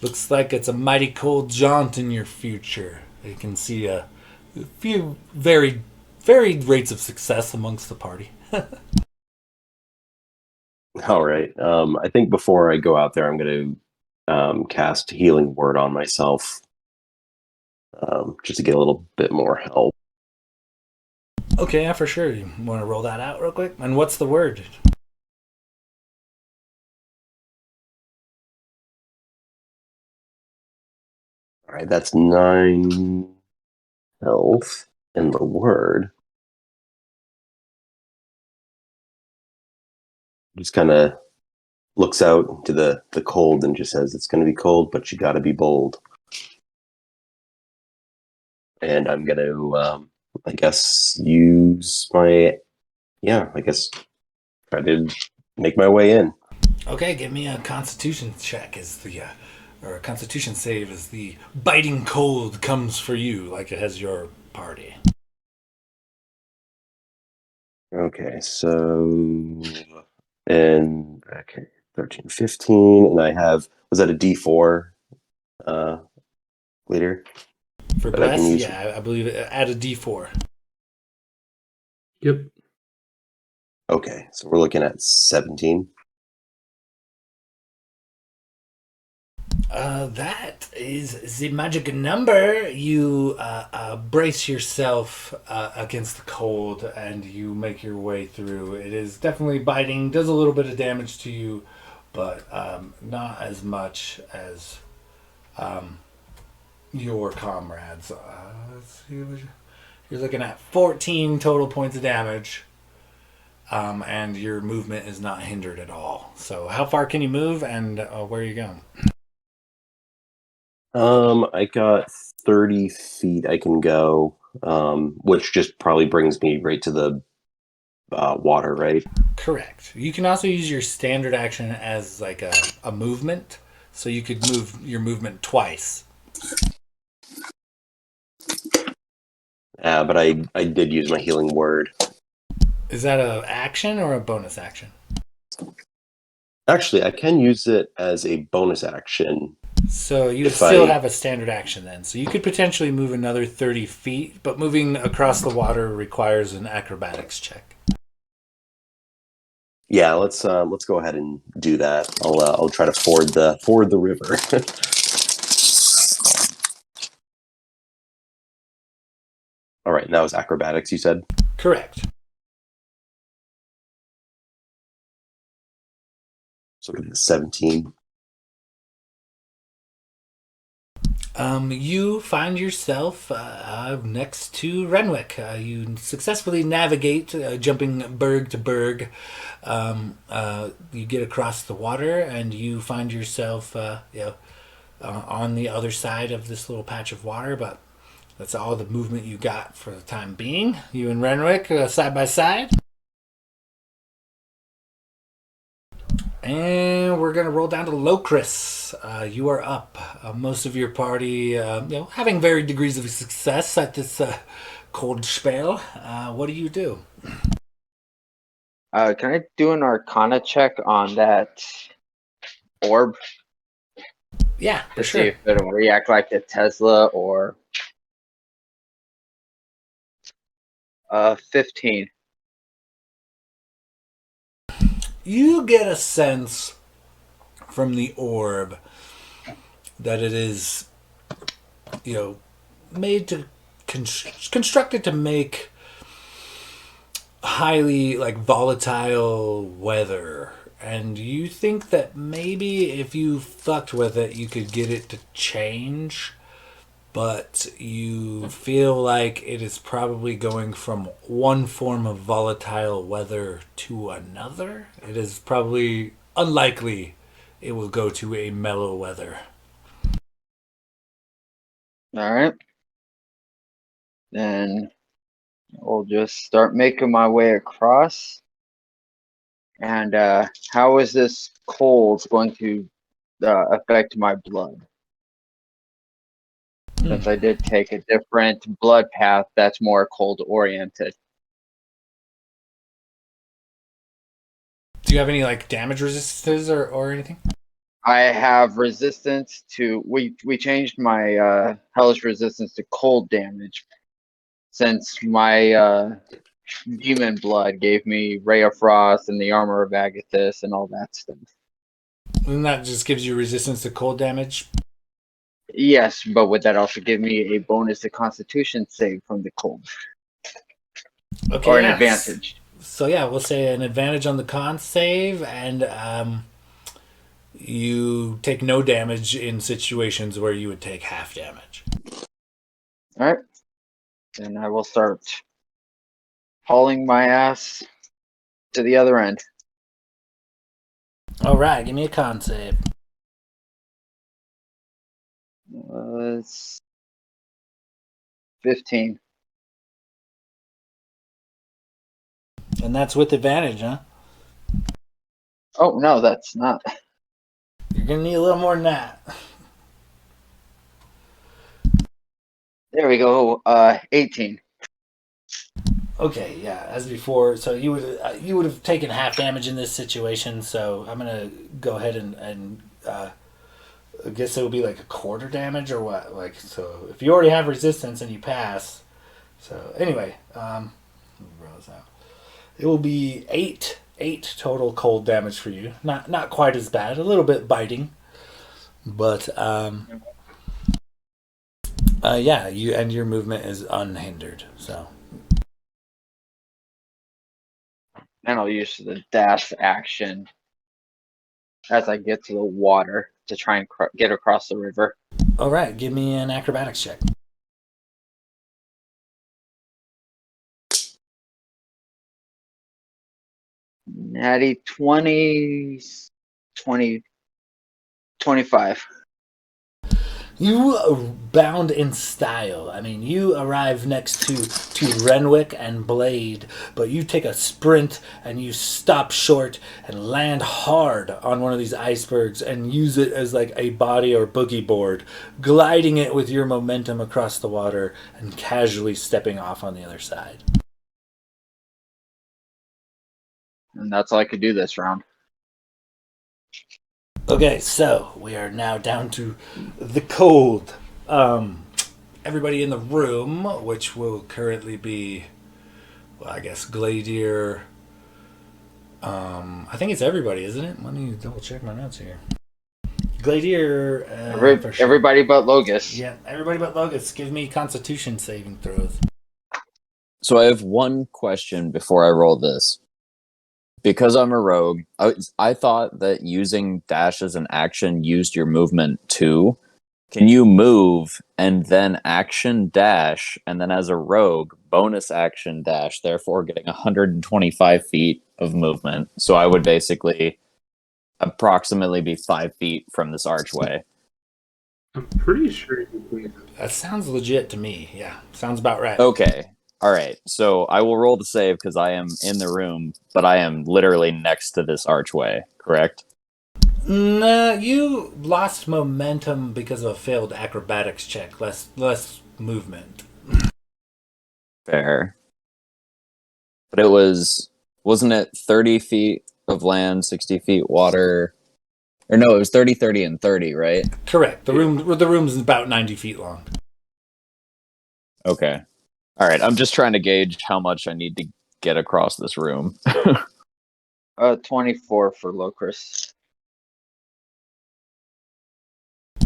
Speaker 1: Looks like it's a mighty cold jaunt in your future. You can see a few varied rates of success amongst the party.
Speaker 4: All right. I think before I go out there, I'm going to cast Healing Word on myself, just to get a little bit more help.
Speaker 1: Okay, yeah, for sure. You want to roll that out real quick? And what's the word?
Speaker 4: All right, that's 9 health, and the word just kind of looks out into the cold and just says, "It's going to be cold, but you got to be bold." And I'm going to, I guess, try to make my way in.
Speaker 1: Okay, give me a Constitution check or a Constitution save as the biting cold comes for you like it has your party.
Speaker 4: Okay, so, 13, 15, and I have, was that a D4 leader?
Speaker 1: For
Speaker 4: that I can
Speaker 1: Bless,
Speaker 4: use?
Speaker 1: yeah, I believe add a D4.
Speaker 2: Yep.
Speaker 4: Okay, so we're looking at 17.
Speaker 1: That is the magic number. You brace yourself against the cold and you make your way through. It is definitely biting, does a little bit of damage to you, but not as much as your comrades. Let's see, you're looking at 14 total points of damage. And your movement is not hindered at all. So how far can you move and where are you going?
Speaker 4: I got 30 feet I can go, which just probably brings me right to the water, right?
Speaker 1: Correct. You can also use your standard action as like a movement. So you could move your movement twice.
Speaker 4: But I did use my Healing Word.
Speaker 1: Is that an action or a bonus action?
Speaker 4: Actually, I can use it as a bonus action.
Speaker 1: So you still have a standard action then. So you could potentially move another 30 feet, but moving across the water requires an acrobatics check.
Speaker 4: Yeah, let's go ahead and do that. I'll try to ford the river. All right, and that was acrobatics, you said?
Speaker 1: Correct.
Speaker 4: So 17.
Speaker 1: You find yourself next to Renwick. You successfully navigate, jumping berg to berg. You get across the water, and you find yourself on the other side of this little patch of water. But That's all the movement you got for the time being. You and Renwick side by side. And we're going to roll down to Locris. You are up. Most of your party, having varied degrees of success at this cold spell. What do you do?
Speaker 5: Can I do an Arcana check on that orb
Speaker 1: Yeah,
Speaker 5: to
Speaker 1: for
Speaker 5: see
Speaker 1: sure.
Speaker 5: if it'll react like the Tesla or 15?
Speaker 1: You get a sense from the orb that it is, made to constructed to make highly volatile weather, and you think that maybe if you fucked with it you could get it to change, but you feel like it is probably going from one form of volatile weather to another. It is probably unlikely it will go to a mellow weather.
Speaker 5: All right. Then I'll just start making my way across. And how is this cold going to affect my blood? Since I did take a different blood path that's more cold oriented.
Speaker 1: Do you have any damage resistances or anything?
Speaker 5: I have resistance to we changed my hellish resistance to cold damage since my demon blood gave me Ray of Frost and the armor of Agathis and all that stuff.
Speaker 1: And that just gives you resistance to cold damage?
Speaker 5: Yes, but would that also give me a bonus to Constitution save from the cold?
Speaker 1: Okay,
Speaker 5: Or an
Speaker 1: yes.
Speaker 5: advantage?
Speaker 1: So yeah, we'll say an advantage on the con save, and you take no damage in situations where you would take half damage.
Speaker 5: Alright. Then I will start hauling my ass to the other end.
Speaker 1: Alright, give me a con save.
Speaker 5: It's 15.
Speaker 1: And that's with advantage, huh?
Speaker 5: Oh, no, that's not.
Speaker 1: You're gonna need a little more than that.
Speaker 5: There we go. 18.
Speaker 1: Okay, yeah, as before. So you would have taken half damage in this situation. So I'm gonna go ahead and I guess it would be a quarter damage or what? So if you already have resistance and you pass. So anyway, it will be eight total cold damage for you. Not quite as bad. A little bit biting, but yeah, your movement is unhindered. So.
Speaker 5: And I'll use the dash action as I get to the water to try and get across the river.
Speaker 1: All right, give me an acrobatics check.
Speaker 5: Natty 20, 25.
Speaker 1: You bound in style. I mean, you arrive next to Renwick and Blade, but you take a sprint and you stop short and land hard on one of these icebergs and use it as a body or boogie board, gliding it with your momentum across the water and casually stepping off on the other side.
Speaker 5: And that's all I could do this round.
Speaker 1: Okay, so we are now down to the cold. Everybody in the room, which will currently be, well, I guess Gladier. I think it's everybody, isn't it? Let me double check my notes here. Gladier.
Speaker 5: Everybody but Logus.
Speaker 1: Yeah, everybody but Logus. Give me Constitution saving throws.
Speaker 3: So I have one question before I roll this. Because I'm a rogue, I thought that using dash as an action used your movement too. Can you move and then action dash, and then as a rogue, bonus action dash, therefore getting 125 feet of movement? So I would basically approximately be 5 feet from this archway.
Speaker 2: I'm pretty sure you can.
Speaker 1: That sounds legit to me. Yeah, sounds about right.
Speaker 3: Okay. All right. So I will roll the save because I am in the room, but I am literally next to this archway, correct?
Speaker 1: Nah, you lost momentum because of a failed acrobatics check. Less movement.
Speaker 3: Fair. But wasn't it 30 feet of land, 60 feet water? Or no, it was 30, 30, and 30, right?
Speaker 1: Correct. The room's about 90 feet long.
Speaker 3: Okay. All right. I'm just trying to gauge how much I need to get across this room.
Speaker 5: 24 for Locris.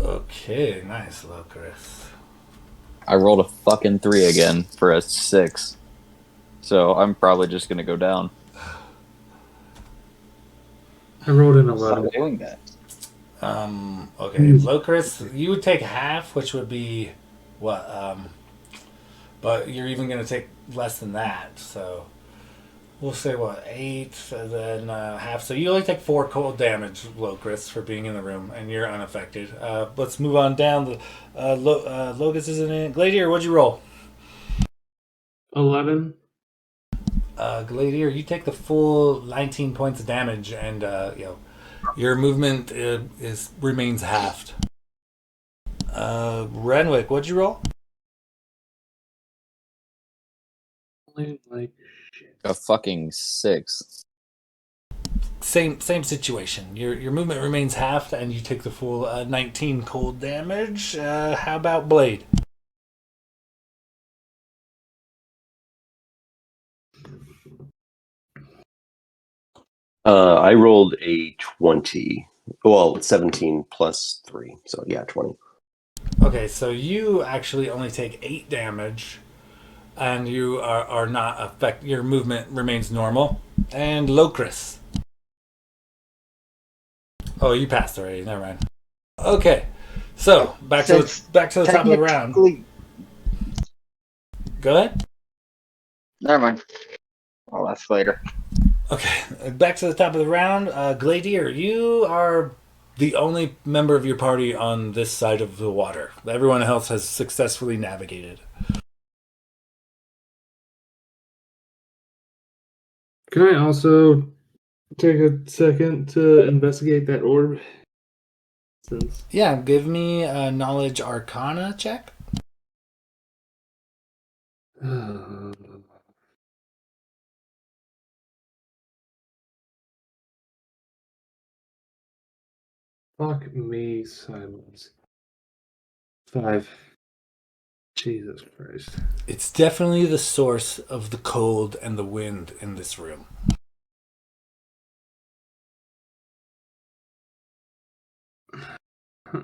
Speaker 1: Okay, nice, Locris.
Speaker 3: I rolled a fucking 3 again for a 6. So I'm probably just going to go down.
Speaker 2: I rolled an
Speaker 5: Stop
Speaker 2: 11.
Speaker 5: doing that.
Speaker 1: Okay, Locris, you would take half, which would be what? But you're even going to take less than that, so we'll say what 8, and then half. So you only take 4 cold damage, Locris, for being in the room, and you're unaffected. Let's move on down. Locus isn't in. Gladiator, what'd you roll?
Speaker 2: 11.
Speaker 1: Gladiator, you take the full 19 points of damage, and your movement remains halved. Renwick, what'd you roll?
Speaker 2: Like
Speaker 3: A fucking 6.
Speaker 1: Same situation. Your movement remains halved, and you take the full 19 cold damage. How about Blade?
Speaker 4: I rolled a 20. Well, 17 plus 3. So, yeah, 20.
Speaker 1: Okay, so you actually only take 8 damage, and you are not affect. Your movement remains normal. And Locris. Oh, you passed already. Never mind. Okay, so back to the top of the round. Go ahead.
Speaker 5: Never mind. I'll ask later.
Speaker 1: Okay, back to the top of the round. Gladiator, you are the only member of your party on this side of the water. Everyone else has successfully navigated.
Speaker 2: Can I also take a second to investigate that orb? Since
Speaker 1: Yeah, give me a knowledge arcana check.
Speaker 2: Fuck me, silence. 5. Jesus Christ.
Speaker 1: It's definitely the source of the cold and the wind in this room.
Speaker 2: I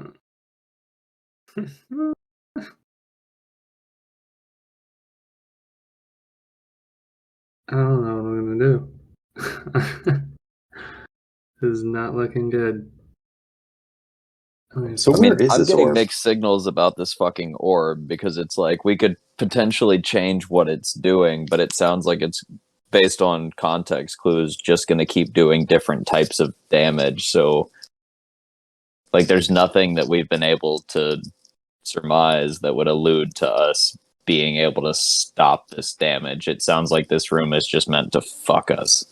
Speaker 2: don't know what I'm gonna do. This is not looking good.
Speaker 4: So,
Speaker 3: I
Speaker 4: where
Speaker 3: mean,
Speaker 4: is
Speaker 3: I'm
Speaker 4: this
Speaker 3: getting
Speaker 4: orb?
Speaker 3: mixed signals about this fucking orb because it's like we could potentially change what it's doing, but it sounds like it's based on context clues just going to keep doing different types of damage. So, like, there's nothing that we've been able to surmise that would allude to us being able to stop this damage. It sounds like this room is just meant to fuck us.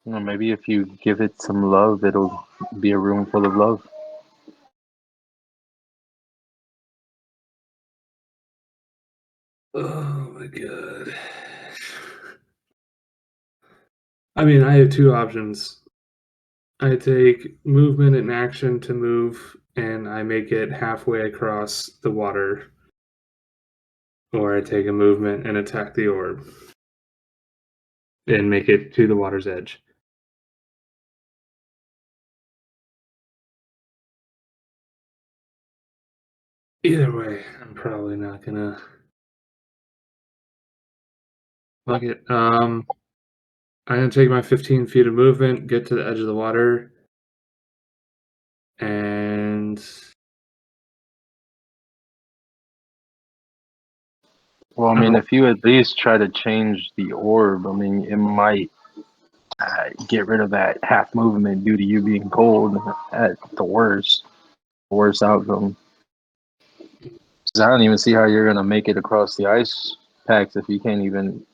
Speaker 6: Well, maybe if you give it some love, it'll be a room full of love.
Speaker 2: Oh my god. I mean, I have 2 options. I take movement and action to move, and I make it halfway across the water. Or I take a movement and attack the orb and make it to the water's edge. Either way, I'm probably not gonna. Fuck it. I'm gonna take my 15 feet of movement, get to the edge of the water, and
Speaker 6: Well, I mean, if you at least try to change the orb, I mean, it might get rid of that half movement due to you being cold at the worst outcome. 'Cause I don't even see how you're gonna make it across the ice packs if you can't even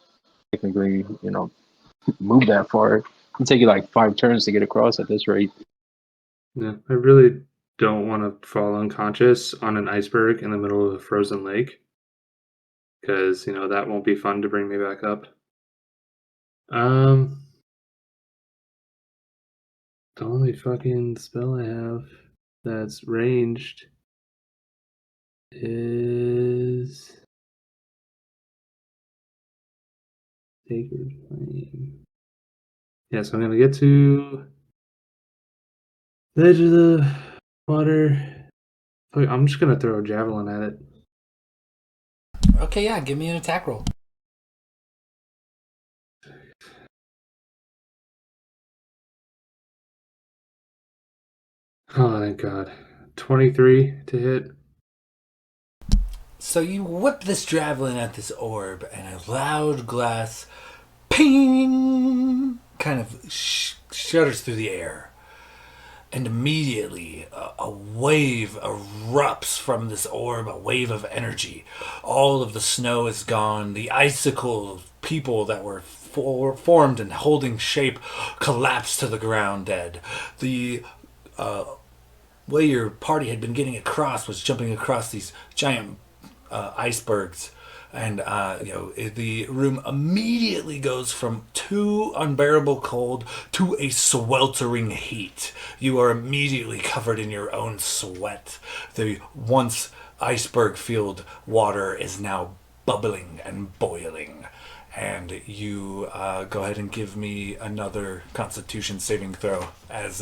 Speaker 6: technically, move that far. It'll take you like 5 turns to get across at this rate.
Speaker 2: Yeah, I really don't want to fall unconscious on an iceberg in the middle of a frozen lake because that won't be fun to bring me back up. The only fucking spell I have that's ranged is Sacred Flame. Yeah, so I'm gonna get to the edge of the water. I'm just gonna throw a javelin at it.
Speaker 1: Okay, yeah, give me an attack roll.
Speaker 2: Oh, thank God. 23 to hit.
Speaker 1: So you whip this javelin at this orb, and a loud glass ping kind of shudders through the air. And immediately, a wave erupts from this orb, a wave of energy. All of the snow is gone. The icicle people that were formed and holding shape collapse to the ground dead. The way your party had been getting across was jumping across these giant icebergs. And the room immediately goes from too unbearable cold to a sweltering heat. You are immediately covered in your own sweat. The once iceberg-filled water is now bubbling and boiling. And you go ahead and give me another Constitution saving throw. As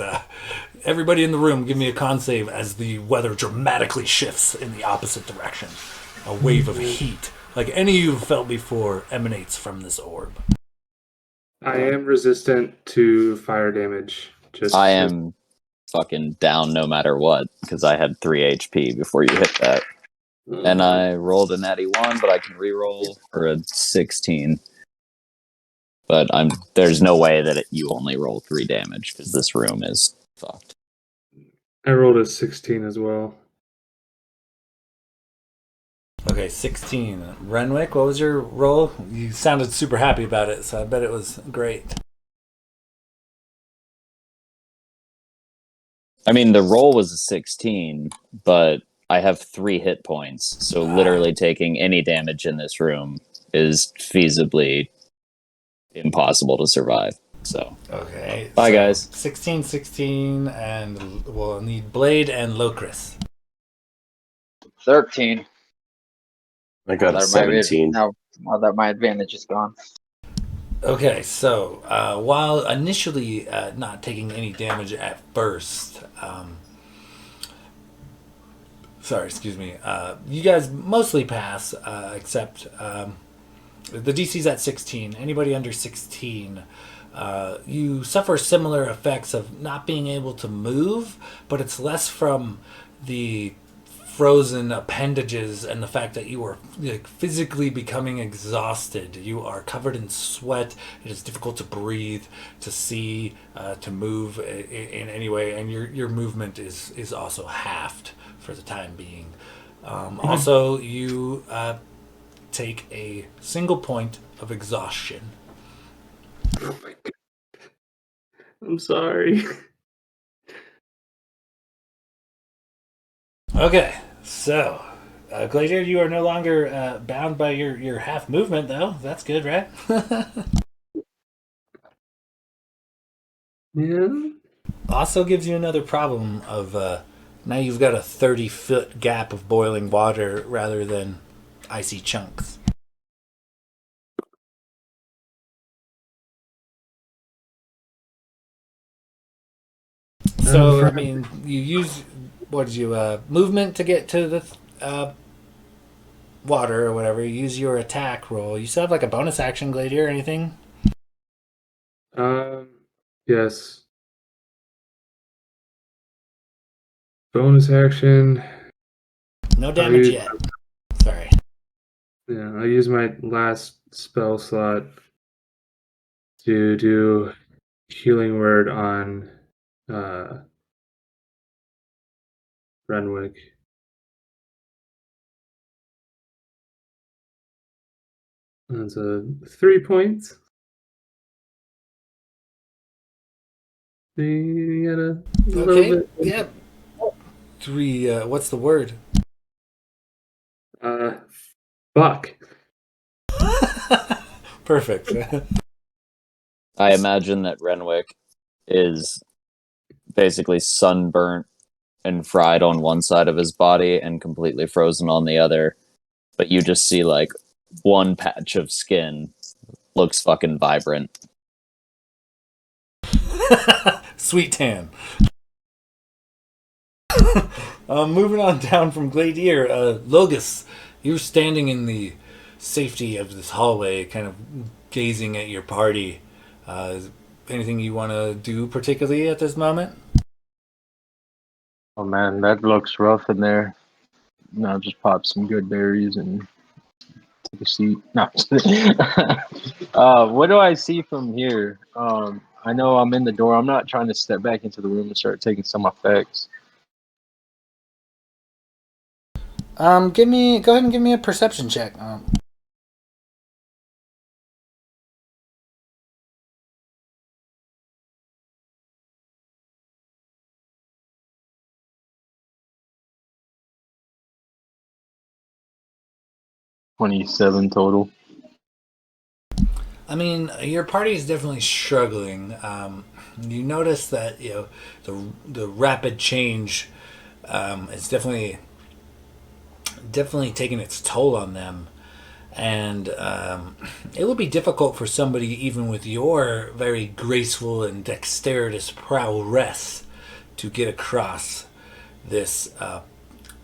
Speaker 1: everybody in the room, give me a con save as the weather dramatically shifts in the opposite direction. A wave of heat, like any you've felt before, emanates from this orb.
Speaker 2: I am resistant to fire damage.
Speaker 3: I am fucking down no matter what, because I had 3 HP before you hit that. And I rolled a natty 1, but I can reroll for a 16. But there's no way that you only roll 3 damage, because this room is fucked.
Speaker 2: I rolled a 16 as well.
Speaker 1: Okay, 16. Renwick, what was your roll? You sounded super happy about it, so I bet it was great.
Speaker 3: I mean, the roll was a 16, but I have 3 hit points, so literally taking any damage in this room is feasibly impossible to survive. So,
Speaker 1: okay.
Speaker 3: Bye, guys.
Speaker 1: 16, 16, and we'll need Blade and Locris.
Speaker 5: 13.
Speaker 4: I got a 17.
Speaker 5: Now that my advantage is gone.
Speaker 1: Okay, so while initially not taking any damage at first, you guys mostly pass, except the DC's at 16. Anybody under 16, you suffer similar effects of not being able to move, but it's less from the frozen appendages and the fact that you are physically becoming exhausted. You are covered in sweat. It is difficult to breathe, to see, to move in any way, and your movement is also halved for the time being. Also, you take a single point of exhaustion.
Speaker 2: Oh my God. I'm sorry.
Speaker 1: Okay, so Glacier, you are no longer bound by your half movement, though. That's good, right?
Speaker 2: Yeah.
Speaker 1: Also gives you another problem of now you've got a 30-foot gap of boiling water rather than icy chunks. So, I mean, you use, movement to get to the water or whatever. You use your attack roll. You still have like a bonus action, Gladiator, or anything?
Speaker 2: Yes. Bonus action.
Speaker 1: No damage yet. Sorry.
Speaker 2: Yeah, I use my last spell slot to do healing word on Renwick. That's a 3 points. You got a little
Speaker 1: Okay.
Speaker 2: bit.
Speaker 1: Yeah. 3. What's the word?
Speaker 2: Fuck.
Speaker 1: Perfect.
Speaker 3: I imagine that Renwick is basically sunburnt and fried on one side of his body and completely frozen on the other. But you just see like one patch of skin looks fucking vibrant.
Speaker 1: Sweet tan. Moving on down from Gladier, Logus, you're standing in the safety of this hallway, kind of gazing at your party. Is anything you want to do particularly at this moment?
Speaker 6: Oh man, that looks rough in there. No, just pop some good berries and take a seat. No. What do I see from here? I know I'm in the door. I'm not trying to step back into the room and start taking some effects.
Speaker 1: Go ahead and give me a perception check.
Speaker 6: 27 total.
Speaker 1: I mean, your party is definitely struggling. You notice that the rapid change is definitely taking its toll on them, and it will be difficult for somebody even with your very graceful and dexterous prowess to get across this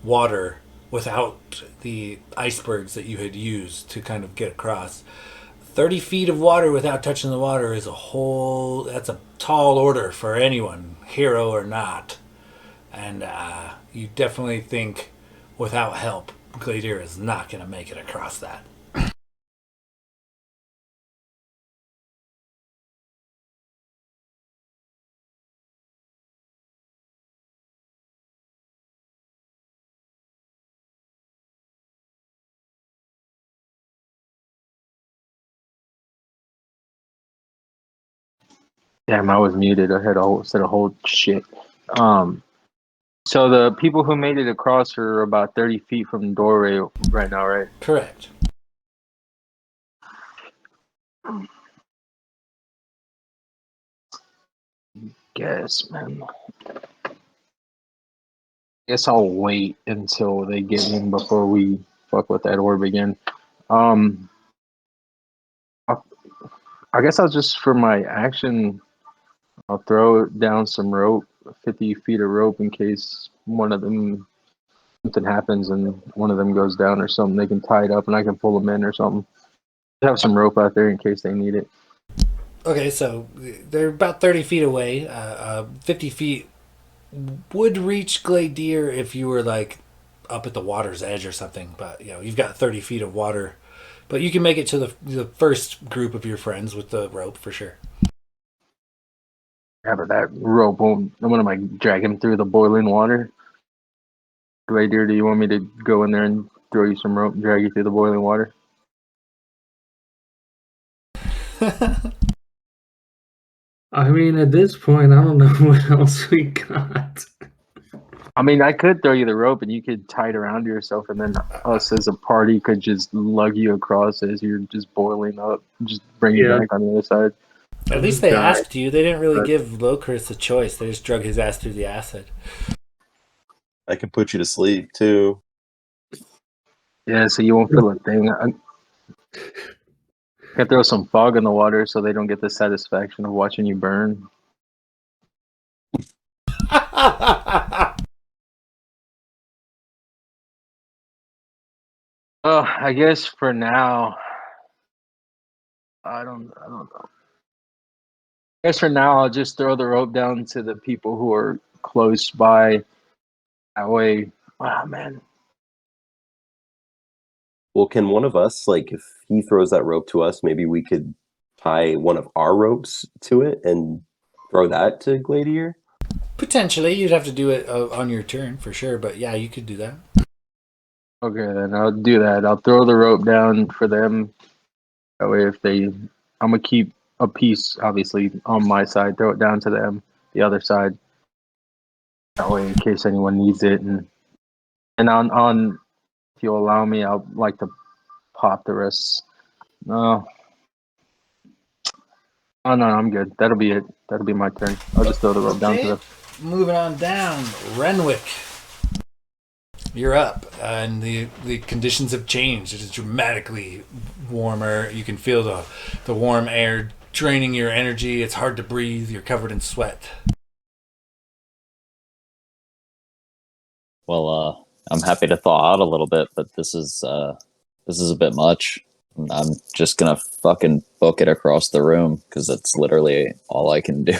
Speaker 1: water without the icebergs that you had used to kind of get across. 30 feet of water without touching the water is that's a tall order for anyone, hero or not. And you definitely think without help, Gladier is not going to make it across that.
Speaker 6: Damn, I was muted. I had said a whole shit. Um, so the people who made it across are about 30 feet from the doorway right now, right?
Speaker 1: Correct.
Speaker 6: Guess, man. Guess I'll wait until they get in before we fuck with that orb again. Um, I, I guess I'll just for my action, I'll throw down some rope, 50 feet of rope in case one of them something happens and one of them goes down or something. They can tie it up and I can pull them in or something. Have some rope out there in case they need it.
Speaker 1: Okay, so they're about 30 feet away. 50 feet would reach Gladier if you were like up at the water's edge or something, but you've got 30 feet of water. But you can make it to the first group of your friends with the rope for sure.
Speaker 6: Yeah, but that rope won't. I'm gonna drag him through the boiling water. Gladier, do you want me to go in there and throw you some rope and drag you through the boiling water?
Speaker 2: I mean, at this point, I don't know what else we got.
Speaker 6: I mean, I could throw you the rope and you could tie it around yourself, and then us as a party could just lug you across as you're just boiling up, just bring you
Speaker 2: Yeah.
Speaker 6: back on the other side.
Speaker 1: At least they
Speaker 2: Die.
Speaker 1: asked you. They didn't really
Speaker 2: But-
Speaker 1: give Locris a choice. They just drug his ass through the acid.
Speaker 4: I could put you to sleep too.
Speaker 6: Yeah, so you won't feel a thing. I can throw some fog in the water so they don't get the satisfaction of watching you burn. Oh, I guess for now, I don't know. I guess for now, I'll just throw the rope down to the people who are close by. That way, oh man,
Speaker 4: Well, can one of us, like, if he throws that rope to us, maybe we could tie one of our ropes to it and throw that to Gladiator?
Speaker 1: Potentially, you'd have to do it on your turn for sure, but yeah, you could do that.
Speaker 6: Okay, then I'll do that. I'll throw the rope down for them. That way, I'm gonna keep a piece, obviously, on my side. Throw it down to them, the other side. That way, in case anyone needs it, and on, if you'll allow me, I'd like to pop the rest. No, oh no, I'm good. That'll be it. That'll be my turn. I'll just throw the rope down to them.
Speaker 1: Moving on down, Renwick. You're up, and the conditions have changed. It is dramatically warmer. You can feel the warm air draining your energy. It's hard to breathe. You're covered in sweat.
Speaker 3: Well, I'm happy to thaw out a little bit, but this is a bit much. I'm just gonna fucking book it across the room because that's literally all I can do.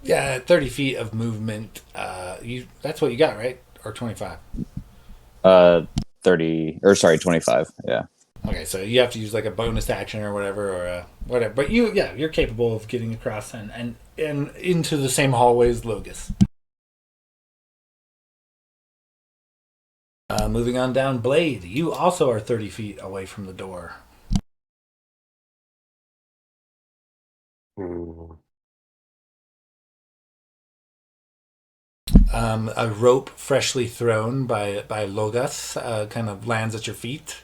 Speaker 1: Yeah, 30 feet of movement. That's what you got, right? Or 25?
Speaker 3: 25. Yeah.
Speaker 1: Okay, so you have to use like a bonus action or whatever, or whatever. But you're capable of getting across and into the same hallway as Logus. Moving on down, Blade. You also are 30 feet away from the door. A rope freshly thrown by Logus kind of lands at your feet.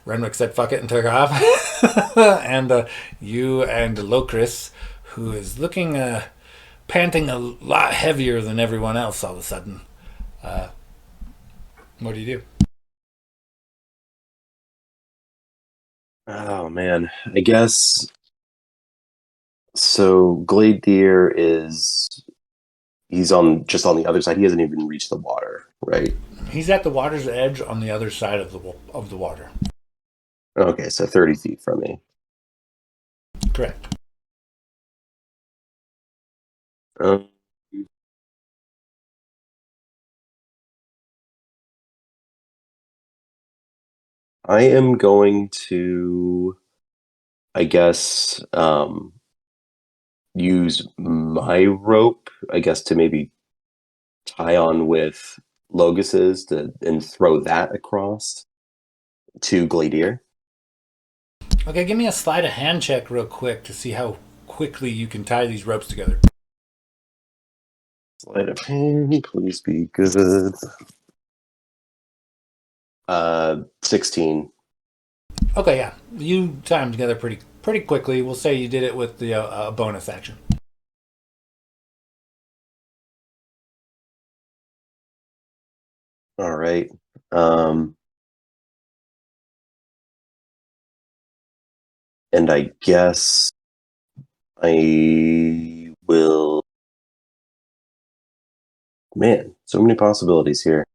Speaker 1: Renwick said fuck it and took off. And you and Locris, who is looking panting a lot heavier than everyone else all of a sudden. What do you do?
Speaker 4: Oh man, I guess so. Gladiator he's just on the other side. He hasn't even reached the water, right?
Speaker 1: He's at the water's edge on the other side of the water.
Speaker 4: Okay, so 30 feet from me.
Speaker 1: Correct.
Speaker 4: I am going to, I guess, use my rope, I guess, to maybe tie on with Logus's and throw that across to Gladiator.
Speaker 1: Okay, give me a sleight of hand check real quick to see how quickly you can tie these ropes together.
Speaker 4: Sleight of hand, please be good. 16.
Speaker 1: Okay, yeah, you tie them together pretty quickly. We'll say you did it with the bonus action.
Speaker 4: All right. And I guess I will. Man, so many possibilities here.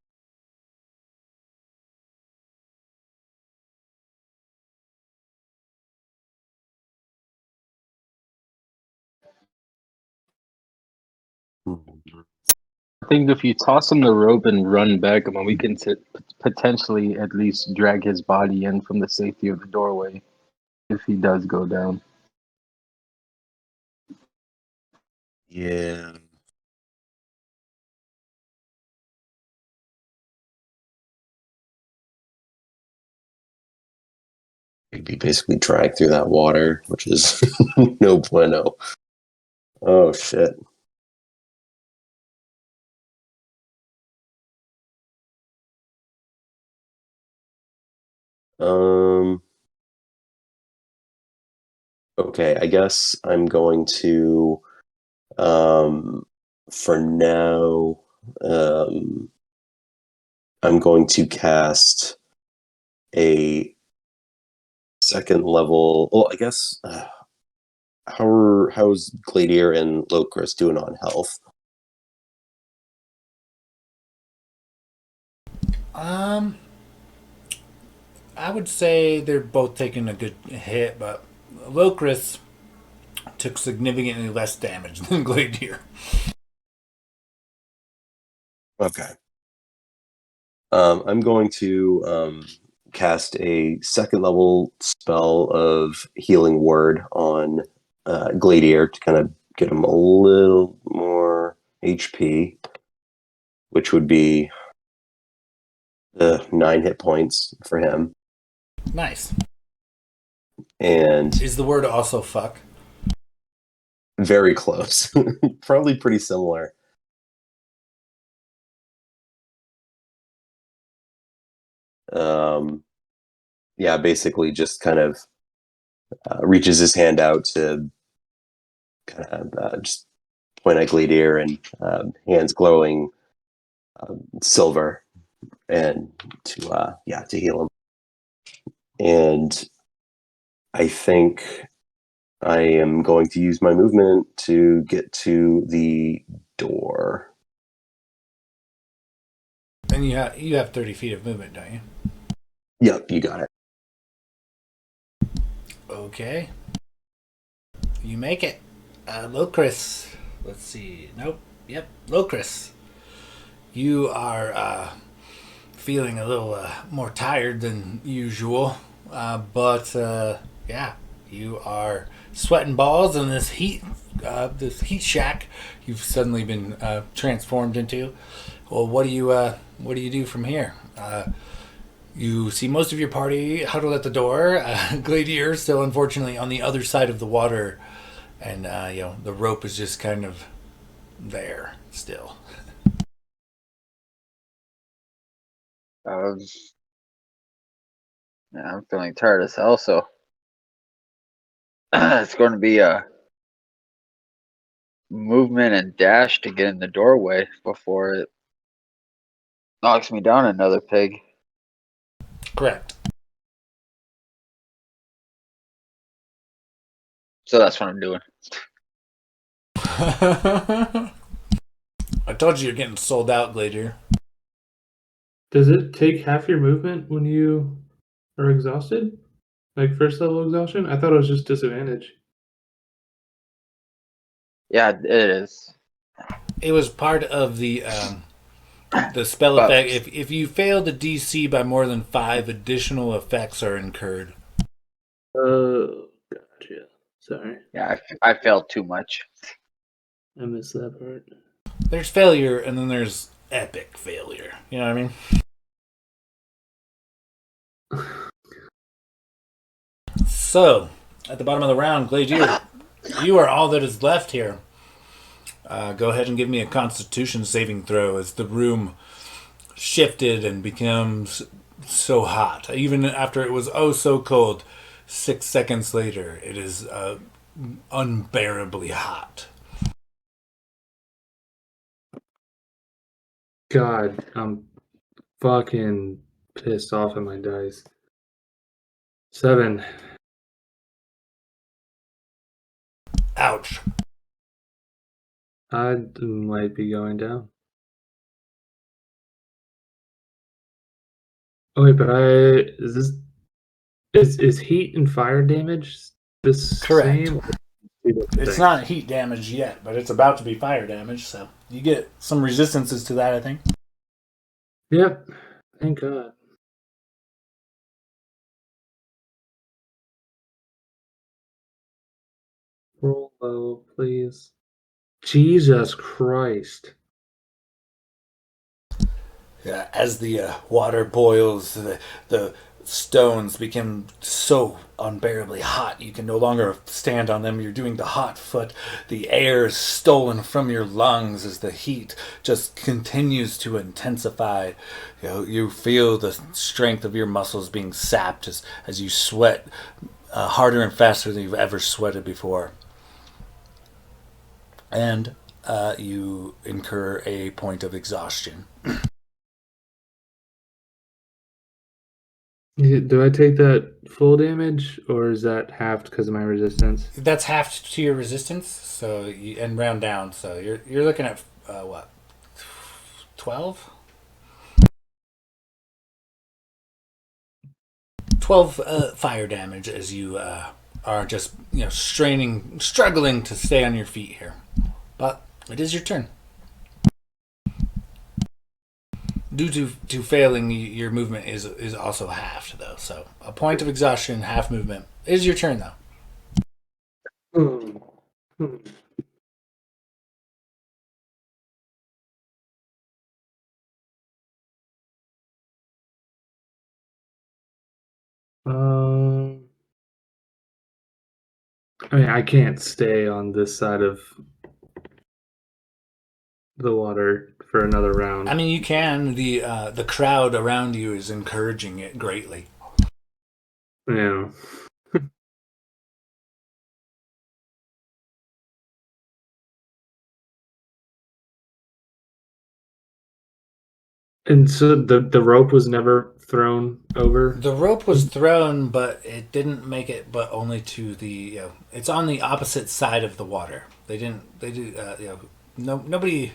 Speaker 6: I think if you toss him the rope and run back, I mean, we can potentially at least drag his body in from the safety of the doorway if he does go down.
Speaker 4: Yeah. He'd be basically dragged through that water, which is no bueno. Oh, shit. Okay, I guess I'm going to, for now, I'm going to cast a second level. Well, I guess, how's Gladiator and Locris doing on health?
Speaker 1: I would say they're both taking a good hit, but Locris took significantly less damage than Gladiator.
Speaker 4: Okay. I'm going to cast a second level spell of Healing Word on Gladiator to kind of get him a little more HP, which would be 9 hit points for him.
Speaker 1: Nice.
Speaker 4: And
Speaker 1: Is the word also fuck?
Speaker 4: very close. Probably pretty similar. Yeah, basically just kind of reaches his hand out to kind of just point at Gladiator, and hands glowing silver, and to heal him. And I think I am going to use my movement to get to the door.
Speaker 1: And you have 30 feet of movement, don't you?
Speaker 4: Yep, you got it.
Speaker 1: Okay. You make it. Locris. Let's see. Nope. Yep. Locris. You are feeling a little more tired than usual. But yeah, you are sweating balls in this heat shack you've suddenly been transformed into. Well, what do you do from here? You see most of your party huddled at the door. Gladiator still, unfortunately, on the other side of the water, and the rope is just kind of there still.
Speaker 5: Yeah, I'm feeling tired as hell, so it's going to be a movement and dash to get in the doorway before it knocks me down another pig.
Speaker 1: Correct.
Speaker 5: So that's what I'm doing.
Speaker 1: I told you you're getting sold out, Gladiator.
Speaker 2: Does it take half your movement when you are exhausted? Like first level exhaustion? I thought it was just disadvantage.
Speaker 5: Yeah, it is.
Speaker 1: It was part of the spell
Speaker 5: But-
Speaker 1: effect. If you fail the DC by more than 5, additional effects are incurred.
Speaker 2: Oh, gotcha. Sorry,
Speaker 5: Yeah, I failed too much.
Speaker 2: I missed that part.
Speaker 1: There's failure, and then there's epic failure. You know what I mean? So, at the bottom of the round, Gladiator, you are all that is left here. Go ahead and give me a Constitution saving throw as the room shifted and becomes so hot. Even after it was oh so cold, 6 seconds later, it is unbearably hot.
Speaker 2: God, I'm fucking pissed off at my dice. 7.
Speaker 1: Ouch.
Speaker 2: I might be going down. Oh wait, but is heat and fire damage the
Speaker 1: Correct.
Speaker 2: same?
Speaker 1: It's not heat damage yet, but it's about to be fire damage, so you get some resistances to that, I think.
Speaker 2: Yep. Thank God. Roll low, please. Jesus Christ.
Speaker 1: Yeah, as the water boils, the stones become so unbearably hot you can no longer stand on them. You're doing the hot foot. The air is stolen from your lungs as the heat just continues to intensify. You feel the strength of your muscles being sapped as you sweat harder and faster than you've ever sweated before. And you incur a point of exhaustion.
Speaker 2: Do I take that full damage, or is that halved because of my resistance?
Speaker 1: That's half to your resistance, and round down. So you're looking at what, 12? 12 fire damage as you are just struggling to stay on your feet here. But it is your turn. Due to failing, your movement is also halved, though. So a point of exhaustion, half movement. It is your turn, though.
Speaker 2: Hmm. Um, I mean, I can't stay on this side of the water for another round.
Speaker 1: I mean, you can. The crowd around you is encouraging it greatly.
Speaker 2: Yeah. And so the rope was never thrown over.
Speaker 1: The rope was thrown, but it didn't make it, but only to the. It's on the opposite side of the water. They didn't. They do. Nobody.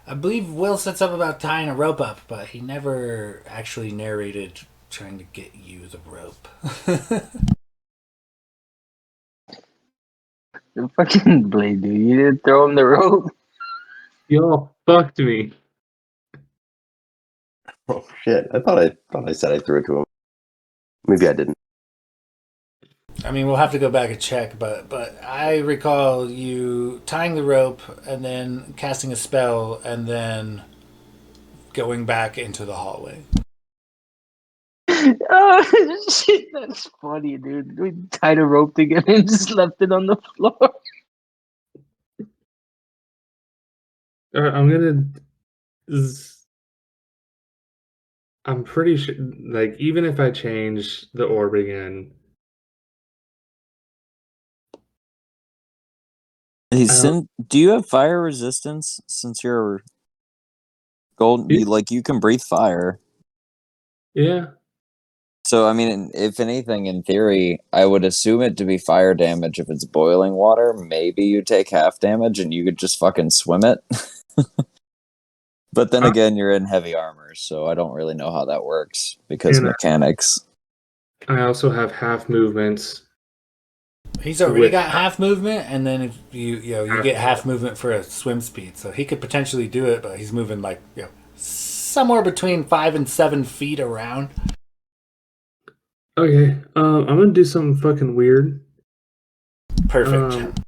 Speaker 1: I believe Will said something about tying a rope up, but he never actually narrated trying to get you the rope.
Speaker 6: The fucking blade, dude. You didn't throw him the rope.
Speaker 2: Y'all fucked me.
Speaker 4: Oh shit! I thought I said I threw it to him. Maybe I didn't.
Speaker 1: I mean, we'll have to go back and check, but I recall you tying the rope and then casting a spell and then going back into the hallway.
Speaker 6: Oh shit, that's funny, dude. We tied a rope together and just left it on the floor.
Speaker 2: I'm gonna. I'm pretty sure, like, even if I change the orb again,
Speaker 3: Hey,
Speaker 2: I don't.
Speaker 3: do you have fire resistance since you're gold? You can breathe fire.
Speaker 2: Yeah.
Speaker 3: So I mean, if anything, in theory, I would assume it to be fire damage if it's boiling water. Maybe you take half damage and you could just fucking swim it. But then
Speaker 2: I,
Speaker 3: again, you're in heavy armor, so I don't really know how that works because
Speaker 2: and
Speaker 3: mechanics.
Speaker 2: I also have half movements
Speaker 1: He's already
Speaker 2: with
Speaker 1: got half movement, and then if you
Speaker 2: half.
Speaker 1: get half movement for a swim speed, so he could potentially do it, but he's moving like somewhere between 5 and 7 feet around.
Speaker 2: Okay. I'm gonna do something fucking weird.
Speaker 1: Perfect.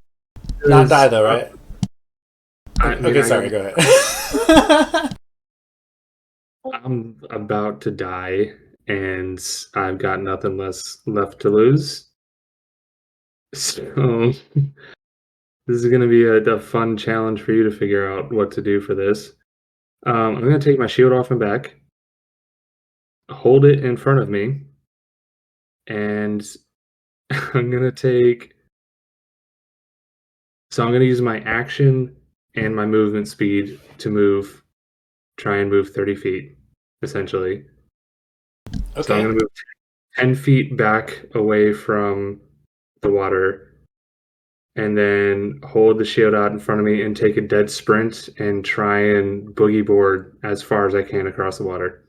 Speaker 1: Not die though, right?
Speaker 2: I mean,
Speaker 1: Okay, sorry. Go ahead.
Speaker 2: I'm about to die, and I've got nothing less left to lose. So this is going to be a fun challenge for you to figure out what to do for this. I'm going to take my shield off my back, hold it in front of me, and I'm going to take. So I'm going to use my action and my movement speed to try and move 30 feet, essentially. So I'm
Speaker 1: Okay.
Speaker 2: going to move 10 feet back away from the water and then hold the shield out in front of me and take a dead sprint and try and boogie board as far as I can across the water.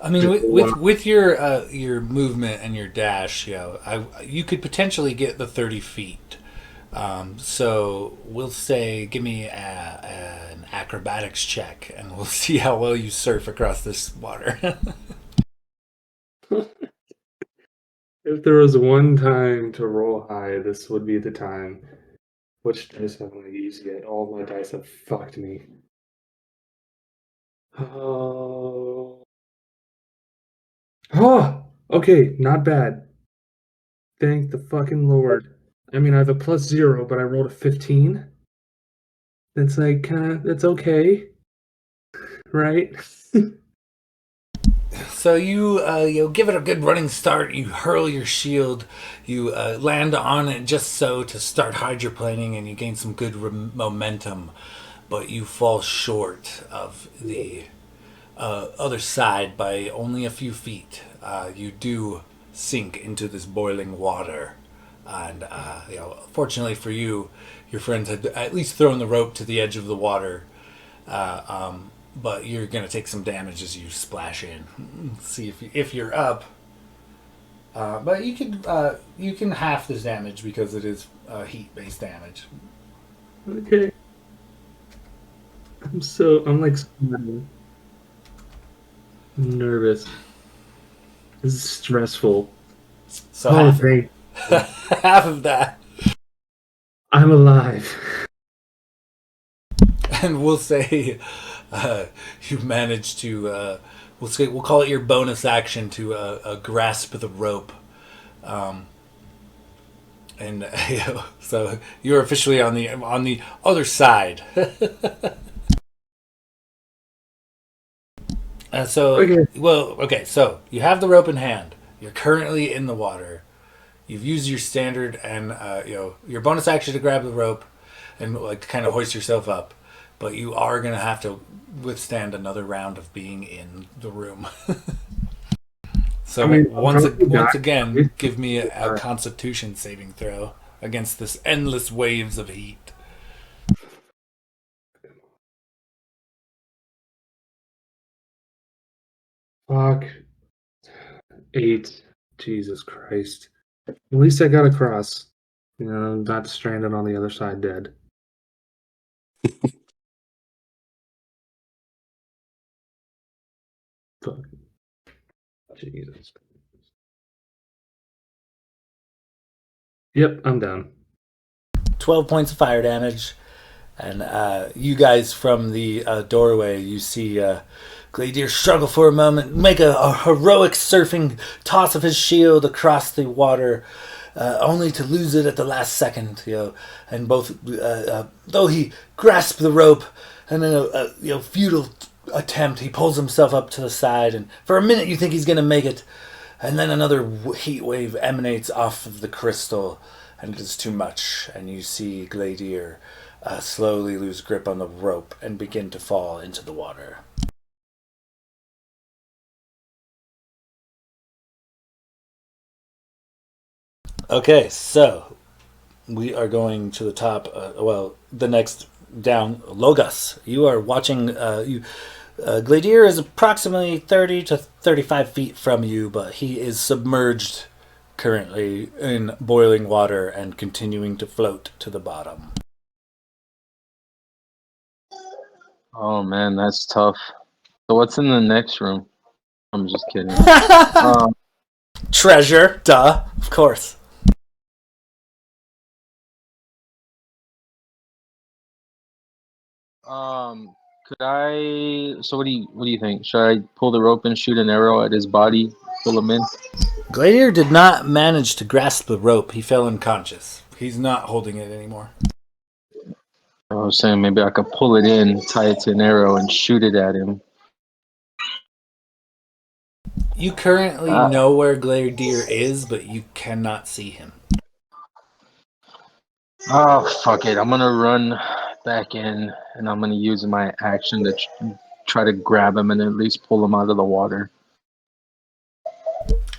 Speaker 1: I mean, with your movement and your dash, you could potentially get the 30 feet. So we'll say, give me an acrobatics check, and we'll see how well you surf across this water.
Speaker 2: If there was one time to roll high, this would be the time. Which dice haven't I used yet? All of my dice have fucked me. Oh. Oh! Okay, not bad. Thank the fucking Lord. I mean, I have a +0, but I rolled a 15. That's like that's okay, right?
Speaker 1: So you give it a good running start. You hurl your shield. You land on it just so to start hydroplaning, and you gain some good momentum. But you fall short of the other side by only a few feet. You do sink into this boiling water, and fortunately for you, your friends had at least thrown the rope to the edge of the water. But you're gonna take some damage as you splash in. See if you're up. But you can half this damage because it is heat based damage.
Speaker 2: Okay. I'm like nervous. This is stressful.
Speaker 1: So
Speaker 2: Oh,
Speaker 1: half,
Speaker 2: thank
Speaker 1: half of that
Speaker 2: I'm alive.
Speaker 1: And we'll say you managed to. We'll call it your bonus action to grasp the rope. And so you're officially on the other side. Okay. So you have the rope in hand. You're currently in the water. You've used your standard and your bonus action to grab the rope and like kind of hoist yourself up, but you are gonna have to withstand another round of being in the room. So once again, give me a Constitution saving throw against this endless waves of heat.
Speaker 2: Fuck. 8. Jesus Christ. At least I got across. Not stranded on the other side dead. Fuck. Jesus. Yep, I'm down.
Speaker 1: 12 points of fire damage. And you guys from the doorway, you see Gladier struggle for a moment, make a heroic surfing toss of his shield across the water, only to lose it at the last second. And both, though he grasped the rope, and in a futile attempt, he pulls himself up to the side, and for a minute you think he's going to make it, and then another heat wave emanates off of the crystal, and it is too much, and you see Gladier slowly lose grip on the rope and begin to fall into the water. Okay, so we are going to the top. The next down. Logos, you are watching. Gladier is approximately 30 to 35 feet from you, but he is submerged currently in boiling water and continuing to float to the bottom.
Speaker 6: Oh man, that's tough. So what's in the next room? I'm just kidding.
Speaker 1: Treasure, duh, of course.
Speaker 6: Could I? So what do you think? Should I pull the rope and shoot an arrow at his body, pull him in?
Speaker 1: Gladier did not manage to grasp the rope. He fell unconscious. He's not holding it anymore.
Speaker 6: I was saying maybe I could pull it in, tie it to an arrow, and shoot it at him.
Speaker 1: You currently know where Gladier is, but you cannot see him.
Speaker 6: Oh, fuck it. I'm going to run back in, and I'm going to use my action to try to grab him and at least pull him out of the water.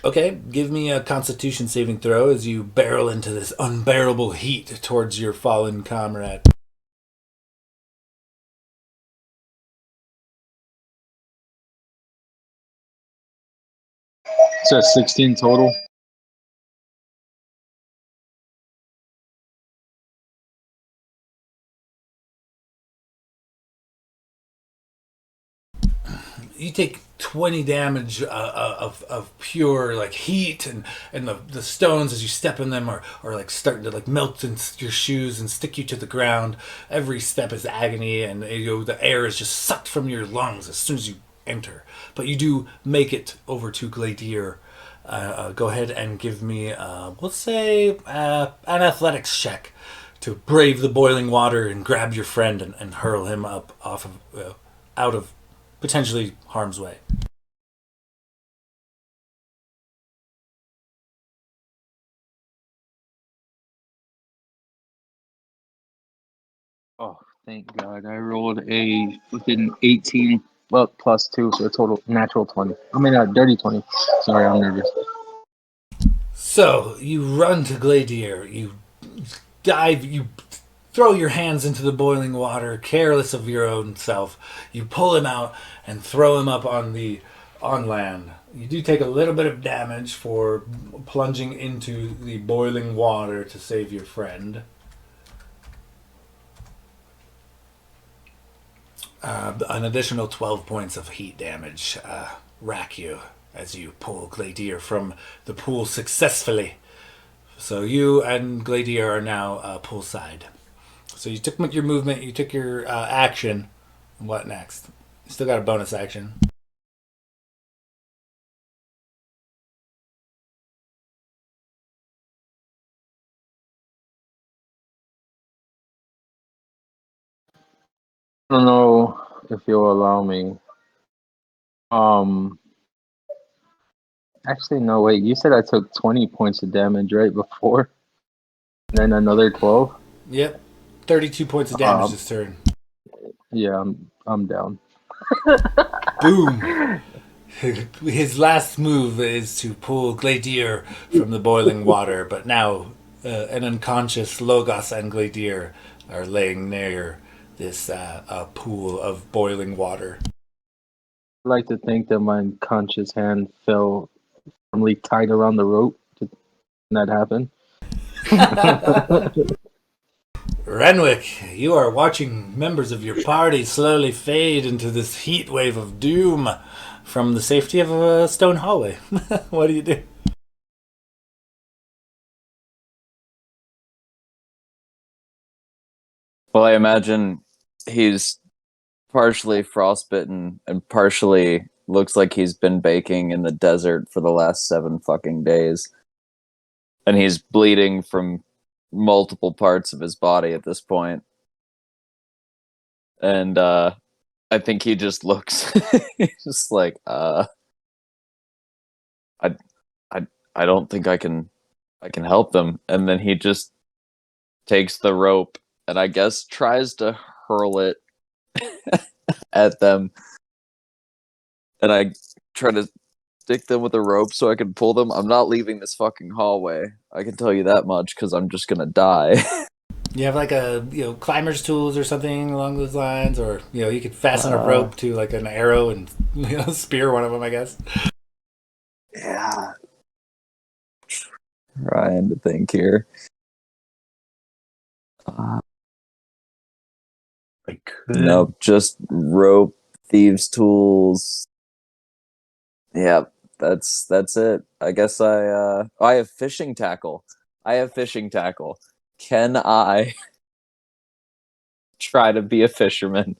Speaker 1: Okay, give me a Constitution saving throw as you barrel into this unbearable heat towards your fallen comrade.
Speaker 6: So 16 total.
Speaker 1: You take 20 damage of pure like heat, and the stones as you step in them are like starting to like melt in your shoes and stick you to the ground. Every step is agony, and the air is just sucked from your lungs as soon as you enter. But you do make it over to Gladier. Go ahead and give me, let's say, an athletics check to brave the boiling water and grab your friend and hurl him up off of out of potentially harm's way.
Speaker 6: Oh, thank God. I rolled a within 18 plus 2, so a total natural 20. I mean, dirty 20. Sorry, I'm nervous.
Speaker 1: So, you run to Gladier, you dive, you throw your hands into the boiling water, careless of your own self. You pull him out and throw him up on land. You do take a little bit of damage for plunging into the boiling water to save your friend. An additional 12 points of heat damage rack you as you pull Gladier from the pool successfully. So you and Gladier are now poolside. So you took your movement, you took your action. What next? You still got a bonus action.
Speaker 6: I don't know if you'll allow me. Um, Actually, no, wait. You said I took 20 points of damage right before, and then another 12.
Speaker 1: Yep. 32 points of damage
Speaker 6: Um,
Speaker 1: this turn.
Speaker 6: Yeah, I'm down.
Speaker 1: Boom. His last move is to pull Gladier from the boiling water, but now an unconscious Logos and Gladier are laying near this pool of boiling water.
Speaker 6: I'd like to think that my unconscious hand fell firmly tight around the rope to that happen.
Speaker 1: Renwick, you are watching members of your party slowly fade into this heat wave of doom from the safety of a stone hallway. What do you do?
Speaker 3: Well, I imagine he's partially frostbitten and partially looks like he's been baking in the desert for the last 7 fucking days. And he's bleeding from multiple parts of his body at this point. And I think he just looks he's just like, I I don't think I can help them. And then he just takes the rope and I guess tries to hurl it at them. And I try to stick them with a rope so I can pull them. I'm not leaving this fucking hallway. I can tell you that much because I'm just gonna die.
Speaker 1: You have like a climber's tools or something along those lines, or you could fasten a rope to like an arrow and spear one of them, I guess.
Speaker 3: Yeah. Trying to think here.
Speaker 4: I could.
Speaker 3: Nope, just rope, thieves' tools. Yeah, that's it. I guess I have fishing tackle. Can I try to be a fisherman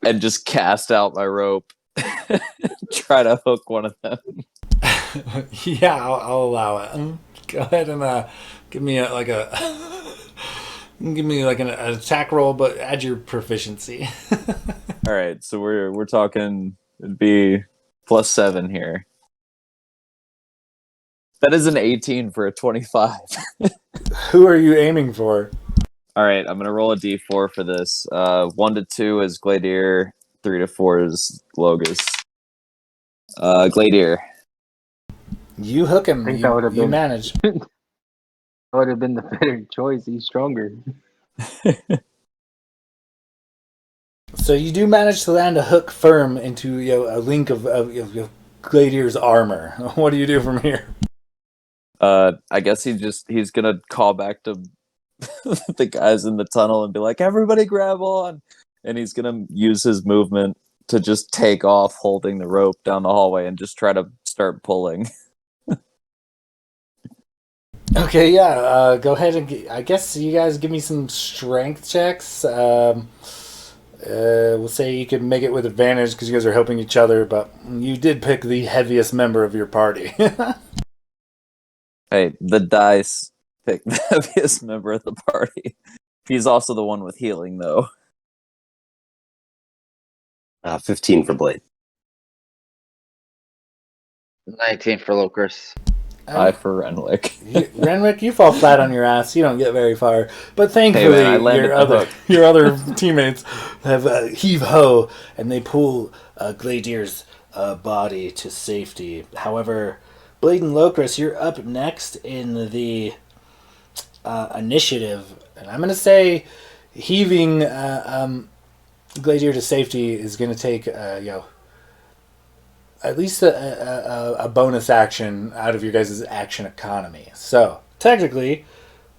Speaker 3: and just cast out my rope? Try to hook one of them.
Speaker 1: Yeah, I'll allow it. Go ahead and give me an attack roll, but add your proficiency.
Speaker 3: All right, so we're talking. It'd be +7 here. That is an 18 for a 25.
Speaker 1: Who are you aiming for?
Speaker 3: All right, I'm gonna roll a d4 for this. 1 to 2 is Gladier. 3 to 4 is Logos. Gladier.
Speaker 1: You hook him.
Speaker 6: I think that would have
Speaker 1: You
Speaker 6: been
Speaker 1: manage.
Speaker 6: that would have been the better choice. He's stronger.
Speaker 1: So you do manage to land a hook firm into a link of Gladier's armor. What do you do from here?
Speaker 3: I guess he's gonna call back to the guys in the tunnel and be like, "Everybody grab on!" And he's gonna use his movement to just take off, holding the rope down the hallway, and just try to start pulling.
Speaker 1: Okay, yeah. Go ahead and I guess you guys give me some strength checks. We'll say you can make it with advantage because you guys are helping each other, but you did pick the heaviest member of your party.
Speaker 3: Hey, the dice pick the heaviest member of the party. He's also the one with healing, though.
Speaker 4: 15 for Blade.
Speaker 5: 19 for Locris.
Speaker 3: I for Renwick.
Speaker 1: Renwick, you fall flat on your ass. You don't get very far. But thankfully,
Speaker 3: Hey, man, I landed the hook.
Speaker 1: your other teammates have heave ho, and they pull Gladier's body to safety. However, Blade and Locris, you're up next in the initiative, and I'm going to say heaving Gladier to safety is going to take at least a bonus action out of your guys' action economy. So, technically,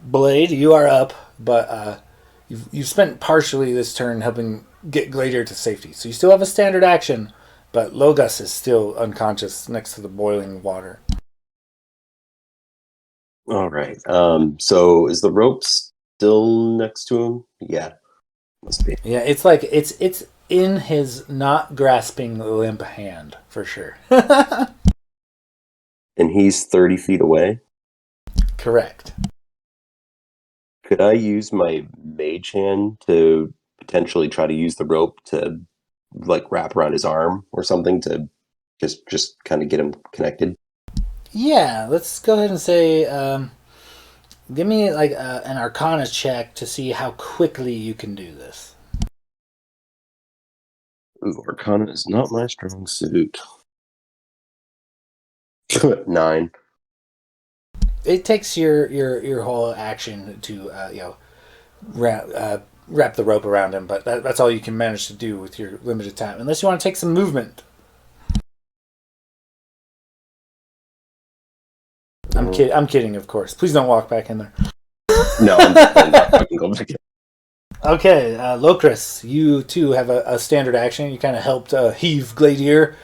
Speaker 1: Blade, you are up, but you've spent partially this turn helping get Gladier to safety. So you still have a standard action, but Logos is still unconscious next to the boiling water.
Speaker 4: All right. So is the ropes still next to him? Yeah, must be.
Speaker 1: Yeah, it's like it's in his not grasping limp hand for sure.
Speaker 4: And he's 30 feet away.
Speaker 1: Correct.
Speaker 4: Could I use my mage hand to potentially try to use the rope to like wrap around his arm or something to just kind of get him connected?
Speaker 1: Yeah, let's go ahead and say, give me like an Arcana check to see how quickly you can do this.
Speaker 4: Ooh, Arcana is not my strong suit. 9.
Speaker 1: It takes your whole action to wrap the rope around him, but that's all you can manage to do with your limited time, unless you want to take some movement. I'm kidding, of course. Please don't walk back in there.
Speaker 4: No, I'm not fucking going back in.
Speaker 1: Okay, Locris, you too have a standard action. You kind of helped heave Gladier.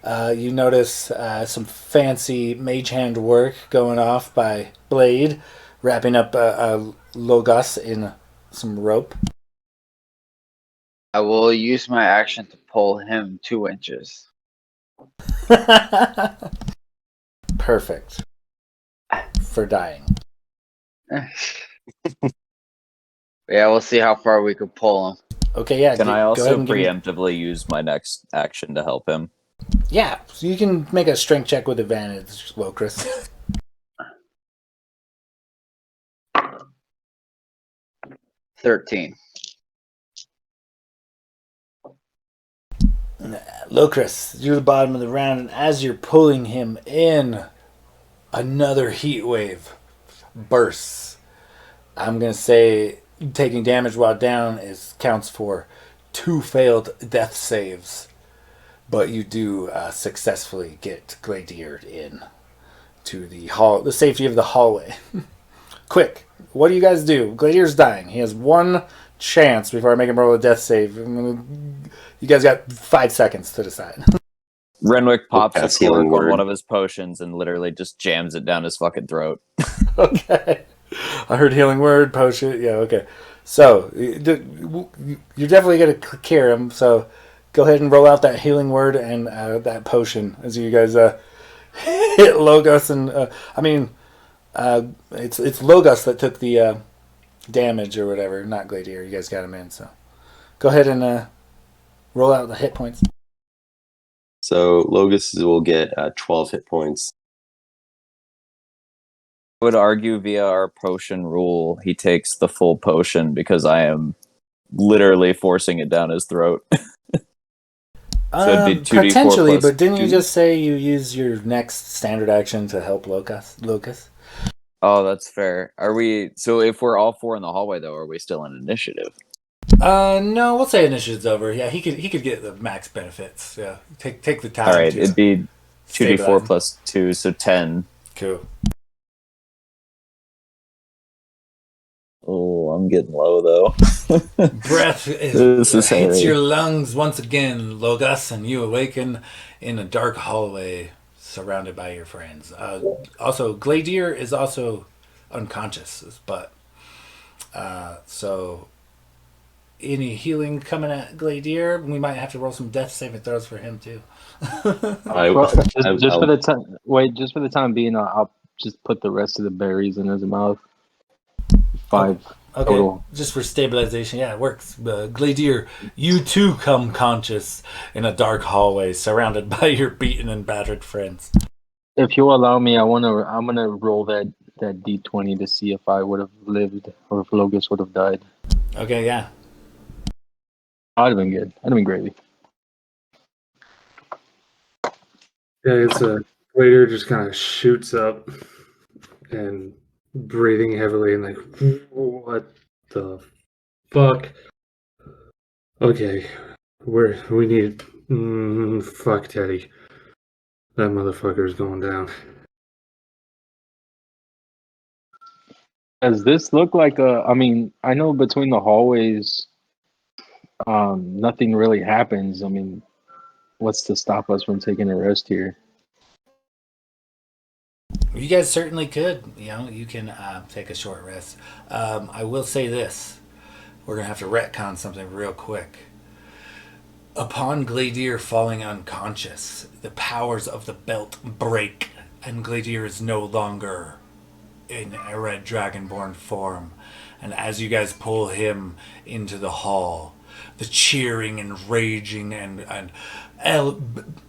Speaker 1: You notice some fancy mage hand work going off by Blade, wrapping up Logos in some rope.
Speaker 5: I will use my action to pull him 2 inches.
Speaker 1: Perfect. For dying.
Speaker 5: Yeah, we'll see how far we can pull him.
Speaker 1: Okay, yeah.
Speaker 3: Can I
Speaker 1: go ahead
Speaker 3: also
Speaker 1: and give me-
Speaker 3: preemptively use my next action to help him?
Speaker 1: Yeah, so you can make a strength check with advantage, Locris.
Speaker 5: 13.
Speaker 1: Locris, you're the bottom of the round, and as you're pulling him in, another heat wave bursts. I'm gonna say taking damage while down counts for 2 failed death saves, but you do successfully get Gladiered in to the safety of the hallway. Quick, what do you guys do? Gladier's dying. He has 1 chance before I make him roll a death save. You guys got 5 seconds to decide.
Speaker 3: Renwick pops a
Speaker 4: Pass
Speaker 3: cork
Speaker 4: healing
Speaker 3: on
Speaker 4: word.
Speaker 3: one of his potions and literally just jams it down his fucking throat.
Speaker 1: Okay. I heard healing word, potion. Yeah, okay. So, you're definitely going to cure him. So, go ahead and roll out that healing word and that potion as you guys hit Logos. And, it's Logos that took the damage or whatever, not Gladiator. You guys got him in. So, go ahead and roll out the hit points.
Speaker 4: So Logos will get 12 hit points.
Speaker 3: I would argue via our potion rule, he takes the full potion because I am literally forcing it down his throat. So it'd be 2d4
Speaker 1: potentially,
Speaker 3: plus
Speaker 1: but didn't you
Speaker 3: 2.
Speaker 1: just say you use your next standard action to help Locus?
Speaker 3: Oh, that's fair. Are we? So if we're all 4 in the hallway, though, are we still in initiative?
Speaker 1: No, we'll say initiative's over. Yeah, he could get the max benefits. Yeah, take the time.
Speaker 3: All right,
Speaker 1: to
Speaker 3: it'd be 2d4
Speaker 1: stabilize.
Speaker 3: plus 2, so 10.
Speaker 1: Cool.
Speaker 3: Oh, I'm getting low though.
Speaker 1: Breath
Speaker 3: This is
Speaker 1: hits
Speaker 3: hairy.
Speaker 1: your lungs once again, Logos, and you awaken in a dark hallway surrounded by your friends. Also, Gladier is also unconscious, but so any healing coming at Gladier, we might have to roll some death saving throws for him too.
Speaker 6: Well, just for the time. Wait, just for the time being, I'll just put the rest of the berries in his mouth. 5
Speaker 1: Okay,
Speaker 6: total.
Speaker 1: just for stabilization. Yeah, it works. Gladier, you too come conscious in a dark hallway surrounded by your beaten and battered friends.
Speaker 6: If you allow me, I'm gonna roll that d20 to see if I would have lived or if Logos would have died.
Speaker 1: Okay, yeah.
Speaker 6: I'd have been good. I'd have been gravy.
Speaker 2: Yeah, it's a waiter just kind of shoots up and breathing heavily and like, what the fuck? Okay, we need. Fuck Teddy. That motherfucker's going down.
Speaker 6: Does this look like a? I mean, I know between the hallways, nothing really happens. I mean, what's to stop us from taking a rest here?
Speaker 1: You guys certainly could. You can take a short rest. I will say this. We're going to have to retcon something real quick. Upon Gladier falling unconscious, the powers of the belt break, and Gladier is no longer in a red dragonborn form. And as you guys pull him into the hall, the cheering and raging and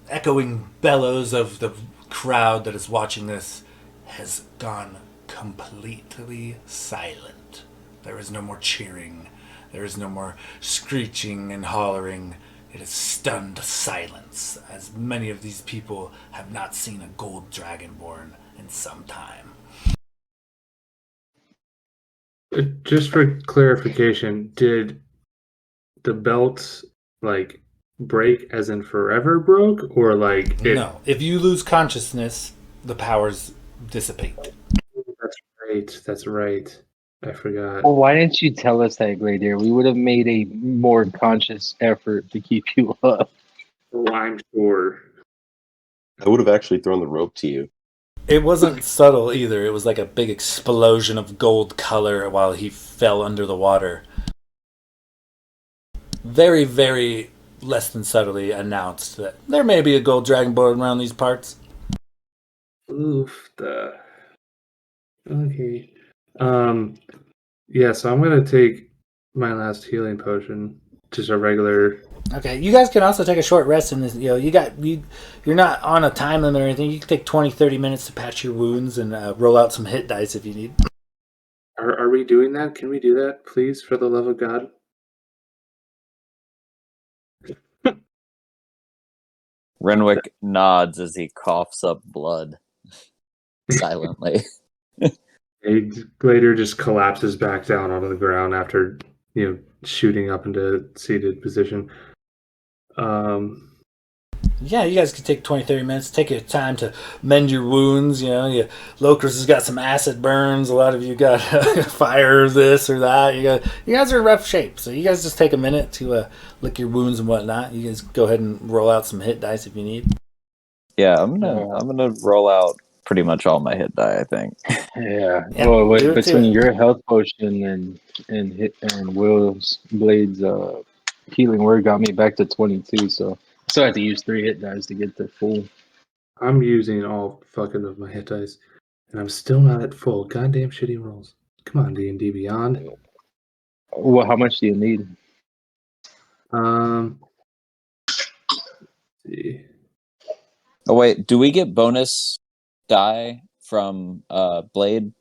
Speaker 1: echoing bellows of the crowd that is watching this has gone completely silent. There is no more cheering. There is no more screeching and hollering. It is stunned silence, as many of these people have not seen a gold dragonborn in some time.
Speaker 2: Just for clarification, did the belt like break as in forever broke, or like it?
Speaker 1: No, if you lose consciousness, the powers dissipate.
Speaker 2: That's right. That's right. I forgot.
Speaker 6: Well, why didn't you tell us that, Gladier? We would have made a more conscious effort to keep you up.
Speaker 2: Oh, I'm sure.
Speaker 4: I would have actually thrown the rope to you.
Speaker 1: It wasn't subtle either. It was like a big explosion of gold color while he fell under the water. Very, very less than subtly announced that there may be a gold dragonborn around these parts.
Speaker 2: Oof. Okay. Yeah. So I'm gonna take my last healing potion, just a regular.
Speaker 1: Okay, you guys can also take a short rest in this. You're not on a time limit or anything. You can take 20, 30 minutes to patch your wounds and roll out some hit dice if you need.
Speaker 2: Are we doing that? Can we do that, please, for the love of God?
Speaker 3: Renwick nods as he coughs up blood silently.
Speaker 2: Glader just collapses back down onto the ground after shooting up into seated position.
Speaker 1: Yeah, you guys can take 20, 30 minutes. Take your time to mend your wounds. Locris has got some acid burns. A lot of you got fire, this or that. You guys are in rough shape, so you guys just take a minute to lick your wounds and whatnot. You guys go ahead and roll out some hit dice if you need.
Speaker 3: Yeah, I'm gonna roll out pretty much all my hit die, I think.
Speaker 6: Yeah.
Speaker 1: Yeah,
Speaker 6: Well,
Speaker 1: do it
Speaker 6: between
Speaker 1: too.
Speaker 6: your health potion and Will's Blade's healing word got me back to 22. So I still had to use 3 hit dice to get to full.
Speaker 2: I'm using all fucking of my hit dice, and I'm still not at full. Goddamn shitty rolls. Come on, D&D Beyond.
Speaker 6: Well, how much do you need?
Speaker 2: Let's see.
Speaker 3: Oh wait, do we get bonus die from Blade?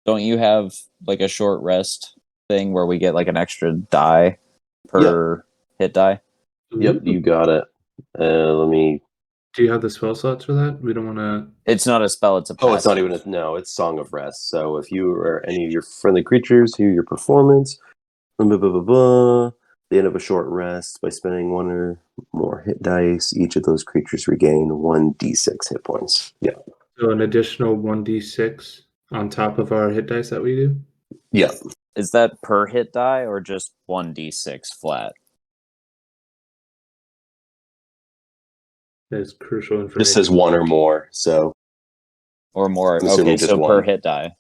Speaker 3: Don't you have like a short rest thing where we get like an extra die per hit die?
Speaker 4: Yep, you got it. Let me.
Speaker 2: Do you have the spell slots for that? We don't want to.
Speaker 3: It's not a spell; it's a passive.
Speaker 4: Oh, it's not even no. It's Song of Rest. So if you or any of your friendly creatures hear your performance, blah, blah, blah, blah, blah, the end of a short rest by spending 1 or more hit dice, each of those creatures regain 1d6 hit points. Yeah.
Speaker 2: So an additional 1d6 on top of our hit dice that we do?
Speaker 4: Yeah.
Speaker 3: Is that per hit die or just 1d6 flat?
Speaker 2: That is crucial information.
Speaker 4: This says 1 or more, so.
Speaker 3: Or more?
Speaker 4: I'm assuming
Speaker 3: Okay,
Speaker 4: just
Speaker 3: so per
Speaker 4: one.
Speaker 3: hit die.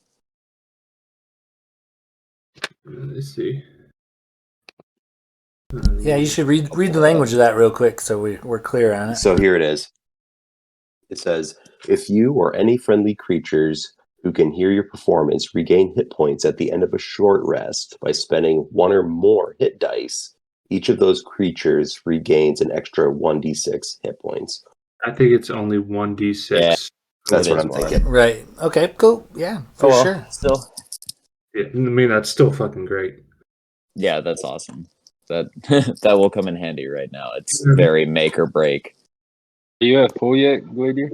Speaker 2: Let's see.
Speaker 1: Yeah, you should read the language of that real quick so we're clear on it.
Speaker 4: So here it is. It says, if you or any friendly creatures who can hear your performance regain hit points at the end of a short rest by spending 1 or more hit dice, each of those creatures regains an extra 1d6 hit points.
Speaker 2: I think it's only 1d6.
Speaker 3: Yeah.
Speaker 4: That's
Speaker 3: It
Speaker 4: what
Speaker 3: is
Speaker 4: I'm
Speaker 3: more.
Speaker 4: thinking.
Speaker 1: Right. Okay, cool. Yeah, for sure.
Speaker 3: Still.
Speaker 2: Yeah, I mean, that's still fucking great.
Speaker 3: Yeah, that's awesome. That that will come in handy right now. It's very make or break.
Speaker 6: Are you at full yet, Gladier?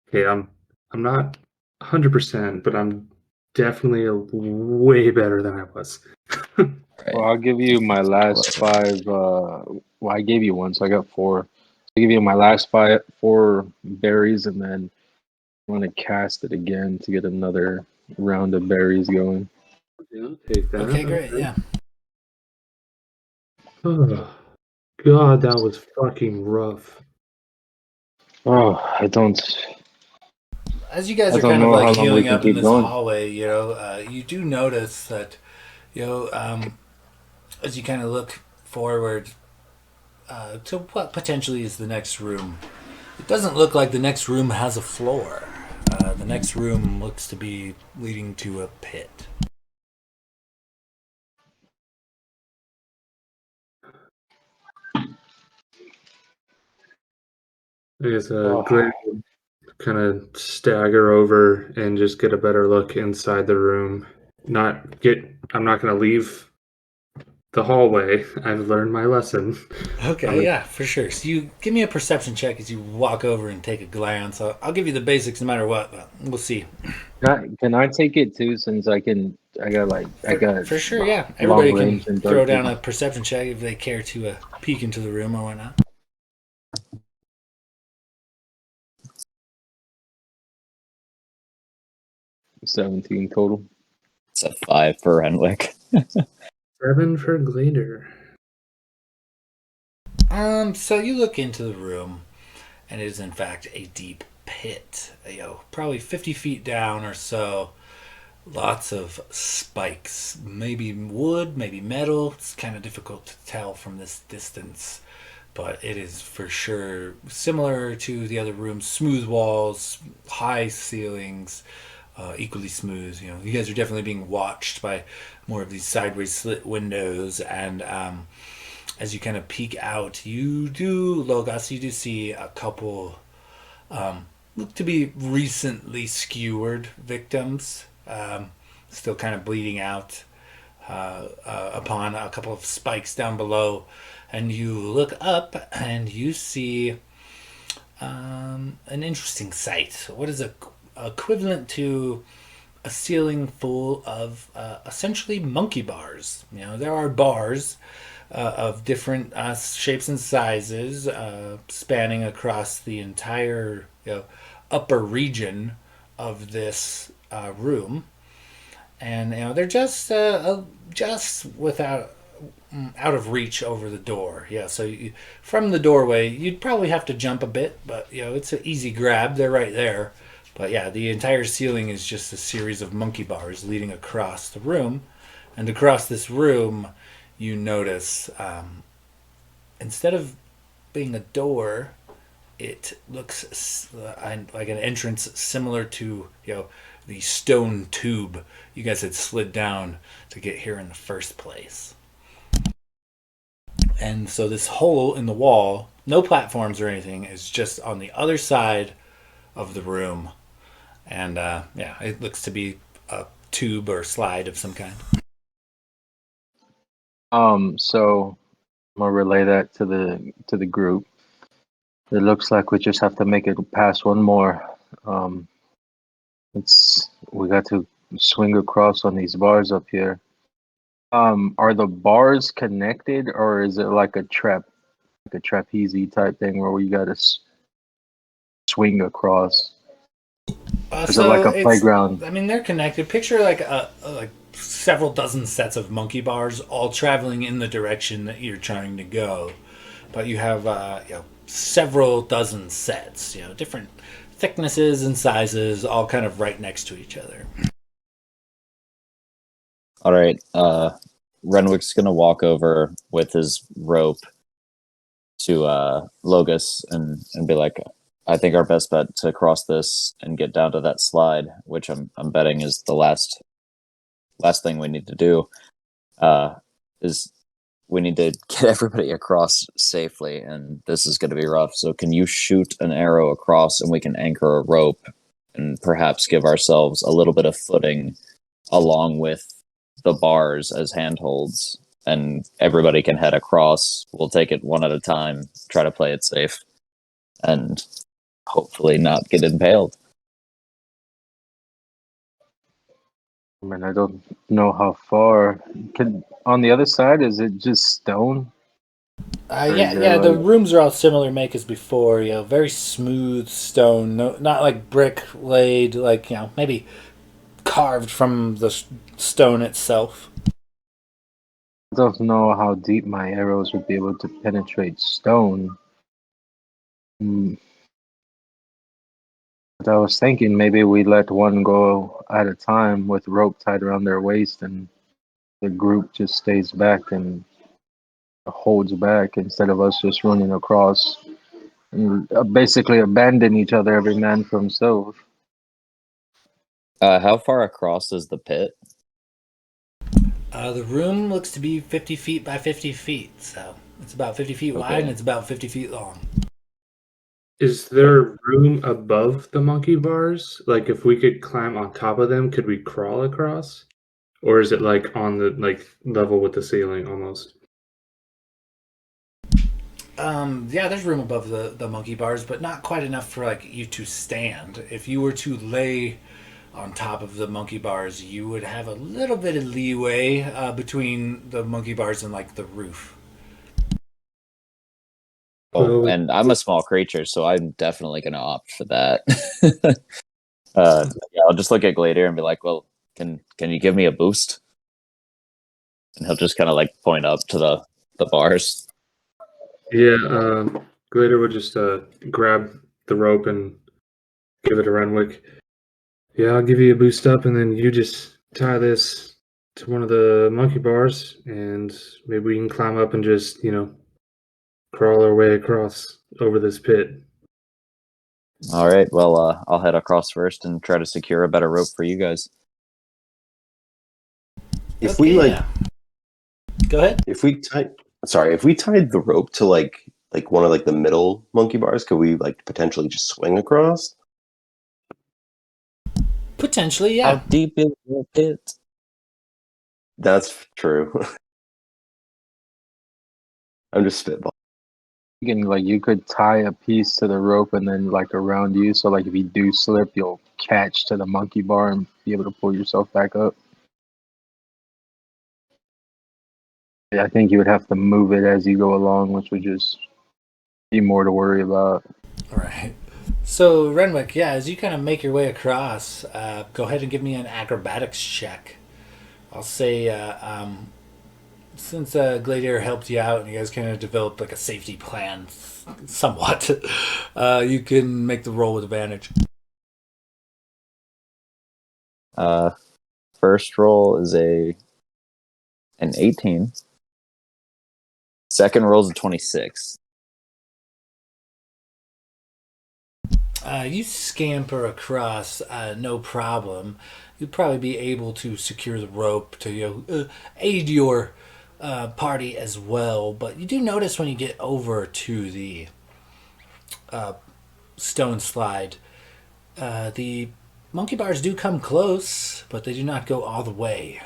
Speaker 2: Okay, I'm not 100%, but I'm definitely way better than I was.
Speaker 3: Right.
Speaker 6: Well, I'll give you my last 5. Well, I gave you 1, so I got 4. I'll give you my last 4 berries, and then I want to cast it again to get another round of berries going.
Speaker 2: Yeah, I'll take that.
Speaker 1: Okay, great. Yeah.
Speaker 2: Oh, God, that was fucking rough.
Speaker 6: Oh, I don't.
Speaker 1: as you guys
Speaker 6: I
Speaker 1: are
Speaker 6: don't
Speaker 1: kind of
Speaker 6: know how
Speaker 1: like
Speaker 6: long we
Speaker 1: healing
Speaker 6: can
Speaker 1: up in
Speaker 6: keep
Speaker 1: this
Speaker 6: going.
Speaker 1: hallway, you do notice that, as you kind of look forward to what potentially is the next room, it doesn't look like the next room has a floor. The next room looks to be leading to a pit.
Speaker 2: I guess
Speaker 6: Oh.
Speaker 2: Glenn would kind of stagger over and just get a better look inside the room. I'm not going to leave the hallway. I've learned my lesson.
Speaker 1: Okay, yeah, for sure. So you give me a perception check as you walk over and take a glance. I'll give you the basics no matter what, but we'll see.
Speaker 6: Can I take it too? Since I got
Speaker 1: For sure, yeah.
Speaker 6: long
Speaker 1: Everybody
Speaker 6: range
Speaker 1: can
Speaker 6: and
Speaker 1: throw
Speaker 6: dark
Speaker 1: down
Speaker 6: vision.
Speaker 1: a perception check if they care to peek into the room or whatnot.
Speaker 6: 17 total.
Speaker 3: It's a 5 for Renwick.
Speaker 2: 7 for Glader.
Speaker 1: So you look into the room, and it is in fact a deep pit. Probably 50 feet down or so. Lots of spikes, maybe wood, maybe metal. It's kind of difficult to tell from this distance, but it is for sure similar to the other rooms. Smooth walls, high ceilings, equally smooth. You guys are definitely being watched by more of these sideways slit windows, and as you kind of peek out, you do, Logos, you do see a couple look to be recently skewered victims, still kind of bleeding out upon a couple of spikes down below. And you look up and you see an interesting sight. What is equivalent to a ceiling full of essentially monkey bars. There are bars of different shapes and sizes spanning across the entire upper region of this room, and they're just without out of reach over the door. So from the doorway, you'd probably have to jump a bit, but it's an easy grab. They're right there. But yeah, the entire ceiling is just a series of monkey bars leading across the room, and across this room, you notice instead of being a door, it looks like an entrance similar to the stone tube you guys had slid down to get here in the first place. And so this hole in the wall, no platforms or anything, is just on the other side of the room. And it looks to be a tube or slide of some kind.
Speaker 6: So I'm gonna relay that to the group. It looks like we just have to make it past one more. We got to swing across on these bars up here. Are the bars connected, or is it like a trapeze type thing where we gotta swing across? Is it like a playground?
Speaker 1: I mean, they're connected. Picture like several dozen sets of monkey bars, all traveling in the direction that you're trying to go. But you have several dozen sets, different thicknesses and sizes, all kind of right next to each other.
Speaker 3: All right. Renwick's gonna walk over with his rope to Logus and be like, I think our best bet to cross this and get down to that slide, which I'm betting is the last thing we need to do, is we need to get everybody across safely, and this is going to be rough. So can you shoot an arrow across, and we can anchor a rope and perhaps give ourselves a little bit of footing along with the bars as handholds, and everybody can head across. We'll take it one at a time, try to play it safe, and hopefully not get impaled.
Speaker 6: I mean, I don't know how far. On the other side, is it just stone?
Speaker 1: The rooms are all similar make as before. Very smooth stone, no, not like brick laid, like maybe carved from the stone itself.
Speaker 6: I don't know how deep my arrows would be able to penetrate stone. But I was thinking maybe we let one go at a time with rope tied around their waist, and the group just stays back and holds back instead of us just running across and basically abandon each other, every man for himself.
Speaker 3: How far across is the pit?
Speaker 1: The room looks to be 50 feet by 50 feet, so it's about 50 feet wide
Speaker 3: Okay.
Speaker 1: and it's about 50 feet long.
Speaker 2: Is there room above the monkey bars? Like, if we could climb on top of them, could we crawl across? Or is it like on the level with the ceiling almost?
Speaker 1: Yeah, there's room above the monkey bars, but not quite enough for like you to stand. If you were to lay on top of the monkey bars, you would have a little bit of leeway between the monkey bars and like the roof.
Speaker 3: Oh,
Speaker 2: Well,
Speaker 3: and I'm a small creature, so I'm definitely going to opt for that. Yeah, I'll just look at Gladiator and be like, "Well, can you give me a boost?" And he'll just kind of like point up to the bars.
Speaker 2: yeah, Glitter would just grab the rope and give it to Renwick. Yeah, I'll give you a boost up, and then you just tie this to one of the monkey bars, and maybe we can climb up and just, crawl our way across over this pit.
Speaker 3: All right. Well, I'll head across first and try to secure a better rope for you guys.
Speaker 4: If we like,
Speaker 1: yeah. Go ahead.
Speaker 4: if we tied the rope to like one of like the middle monkey bars, could we like potentially just swing across?
Speaker 1: Potentially,
Speaker 3: How
Speaker 1: yeah.
Speaker 3: deep is the pit?
Speaker 4: That's true. I'm just spitballing.
Speaker 6: You could tie a piece to the rope and then like around you, so like if you do slip, you'll catch to the monkey bar and be able to pull yourself back up. Yeah, I think you would have to move it as you go along, which would just be more to worry about.
Speaker 1: All right. So, Renwick, yeah, as you kind of make your way across, go ahead and give me an acrobatics check. I'll say, since Gladiator helped you out and you guys kind of developed like a safety plan somewhat, you can make the roll with advantage.
Speaker 3: First roll is an 18. Second roll is a 26.
Speaker 1: You scamper across, no problem. You'd probably be able to secure the rope to aid your party as well. But you do notice when you get over to the stone slide, the monkey bars do come close, but they do not go all the way.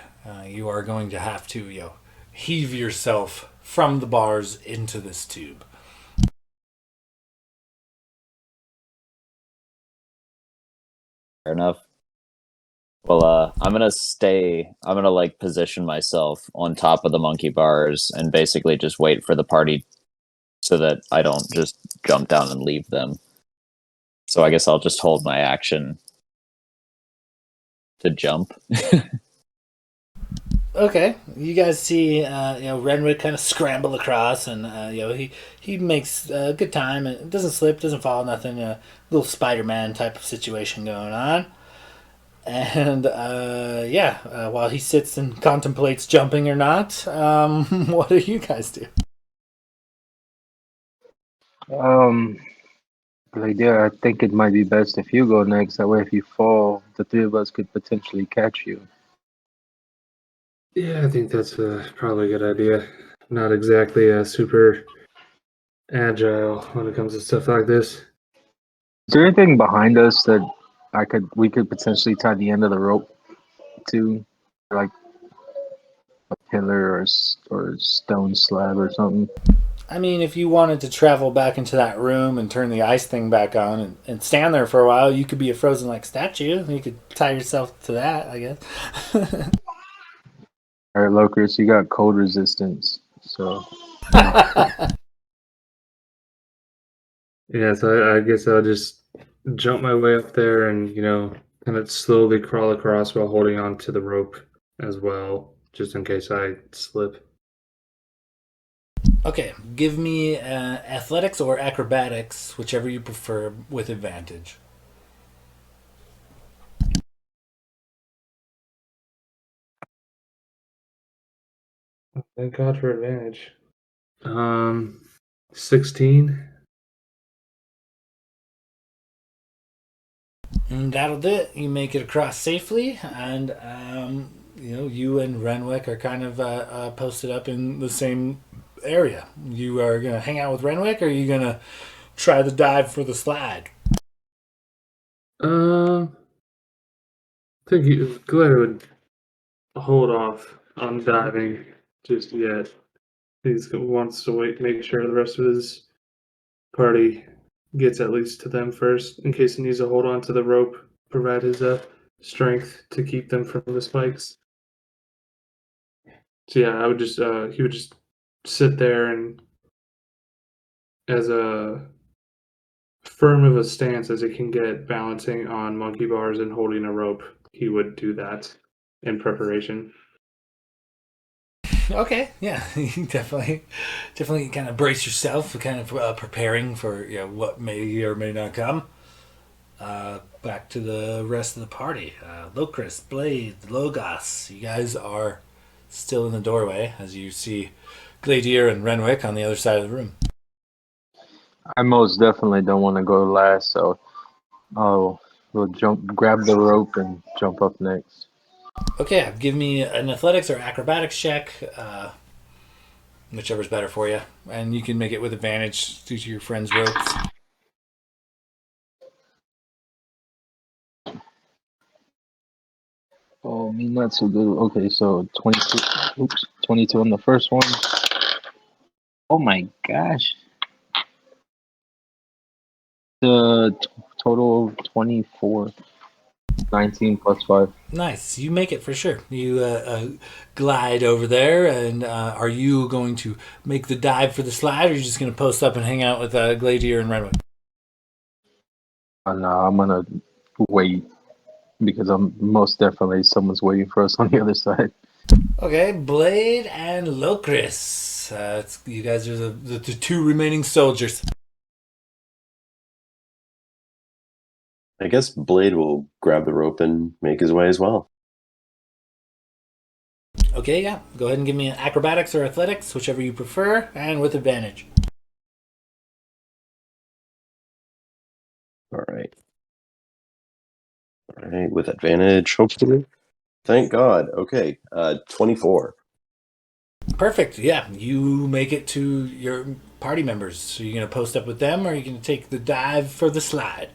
Speaker 1: You are going to have to heave yourself from the bars into this tube.
Speaker 3: Fair enough. Well, I'm gonna like position myself on top of the monkey bars and basically just wait for the party so that I don't just jump down and leave them. So I guess I'll just hold my action to jump.
Speaker 1: Okay, you guys see, Renwick kind of scramble across, and he makes a good time, and doesn't slip, doesn't fall, nothing. Little Spider-Man type of situation going on, and while he sits and contemplates jumping or not, what do you guys do?
Speaker 6: I think it might be best if you go next. That way, if you fall, the three of us could potentially catch you.
Speaker 2: Yeah, I think that's probably a good idea. Not exactly super agile when it comes to stuff like this.
Speaker 6: Is there anything behind us that we could potentially tie the end of the rope to, like a pillar or a stone slab or something?
Speaker 1: I mean, if you wanted to travel back into that room and turn the ice thing back on and stand there for a while, you could be a frozen like statue. You could tie yourself to that, I guess.
Speaker 6: All right, Locris, you got cold resistance, so
Speaker 2: Yeah, so I guess I'll just jump my way up there and, kind of slowly crawl across while holding on to the rope as well, just in case I slip.
Speaker 1: Okay, give me athletics or acrobatics, whichever you prefer, with advantage.
Speaker 2: Thank God for advantage. 16.
Speaker 1: And that'll do it. You make it across safely, and you and Renwick are kind of posted up in the same area. You are gonna hang out with Renwick, or are you gonna try the dive for the slide?
Speaker 2: I think Glare would hold off on diving just yet. He wants to wait, make sure the rest of his party gets at least to them first, in case he needs to hold on to the rope, provide his strength to keep them from the spikes. So yeah, I would just he would just sit there and as a firm of a stance as he can get, balancing on monkey bars and holding a rope. He would do that in preparation.
Speaker 1: Okay, yeah, you definitely kind of brace yourself, kind of preparing for what may or may not come. Back to the rest of the party. Locris, Blade, Logos, you guys are still in the doorway as you see Gladier and Renwick on the other side of the room.
Speaker 6: I most definitely don't want to go last, so we'll grab the rope and jump up next.
Speaker 1: Okay, give me an athletics or acrobatics check, whichever's better for you, and you can make it with advantage due to your friend's ropes.
Speaker 6: Oh, me not so good. Okay, so 22. Oops, 22 on the first one. Oh my gosh. The total 24. 19 plus 5.
Speaker 1: Nice, you make it for sure. You glide over there, and are you going to make the dive for the slide, or are you just going to post up and hang out with Gladier and Renwick?
Speaker 6: No, I'm gonna wait because I'm most definitely someone's waiting for us on the other side.
Speaker 1: Okay, Blade and Locris. You guys are the two remaining soldiers.
Speaker 4: I guess Blade will grab the rope and make his way as well.
Speaker 1: Okay, yeah. Go ahead and give me an acrobatics or athletics, whichever you prefer, and with advantage.
Speaker 4: All right. All right, with advantage, hopefully. Thank God. Okay, 24.
Speaker 1: Perfect. Yeah, you make it to your party members. So you're going to post up with them, or are you going to take the dive for the slide?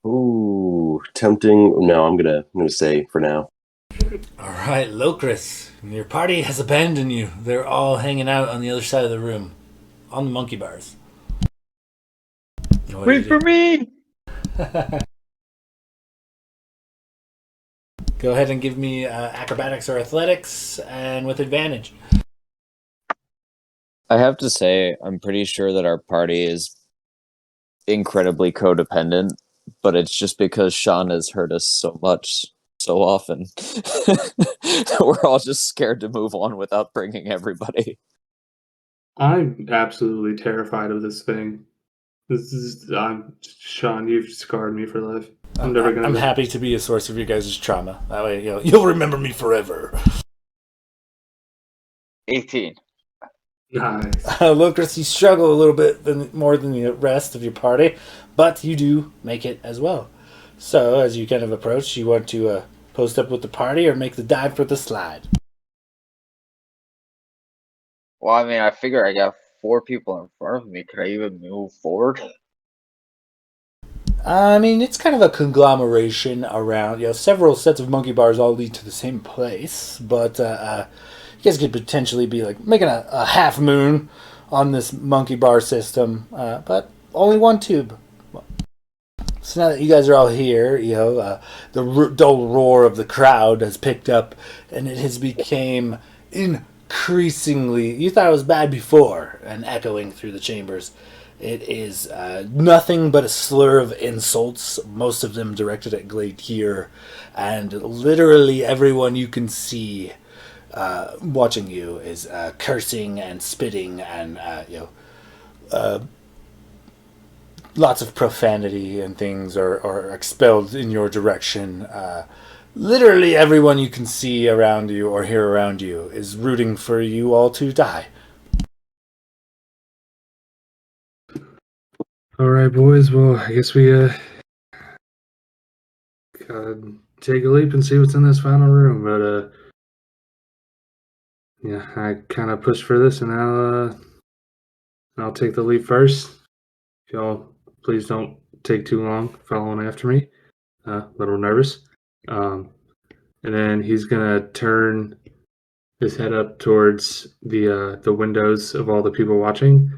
Speaker 4: Ooh, tempting. No, I'm gonna stay for now.
Speaker 1: All right, Locris, your party has abandoned you. They're all hanging out on the other side of the room, on the monkey bars.
Speaker 5: Wait for me!
Speaker 1: Go ahead and give me acrobatics or athletics, and with advantage.
Speaker 3: I have to say, I'm pretty sure that our party is incredibly codependent, but it's just because Sean has hurt us so much so often. We're all just scared to move on without bringing everybody.
Speaker 2: I'm absolutely terrified of this thing. Sean, you've scarred me for life.
Speaker 1: I'm happy to be a source of your guys' trauma. That way, you'll remember me forever.
Speaker 5: 18.
Speaker 2: Nice.
Speaker 1: Locris, you struggle a little bit more than the rest of your party, but you do make it as well. So, as you kind of approach, you want to post up with the party or make the dive for the slide?
Speaker 5: Well, I mean, I figure I got 4 people in front of me. Could I even move forward?
Speaker 1: I mean, it's kind of a conglomeration around, several sets of monkey bars all lead to the same place, but you guys could potentially be like making a half moon on this monkey bar system, but only one tube. So now that you guys are all here, the dull roar of the crowd has picked up, and it has become increasingly. You thought it was bad before, and echoing through the chambers. It is nothing but a slur of insults, most of them directed at Gladier, and literally everyone you can see watching you is cursing and spitting and lots of profanity and things are expelled in your direction. literally everyone you can see around you or hear around you is rooting for you all to die.
Speaker 2: All right, boys. Well, I guess we gotta take a leap and see what's in this final room. But yeah, I kind of pushed for this, and I'll take the leap first. If y'all please don't take too long following after me. A little nervous. And then he's gonna turn his head up towards the windows of all the people watching,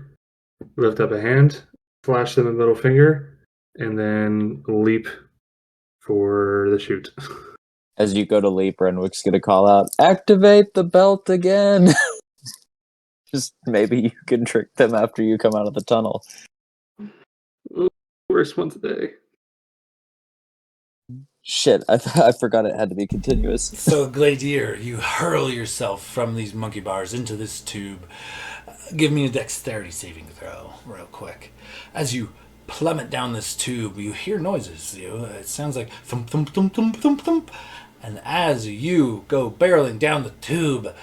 Speaker 2: lift up a hand, flash them a middle finger, and then leap for the shoot.
Speaker 3: As you go to leap, Renwick's gonna call out, "Activate the belt again!" Just maybe you can trick them after you come out of the tunnel.
Speaker 2: Worst one today.
Speaker 3: Shit, I forgot it had to be continuous.
Speaker 1: So, Gladier, you hurl yourself from these monkey bars into this tube. Give me a dexterity saving throw, real quick. As you plummet down this tube, you hear noises. It sounds like thump, thump, thump, thump, thump, thump. And as you go barreling down the tube,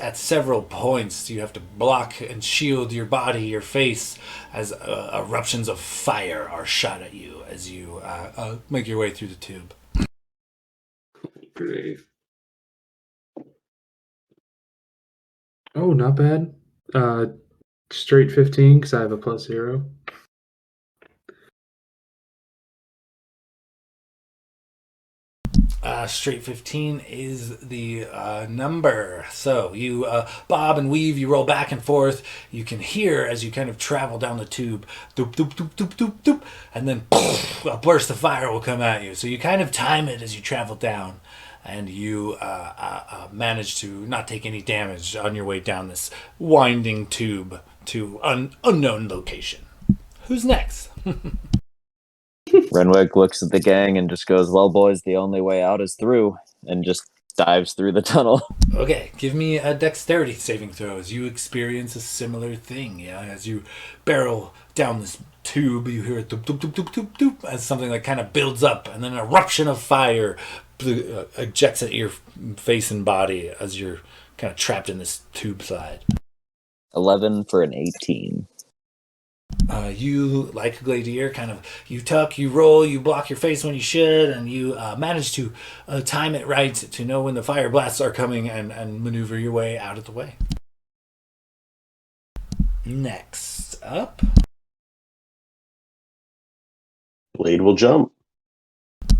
Speaker 1: at several points, you have to block and shield your body, your face, as eruptions of fire are shot at you as you make your way through the tube.
Speaker 2: Great. Oh, not bad. Straight 15 because I have a +0.
Speaker 1: Straight 15 is the number. So you bob and weave, you roll back and forth. You can hear as you kind of travel down the tube, doop, doop, doop, doop, doop, doop, and then a burst of fire will come at you. So you kind of time it as you travel down, and you manage to not take any damage on your way down this winding tube to unknown location. Who's next?
Speaker 3: Renwick looks at the gang and just goes, "Well, boys, the only way out is through," and just dives through the tunnel.
Speaker 1: Okay, give me a dexterity saving throw as you experience a similar thing. Yeah, as you barrel down this tube, you hear a doop doop doop doop doop doop as something like kind of builds up, and then an eruption of fire ejects at your face and body as you're kind of trapped in this tube slide.
Speaker 3: 11 for an 18.
Speaker 1: You, like Gladier, kind of, you tuck, you roll, you block your face when you should, and you manage to time it right to know when the fire blasts are coming and maneuver your way out of the way. Next up,
Speaker 4: Blade will jump.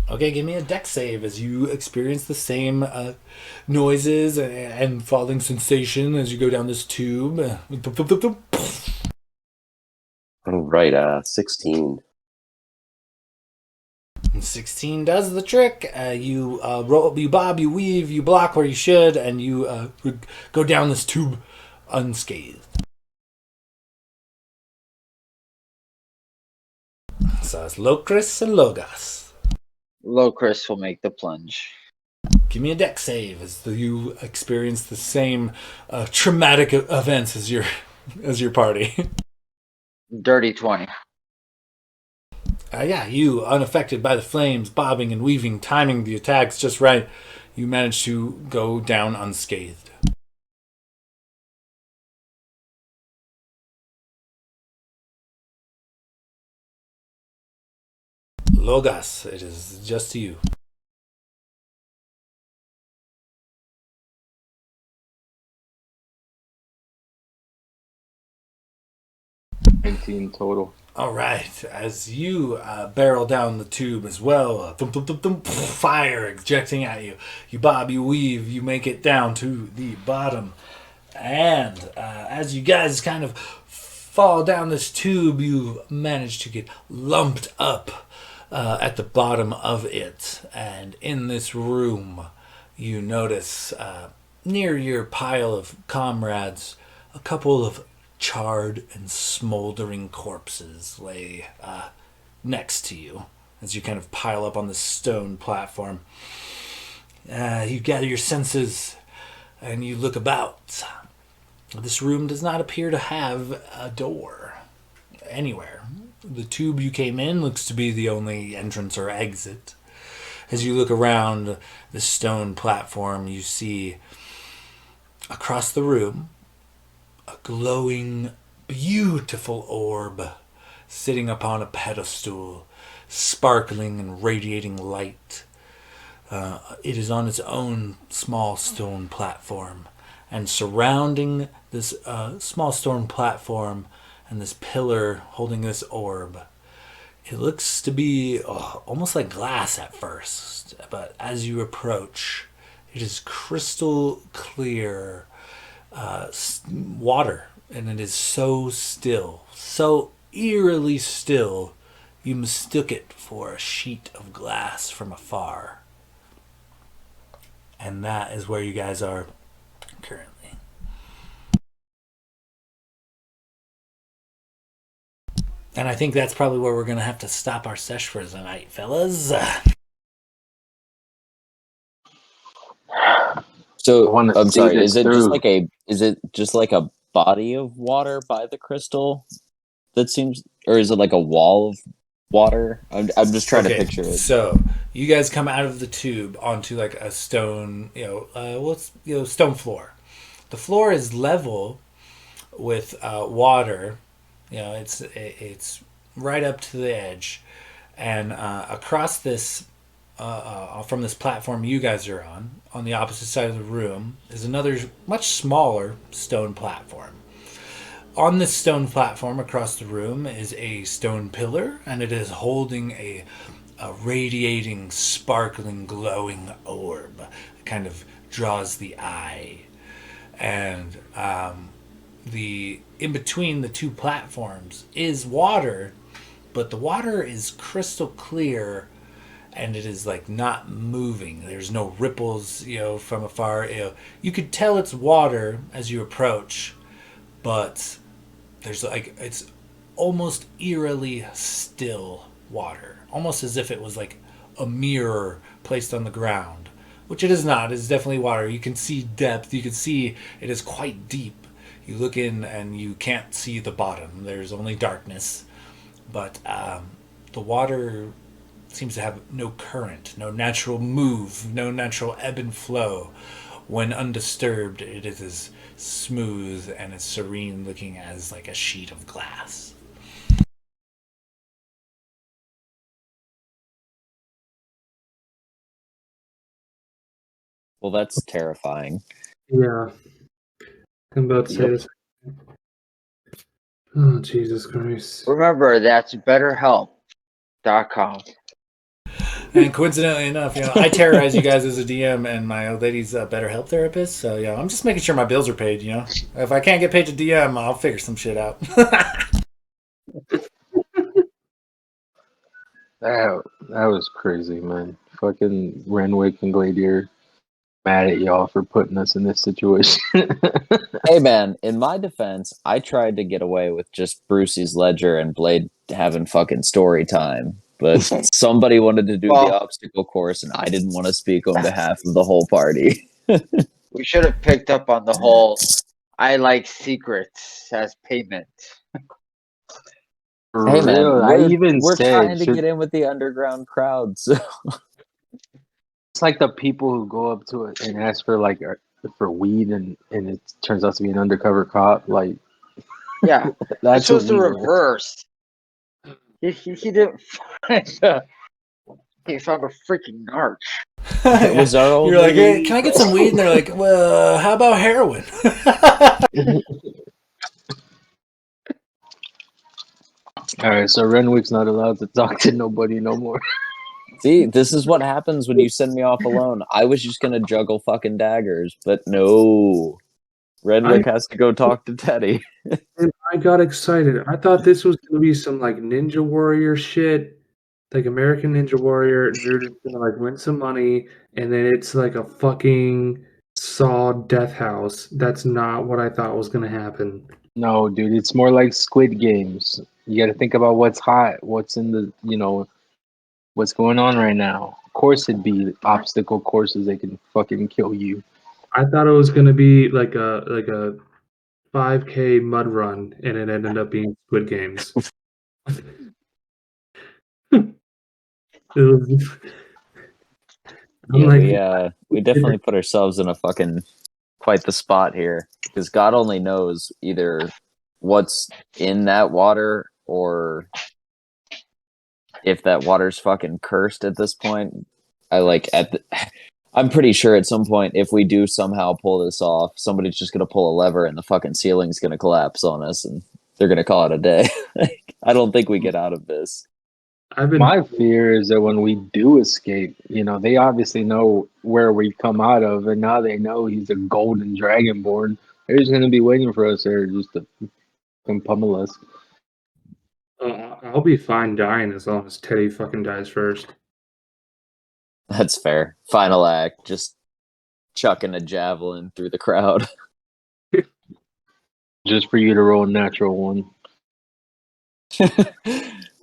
Speaker 1: okay, give me a dex save as you experience the same noises and falling sensation as you go down this tube.
Speaker 4: All right, 16.
Speaker 1: 16 does the trick. You roll, you bob, you weave, you block where you should, and you go down this tube unscathed. So it's Locris and Logos.
Speaker 5: Locris will make the plunge.
Speaker 1: Give me a dex save as you experience the same traumatic events as your party.
Speaker 5: Dirty 20.
Speaker 1: Yeah, you, unaffected by the flames, bobbing and weaving, timing the attacks just right, you manage to go down unscathed. Logos, it is just to you.
Speaker 6: Total.
Speaker 1: All right, as you barrel down the tube as well, thump, thump, thump, thump, fire ejecting at you. You bob, you weave, you make it down to the bottom. And as you guys kind of fall down this tube, you manage to get lumped up at the bottom of it. And in this room, you notice near your pile of comrades, a couple of charred and smoldering corpses lay next to you as you kind of pile up on the stone platform. You gather your senses and you look about. This room does not appear to have a door anywhere. The tube you came in looks to be the only entrance or exit. As you look around the stone platform, you see across the room a glowing, beautiful orb sitting upon a pedestal, sparkling and radiating light. It is on its own small stone platform, and surrounding this small stone platform and this pillar holding this orb, it looks to be almost like glass at first, but as you approach, it is crystal clear water, and it is so still, so eerily still, you mistook it for a sheet of glass from afar. And that is where you guys are currently. And I think that's probably where we're going to have to stop our sesh for the night, fellas.
Speaker 3: So
Speaker 6: wanna
Speaker 3: I'm
Speaker 6: see
Speaker 3: sorry.
Speaker 6: this
Speaker 3: Is
Speaker 6: through.
Speaker 3: it just like a body of water by the crystal that seems, or is it like a wall of water? I'm just trying to picture it.
Speaker 1: So you guys come out of the tube onto like a stone, stone floor. The floor is level with water. It's right up to the edge, and across this, from this platform you guys are on the opposite side of the room, is another much smaller stone platform. On this stone platform across the room is a stone pillar, and it is holding a radiating, sparkling, glowing orb. It kind of draws the eye. And the in between the two platforms is water, but the water is crystal clear, and it is like not moving. There's no ripples, from afar. You could tell it's water as you approach, but there's like it's almost eerily still water, almost as if it was like a mirror placed on the ground, which it is not. It's definitely water. You can see depth. You can see it is quite deep. You look in and you can't see the bottom. There's only darkness, but the water seems to have no current, no natural move, no natural ebb and flow. When undisturbed, it is as smooth and as serene looking as like a sheet of glass.
Speaker 3: Well, that's terrifying.
Speaker 2: Yeah. I'm about to say
Speaker 3: Yep.
Speaker 2: this. Oh, Jesus Christ.
Speaker 5: Remember, that's BetterHelp.com.
Speaker 1: And coincidentally enough, I terrorize you guys as a DM, and my old lady's a better help therapist. So I'm just making sure my bills are paid. If I can't get paid to DM, I'll figure some shit out.
Speaker 6: That was crazy, man. Fucking Renwick and Gladier mad at y'all for putting us in this situation.
Speaker 3: Hey man, in my defense, I tried to get away with just Brucey's ledger and Blade having fucking story time, but somebody wanted to do
Speaker 5: Well-
Speaker 3: the obstacle course, and I didn't want to speak on behalf of the whole party.
Speaker 5: We should have picked up on the whole I like secrets as payment.
Speaker 6: For
Speaker 3: Hey man,
Speaker 6: real,
Speaker 3: we're
Speaker 6: said,
Speaker 3: trying to get in with the underground crowd, so
Speaker 6: it's like the people who go up to it and ask for for weed, and it turns out to be an undercover cop. Like,
Speaker 5: Yeah,
Speaker 6: that's
Speaker 5: it's supposed to
Speaker 6: what we were.
Speaker 5: reverse. He didn't find he found a freaking narc.
Speaker 3: it was our old.
Speaker 1: You're like, hey, can I get some weed? And they're like, well, how about heroin?
Speaker 6: All right, so Renwick's not allowed to talk to nobody no more.
Speaker 3: See, this is what happens when you send me off alone. I was just gonna juggle fucking daggers, but no. Renwick has to go talk to Teddy.
Speaker 2: And I got excited. I thought this was going to be some like Ninja Warrior shit, like American Ninja Warrior, and we were just going to like win some money, and then it's like a fucking Saw Death House. That's not what I thought was going to happen.
Speaker 6: No, dude, it's more like Squid Games. You got to think about what's hot, what's in the, what's going on right now. Of course, it'd be obstacle courses that can fucking kill you.
Speaker 2: I thought it was going to be like a 5K mud run, and it ended up being Squid Games. It was
Speaker 3: Yeah, we definitely put ourselves in a fucking quite the spot here because God only knows either what's in that water or if that water's fucking cursed at this point. I'm pretty sure at some point if we do somehow pull this off, somebody's just gonna pull a lever and the fucking ceiling's gonna collapse on us and they're gonna call it a day. I don't think we get out of this.
Speaker 6: My fear is that when we do escape, they obviously know where we come out of, and now they know he's a golden dragonborn. They're just gonna be waiting for us there just to come pummel us.
Speaker 2: I'll be fine dying as long as Teddy fucking dies first.
Speaker 3: That's fair. Final act, just chucking a javelin through the crowd.
Speaker 6: Just for you to roll a natural one.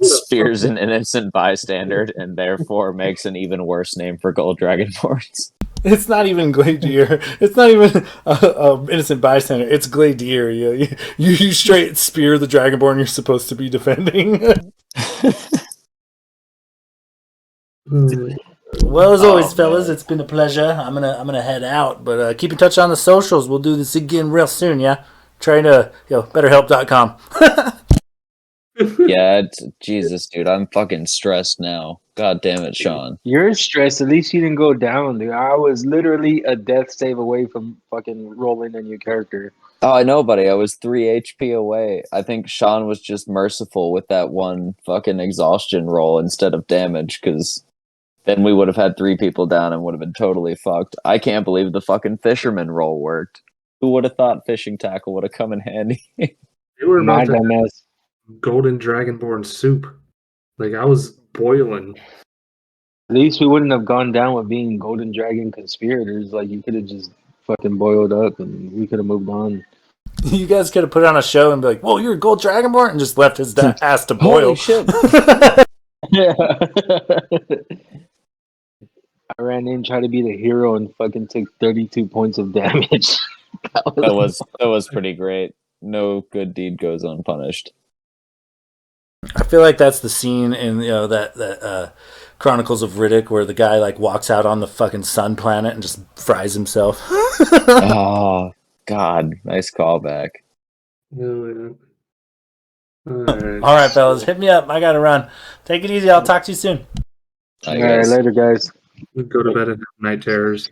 Speaker 3: Spears an innocent bystander and therefore makes an even worse name for gold dragonborns.
Speaker 1: It's not even Gladier. It's not even innocent bystander. It's Gladier. You straight spear the dragonborn you're supposed to be defending. Well, as always, fellas, it's been a pleasure. I'm gonna head out, but keep in touch on the socials. We'll do this again real soon. Yeah, try to betterhelp.com.
Speaker 3: Yeah, Jesus, dude, I'm fucking stressed now. God damn it, Sean.
Speaker 6: You're stressed. At least you didn't go down, dude. I was literally a death save away from fucking rolling a new character.
Speaker 3: Oh, I know, buddy. I was 3 HP away. I think Sean was just merciful with that one fucking exhaustion roll instead of damage, because then we would have had 3 people down and would have been totally fucked. I can't believe the fucking fisherman roll worked. Who would have thought fishing tackle would have come in handy?
Speaker 2: They were
Speaker 6: My
Speaker 2: about to
Speaker 6: dumbass.
Speaker 2: golden dragonborn soup. Like, I was boiling.
Speaker 6: At least we wouldn't have gone down with being golden dragon conspirators. Like, you could have just fucking boiled up and we could have moved on.
Speaker 1: You guys could have put on a show and be like, "Whoa, you're a gold dragonborn," and just left his ass to boil.
Speaker 3: Holy shit.
Speaker 6: Yeah. I ran in, tried to be the hero, and fucking took 32 points of damage.
Speaker 3: That was pretty great. No good deed goes unpunished.
Speaker 1: I feel like that's the scene in that Chronicles of Riddick where the guy like walks out on the fucking sun planet and just fries himself.
Speaker 3: Oh God, nice callback.
Speaker 2: Oh, yeah.
Speaker 1: All right, fellas, hit me up. I gotta run. Take it easy. I'll talk to you soon.
Speaker 6: All right, later, guys.
Speaker 2: Go to bed and have night terrors.